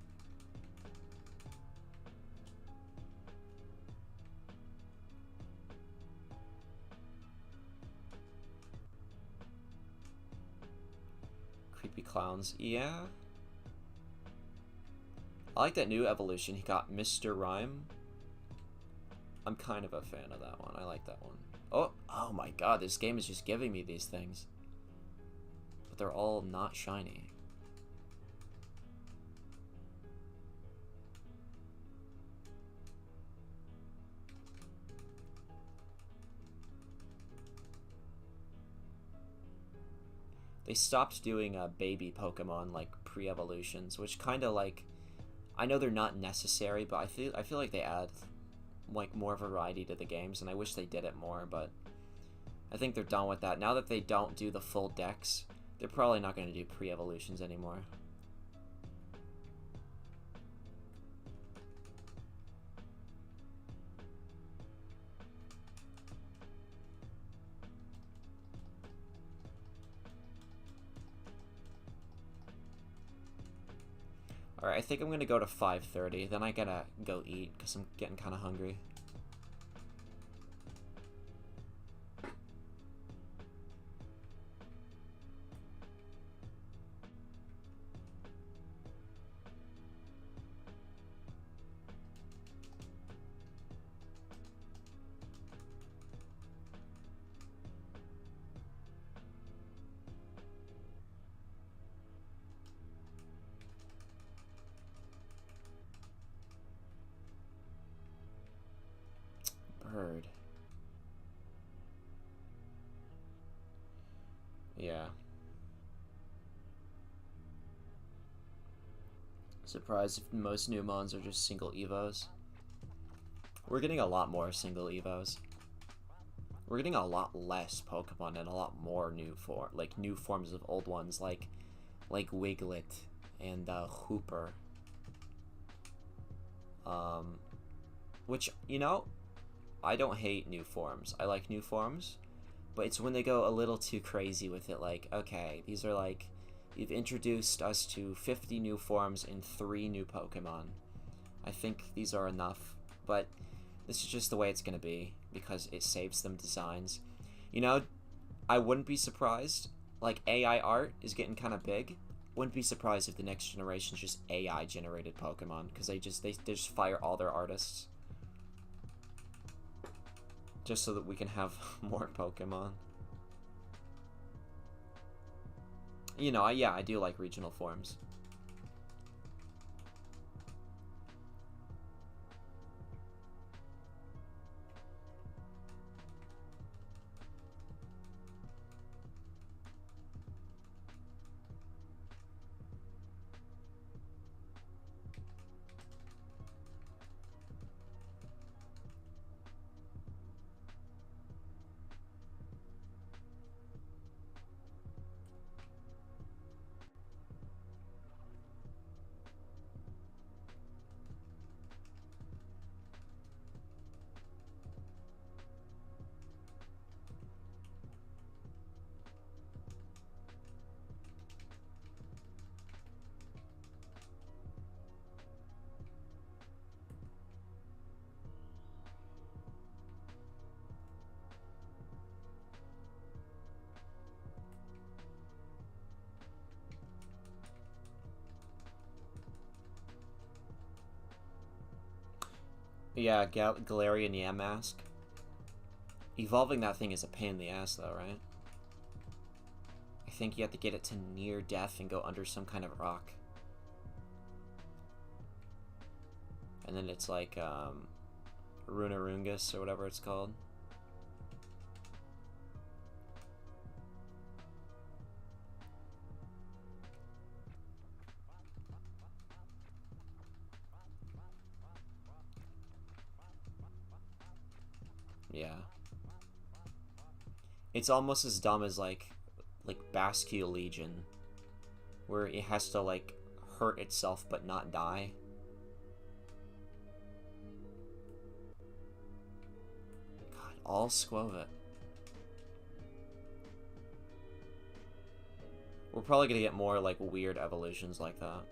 be clowns. Yeah. I like that new evolution. He got Mr. Rhyme. I'm kind of a fan of that one. I like that one. Oh my god, this game is just giving me these things. But they're all not shiny. They stopped doing baby Pokemon like pre-evolutions, which kind of like, I know they're not necessary, but I feel like they add like more variety to the games, and I wish they did it more, but I think they're done with that. Now that they don't do the full decks, they're probably not going to do pre-evolutions anymore. Alright, I think I'm gonna go to 5:30, then I gotta go eat, because I'm getting kind of hungry. Bird. Yeah. Surprised if most new mons are just single evos. We're getting a lot more single evos. We're getting a lot less Pokemon and a lot more new forms of old ones like Wiglet and Hooper. Which, you know, I don't hate new forms. I like new forms, but it's when they go a little too crazy with it. Like, okay, these are like, you've introduced us to 50 new forms and 3 new Pokemon. I think these are enough, but this is just the way it's gonna be because it saves them designs. You know, I wouldn't be surprised. Like, AI art is getting kind of big. Wouldn't be surprised if the next generation is just AI generated Pokemon because they just fire all their artists. Just so that we can have more Pokemon. You know, yeah, I do like regional forms. Yeah, Galarian Yamask. Evolving that thing is a pain in the ass, though, right? I think you have to get it to near death and go under some kind of rock. And then it's like, Runarungus or whatever it's called. Yeah. It's almost as dumb as like Bascule Legion, where it has to like hurt itself but not die. God, all Squovit. We're probably gonna get more like weird evolutions like that.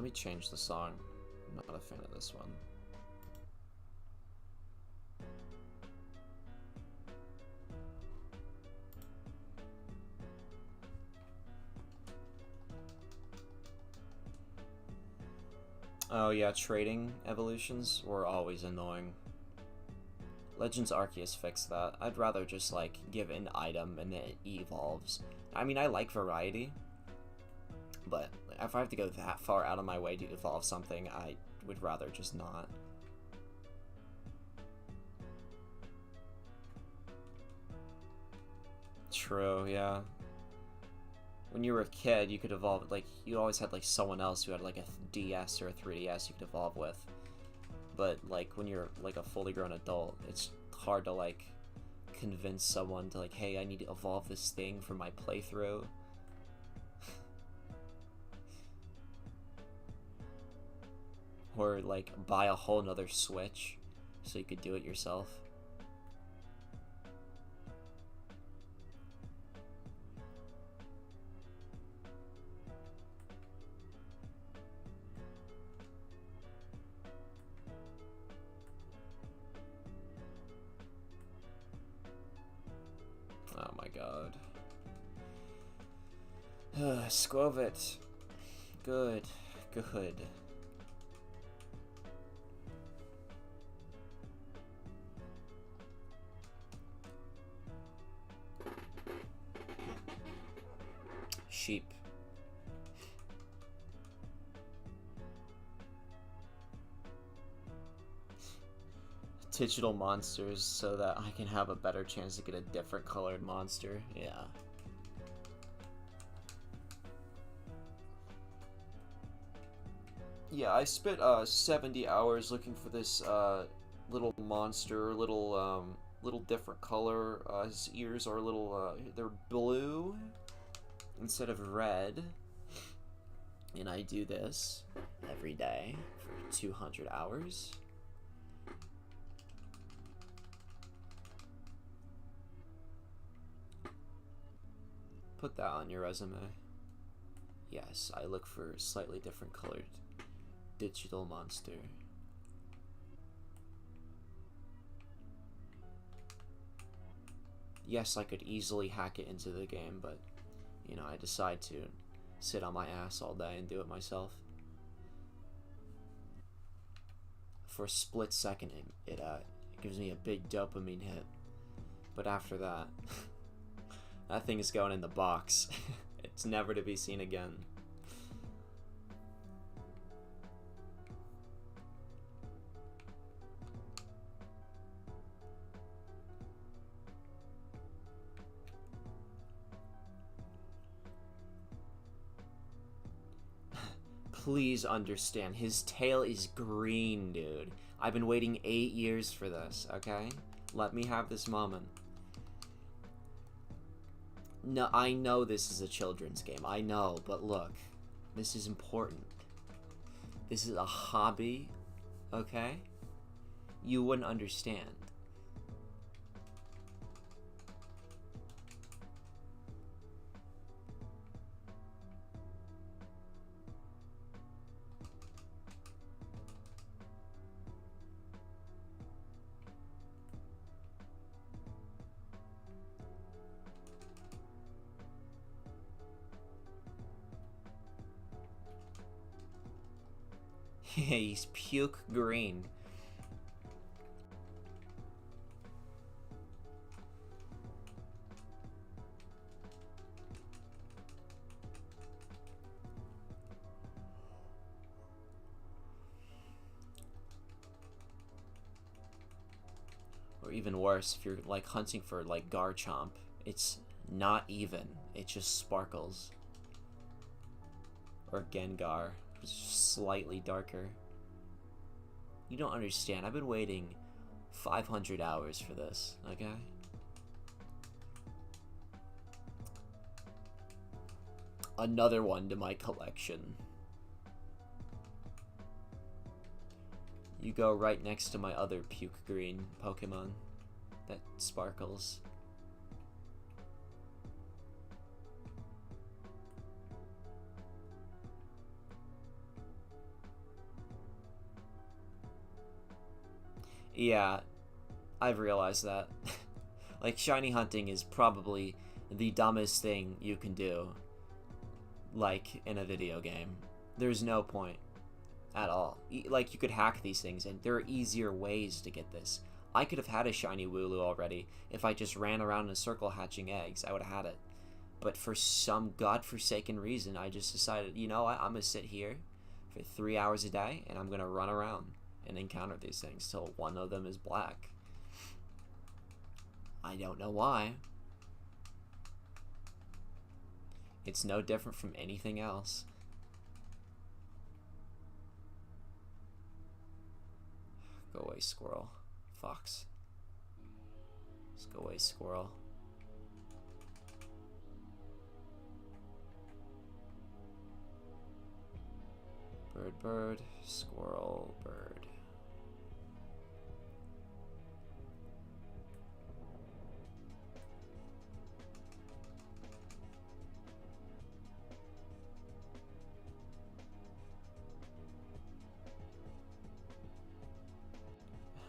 me change the song. I'm not a fan of this one. Oh yeah, trading evolutions were always annoying. Legends Arceus fixed that. I'd rather just, like, give an item and it evolves. I mean, I like variety, but if I have to go that far out of my way to evolve something, I would rather just not. True, yeah. When you were a kid, you could evolve, like, you always had, like, someone else who had, like, a DS or a 3DS you could evolve with. But, like, when you're, like, a fully grown adult, it's hard to, like, convince someone to, like, hey, I need to evolve this thing for my playthrough. Or, like, buy a whole nother Switch so you could do it yourself. Oh my god. Squovit. Good. Good. Sheep. Digital monsters so that I can have a better chance to get a different colored monster. Yeah. Yeah, I spent 70 hours looking for this little monster, little different color. His ears are a little they're blue instead of red. And I do this every day for 200 hours. Put that on your resume. Yes, I look for slightly different colored digital monster. Yes, I could easily hack it into the game, but, you know, I decide to sit on my ass all day and do it myself. For a split second, it gives me a big dopamine hit. But after that, that thing is going in the box. It's never to be seen again. Please understand, his tail is green, dude. I've been waiting 8 years for this, okay? Let me have this moment. No, I know this is a children's game. I know, but look. This is important. This is a hobby, okay? You wouldn't understand. He's puke green. Or even worse, if you're like hunting for like Garchomp, it's not even. It just sparkles. Or Gengar. Slightly darker. You don't understand. I've been waiting 500 hours for this, okay? Another one to my collection. You go right next to my other puke green Pokemon that sparkles. Yeah, I've realized that. Like, shiny hunting is probably the dumbest thing you can do, like, in a video game. There's no point at all. Like, you could hack these things, and there are easier ways to get this. I could have had a shiny Wooloo already if I just ran around in a circle hatching eggs. I would have had it. But for some godforsaken reason, I just decided, you know what, I'm going to sit here for 3 hours a day, and I'm going to run around and encounter these things till one of them is black. I don't know why. It's no different from anything else. Go away, squirrel. Fox. Let's go away, squirrel. Bird, bird, squirrel, bird.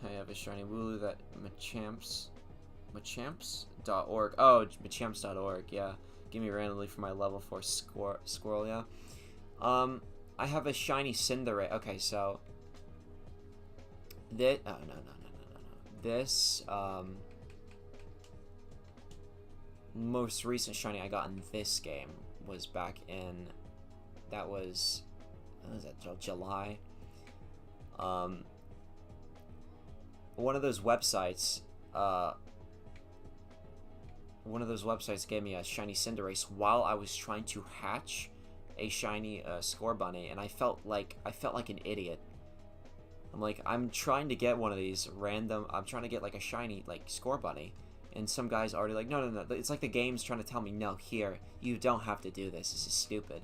I have a shiny Wooloo that Machamps.org. Oh, Machamps.org, yeah. Give me randomly for my level 4 squirrel, yeah. I have a shiny Cinderace. Okay, so this This most recent shiny I got in this game was back in, that was, when was that, July? One of those websites gave me a shiny Cinderace while I was trying to hatch a shiny Scorbunny, and I felt like an idiot. I'm like, I'm trying to get one of these random, I'm trying to get like a shiny like Scorbunny, and some guy's already like, no, it's like the game's trying to tell me, no, here, you don't have to do this is stupid.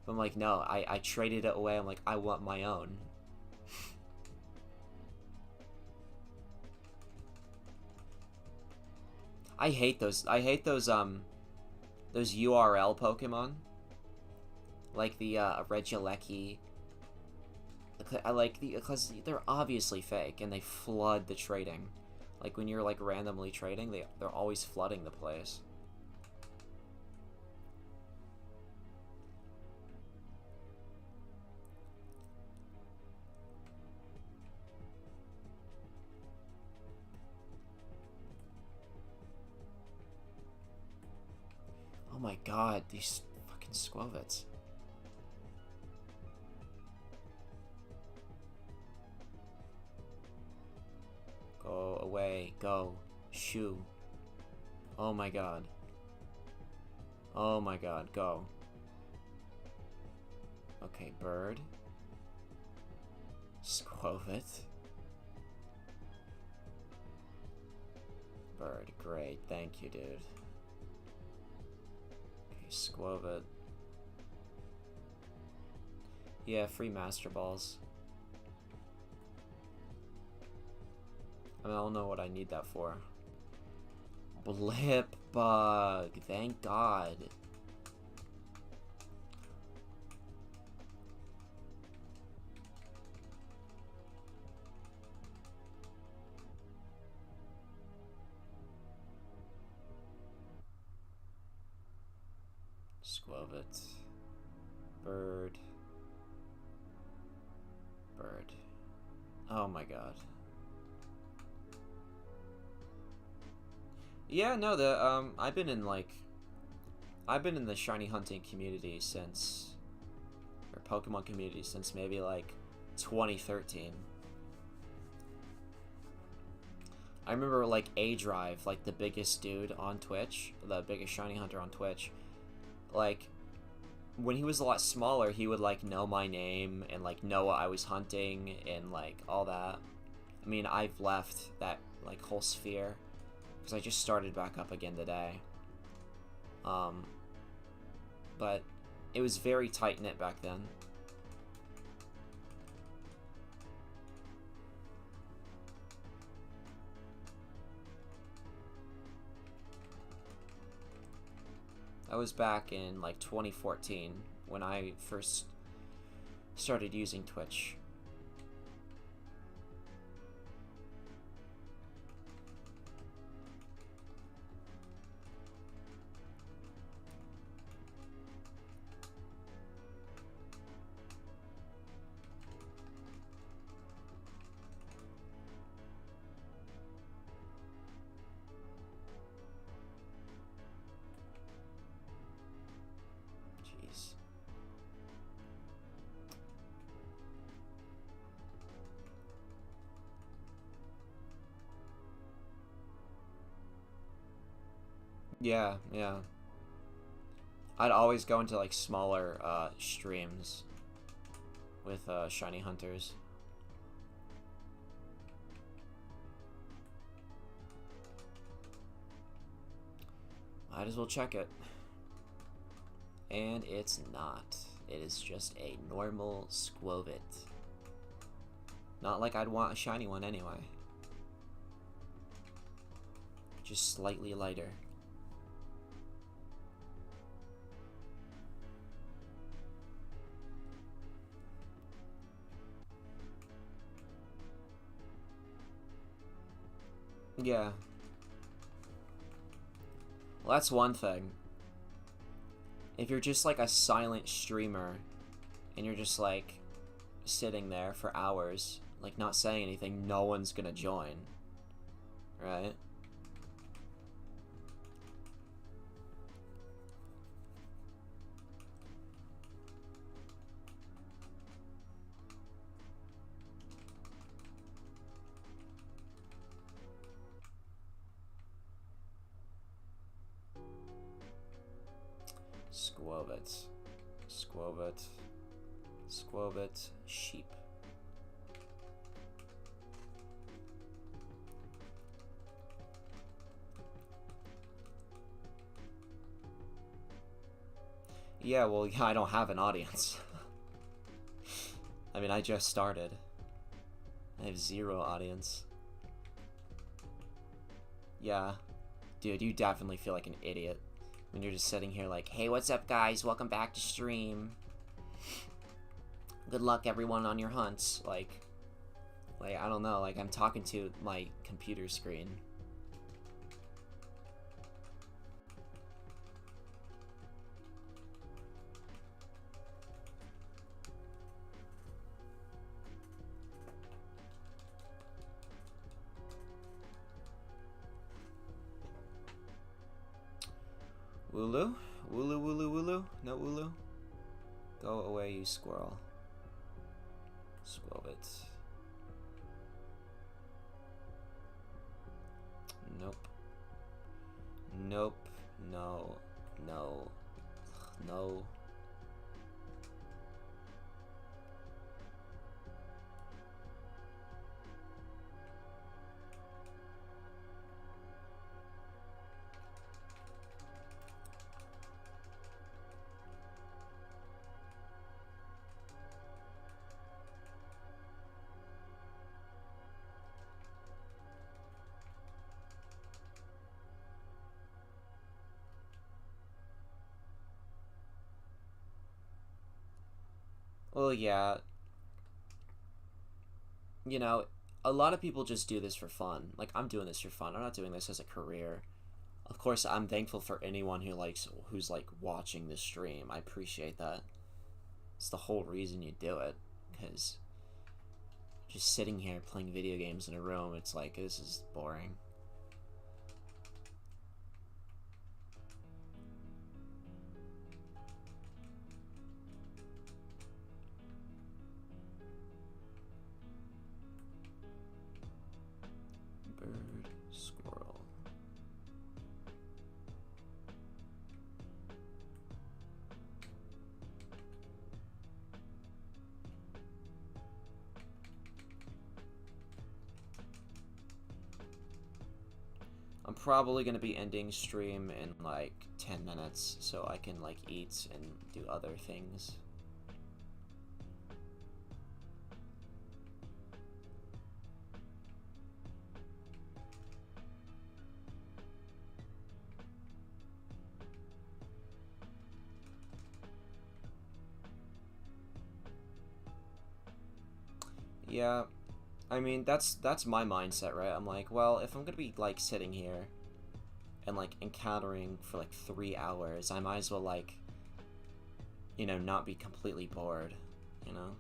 But I'm like, no, I traded it away. I'm like, I want my own. I hate those URL Pokemon. Like the Regieleki. I like because they're obviously fake and they flood the trading. Like when you're like randomly trading, they're always flooding the place. Oh my god, these fucking Squovets. Go away, go. Shoo. Oh my god. Oh my god, go. Okay, bird. Squovet. Bird, great, thank you, dude. Okay, Squovet. Yeah, free Master Balls. I don't know what I need that for. Blip Bug, thank God. Squovet. Bird. Bird. Oh my god. Yeah, no, I've been in the shiny hunting community since, or Pokemon community since maybe like 2013. I remember like A-Drive, like the biggest dude on Twitch, the biggest shiny hunter on Twitch, like when he was a lot smaller, he would like know my name and like know what I was hunting and like all that. I mean, I've left that like whole sphere because I just started back up again today. But it was very tight-knit back then. That was back in like 2014 when I first started using Twitch. Yeah, yeah. I'd always go into like smaller streams with shiny hunters. Might as well check it. And it's not. It is just a normal Squovit. Not like I'd want a shiny one anyway. Just slightly lighter. Yeah. Well, that's one thing. If you're just like a silent streamer and you're just like sitting there for hours, like not saying anything, no one's gonna join. Right? Squovit. Squovit. Squovit. Sheep. Yeah, well, yeah, I don't have an audience. I mean, I just started. I have 0 audience. Yeah. Dude, you definitely feel like an idiot when you're just sitting here like, hey, what's up, guys? Welcome back to stream. Good luck, everyone, on your hunts. Like, I don't know. Like, I'm talking to my computer screen. Wooloo? Wooloo, wooloo, wooloo? No wooloo? Go away, you squirrel. Squovit. Nope. Nope. No. No. No. Well, yeah. You know, a lot of people just do this for fun. Like, I'm doing this for fun. I'm not doing this as a career. Of course, I'm thankful for anyone who's like watching this stream. I appreciate that. It's the whole reason you do it, because just sitting here playing video games in a room, it's like, this is boring. Bird, squirrel. I'm probably gonna be ending stream in like 10 minutes so I can like eat and do other things. Yeah, I mean, that's my mindset, right? I'm like, well, if I'm gonna be like sitting here and like encountering for like 3 hours, I might as well like, you know, not be completely bored, you know?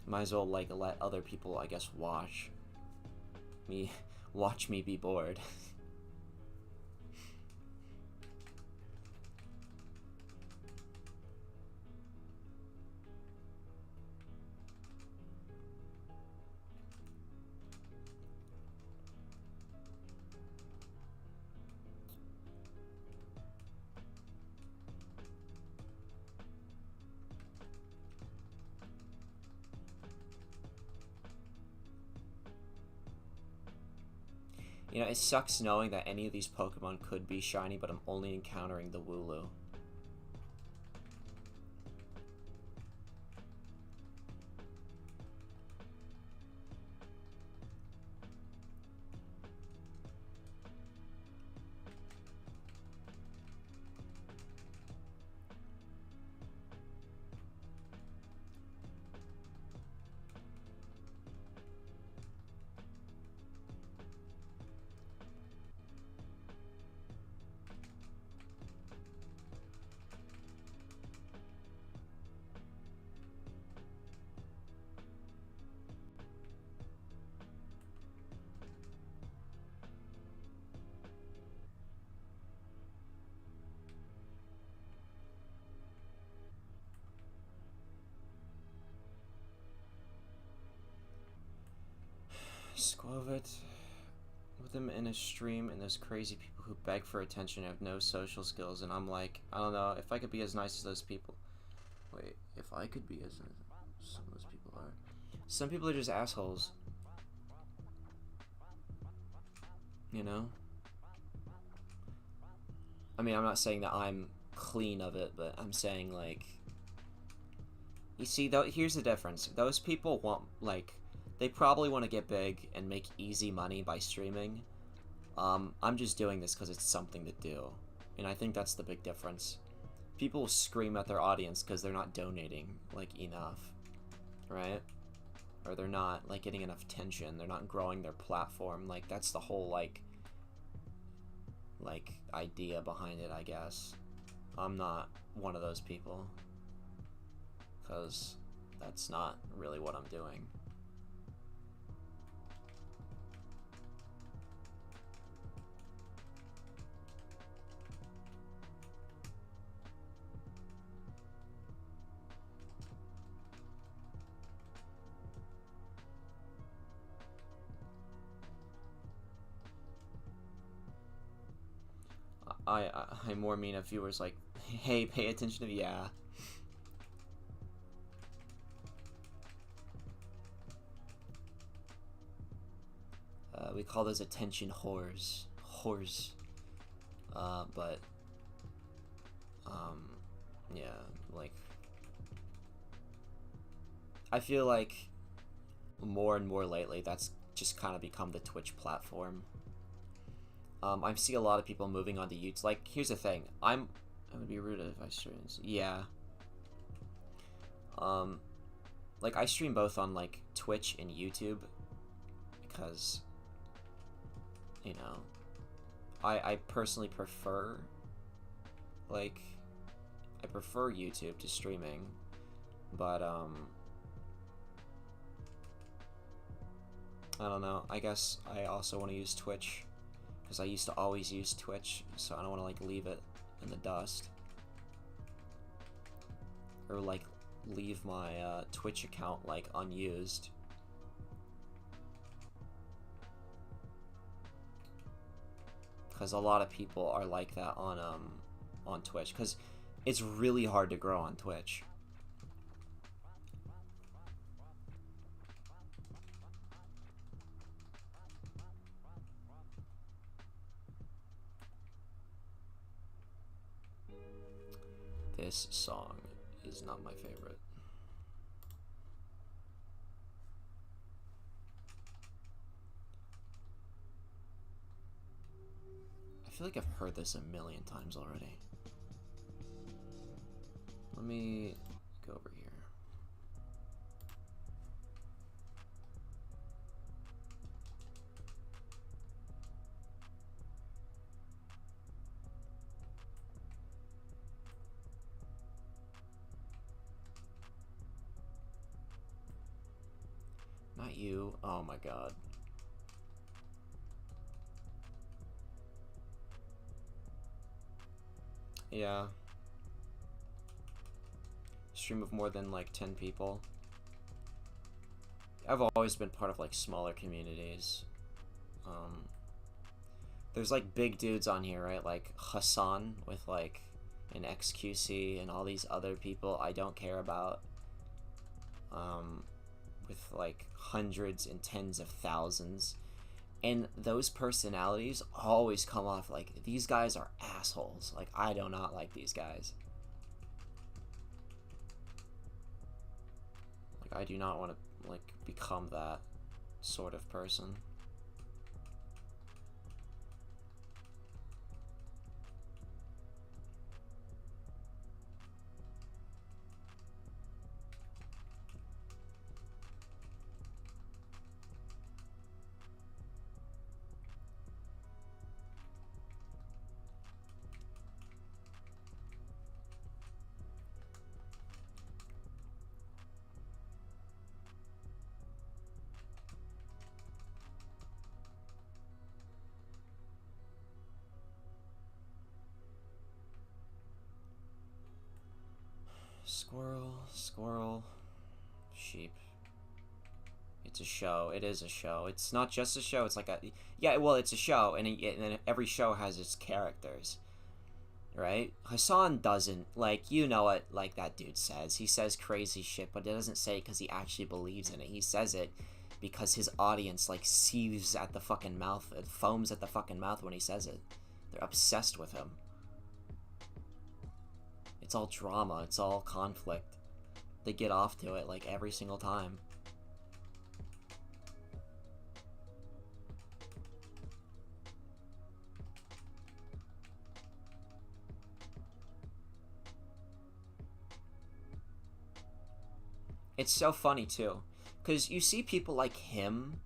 Might as well like let other people, I guess, watch me be bored. You know, it sucks knowing that any of these Pokemon could be shiny, but I'm only encountering the Wooloo. Squovit with him in a stream, and those crazy people who beg for attention have no social skills, and I'm like, I don't know, if I could be as nice as those people. Wait, if I could be as some of those people are. Some people are just assholes. You know? I mean, I'm not saying that I'm clean of it, but I'm saying, like, you see, though, here's the difference. Those people want, like, they probably want to get big and make easy money by streaming. I'm just doing this because it's something to do. And I think that's the big difference. People scream at their audience because they're not donating, like, enough. Right? Or they're not, like, getting enough attention. They're not growing their platform. Like, that's the whole, like, idea behind it, I guess. I'm not one of those people. Because that's not really what I'm doing. I more mean if viewers like, hey, pay attention to me, yeah. We call those attention whores. But, yeah, like, I feel like more and more lately, that's just kind of become the Twitch platform. I see a lot of people moving on to YouTube. Like, here's the thing. I would be rude if I streamed. Yeah. Like, I stream both on, like, Twitch and YouTube. Because, you know, I personally prefer, like, I prefer YouTube to streaming. But, I don't know. I guess I also want to use Twitch. Because I used to always use Twitch, so I don't want to, like, leave it in the dust. Or, like, leave my Twitch account, like, unused. Because a lot of people are like that on Twitch. Because it's really hard to grow on Twitch. This song is not my favorite. I feel like I've heard this a million times already. Let me go over here. Not you. Oh my god. Yeah. Stream of more than like 10 people. I've always been part of like smaller communities. There's like big dudes on here, right? Like Hassan with like an XQC and all these other people I don't care about. With like hundreds and tens of thousands. And those personalities always come off like, these guys are assholes. Like, I do not like these guys. Like, I do not want to, like, become that sort of person. Squirrel, squirrel, sheep. It's a show. It is a show. It's not just a show. It's like a... Yeah, well, it's a show, and then every show has its characters. Right? Hassan doesn't, like, you know what, like that dude says. He says crazy shit, but it doesn't say it because he actually believes in it. He says it because his audience, like, seethes at the fucking mouth. It foams at the fucking mouth when he says it. They're obsessed with him. It's all drama. It's all conflict. They get off to it, like, every single time. It's so funny, too. Because you see people like him,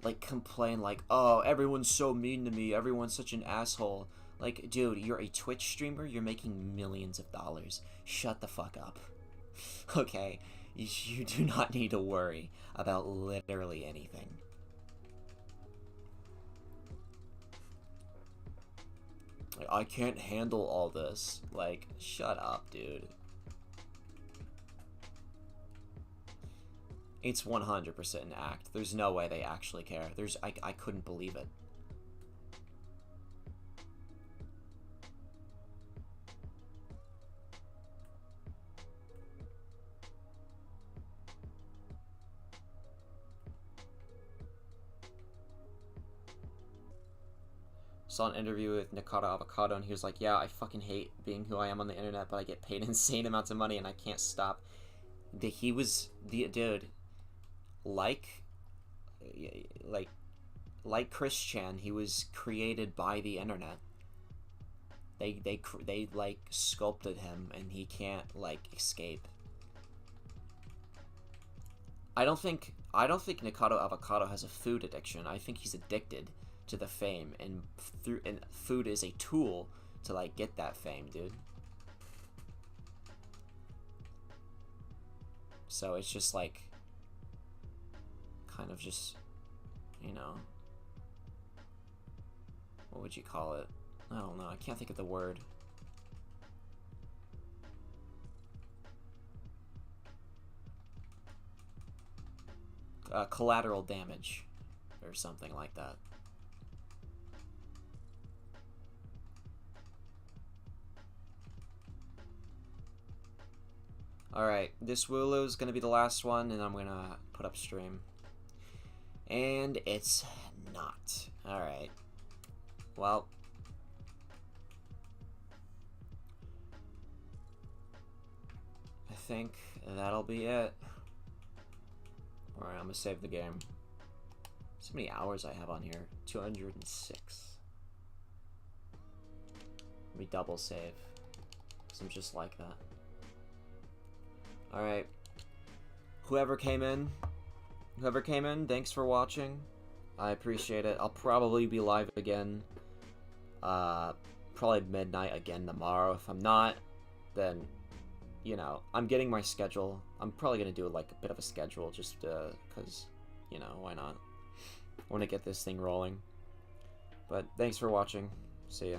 like, complain, like, oh, everyone's so mean to me. Everyone's such an asshole. Like, dude, you're a Twitch streamer. You're making millions of dollars. Shut the fuck up. Okay? You do not need to worry about literally anything. Like, I can't handle all this. Like, shut up, dude. It's 100% an act. There's no way they actually care. I couldn't believe it. Saw an interview with Nikata Avocado, and he was like, yeah, I fucking hate being who I am on the internet, but I get paid insane amounts of money, and I can't stop. He was the dude, like Chris Chan, he was created by the internet. They like sculpted him, and he can't like escape. I don't think Nikata Avocado has a food addiction. I think he's addicted to the fame, and food is a tool to like get that fame, dude. So it's just like kind of just, you know, what would you call it? I don't know. I can't think of the word. Collateral damage or something like that. Alright, this Wooloo is going to be the last one, and I'm going to put up stream. And it's not. Alright. Well. I think that'll be it. Alright, I'm going to save the game. So many hours I have on here. 206. Let me double save. Because I'm just like that. Alright. Whoever came in, thanks for watching. I appreciate it. I'll probably be live again. Probably midnight again tomorrow. If I'm not, then, you know, I'm getting my schedule. I'm probably going to do like a bit of a schedule just because, you know, why not? I want to get this thing rolling. But thanks for watching. See ya.